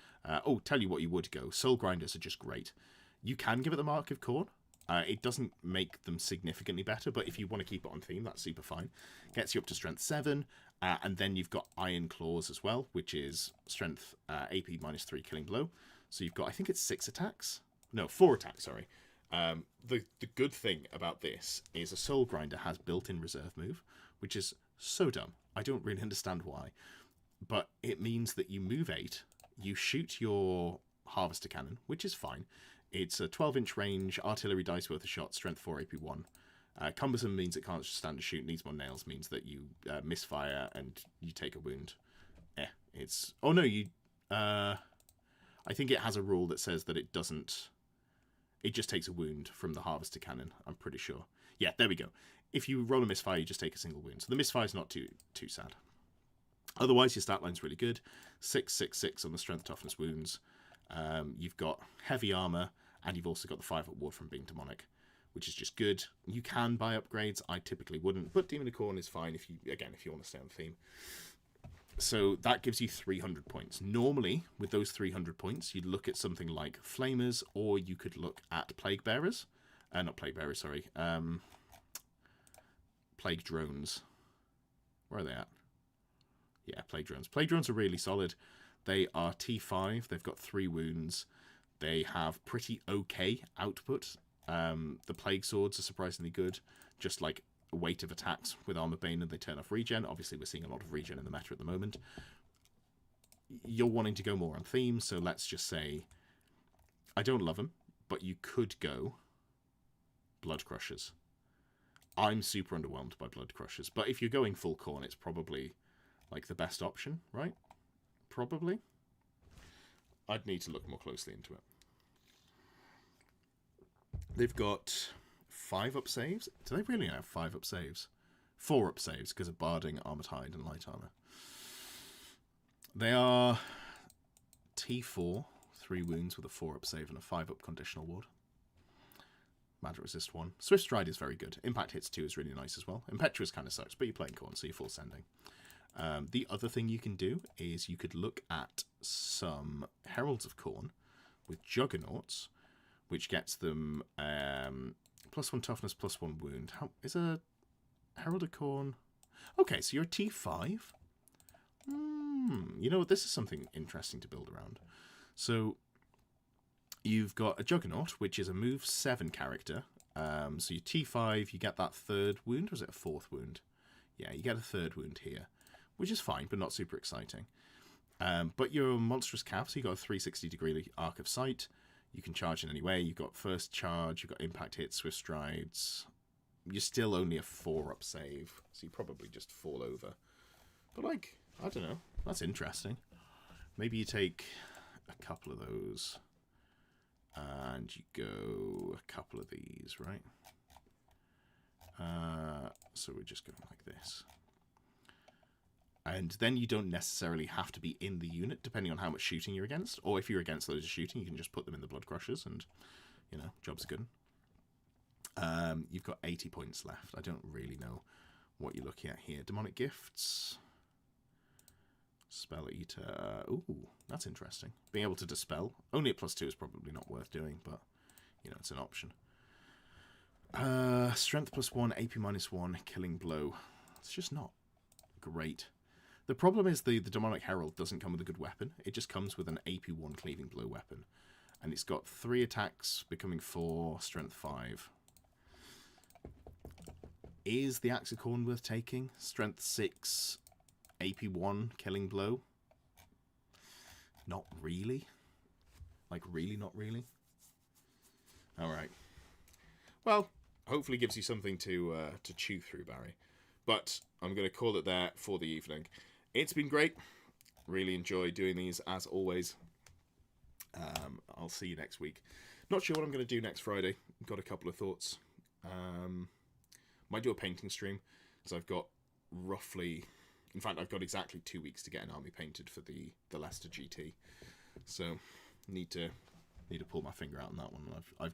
Speaker 1: Tell you what you would go. Soul Grinders are just great. You can give it the Mark of Khorne. It doesn't make them significantly better, but if you want to keep it on theme, that's super fine. Gets you up to Strength 7, and then you've got Iron Claws as well, which is Strength AP -3 Killing Blow. So you've got, I think it's 6 attacks? No, 4 attacks, sorry. The good thing about this is a Soul Grinder has built-in reserve move, which is so dumb. I don't really understand why. But it means that you move 8, you shoot your Harvester Cannon, which is fine. It's a 12-inch range, artillery dice worth a shot, strength 4, AP 1. Cumbersome means it can't stand to shoot, needs more nails, means that you misfire and you take a wound. It's... Oh no, you... I think it has a rule that says that it doesn't... It just takes a wound from the Harvester Cannon, I'm pretty sure. Yeah, there we go. If you roll a misfire, you just take a single wound. So the misfire's not too sad. Otherwise, your stat line's really good. 6, 6, 6 on the strength, toughness, wounds. You've got heavy armor, and you've also got the 5-up ward from being demonic, which is just good. You can buy upgrades. I typically wouldn't, but Demon of Khorne is fine if you want to stay on theme. So that gives you 300 points. Normally, with those 300 points, you'd look at something like Flamers, or you could look at Plague Bearers. Not Plague Bearers, sorry. Plague Drones. Where are they at? Yeah, Plague Drones. Plague Drones are really solid. They are T5. They've got 3 wounds. They have pretty okay output. The Plague Swords are surprisingly good. Just like a weight of attacks with Armor Bane, and they turn off regen. Obviously, we're seeing a lot of regen in the meta at the moment. You're wanting to go more on theme, so let's just say... I don't love them, but you could go Blood Crushers. I'm super underwhelmed by Blood Crushers, but if you're going full Khorne, it's probably like the best option, right? Probably. I'd need to look more closely into it. They've got 5-up saves. Do they really have 5-up saves? 4-up saves because of Barding, Armored Hide, and Light Armor. They are T4, 3 wounds with a 4-up save and a 5-up conditional ward. Magic Resist 1. Swift Stride is very good. Impact Hits 2 is really nice as well. Impetuous kind of sucks, but you're playing Khorne, so you're full sending. The other thing you can do is you could look at some Heralds of Khorne with Juggernauts, which gets them +1 toughness, +1 wound. How is a Herald of Khorne? Okay, so you're a T5. You know what? This is something interesting to build around. So you've got a Juggernaut, which is a move 7 character. So you're T5, you get that 3rd wound, or is it a 4th wound? Yeah, you get a 3rd wound here, which is fine, but not super exciting. But you're a monstrous cav, so you've got a 360-degree arc of sight. You can charge in any way. You've got first charge, you've got impact hits, swift strides. You're still only a 4-up save, so you probably just fall over. But, like, I don't know. That's interesting. Maybe you take a couple of those, and you go a couple of these, right? So we're just going like this. And then you don't necessarily have to be in the unit, depending on how much shooting you're against. Or if you're against those shooting, you can just put them in the Blood Crushers, and, you know, job's good. You've got 80 points left. I don't really know what you're looking at here. Demonic Gifts. Spell Eater. Ooh, that's interesting. Being able to dispel. Only at +2 is probably not worth doing, but, you know, it's an option. Strength +1, AP -1, Killing Blow. It's just not great. The problem is the Demonic Herald doesn't come with a good weapon. It just comes with an AP1 Cleaving Blow weapon. And it's got 3 attacks, becoming 4, Strength 5. Is the Axe of Khorne worth taking? Strength 6, AP1, Killing Blow. not really. Like, really not really. Alright. Well, hopefully gives you something to chew through, Barry. But I'm going to call it there for the evening. It's been great. Really enjoy doing these, as always. I'll see you next week. Not sure what I'm going to do next Friday. Got a couple of thoughts. Might do a painting stream, because I've got roughly... In fact, I've got exactly 2 weeks to get an army painted for the Leicester GT. So, need to pull my finger out on that one. I've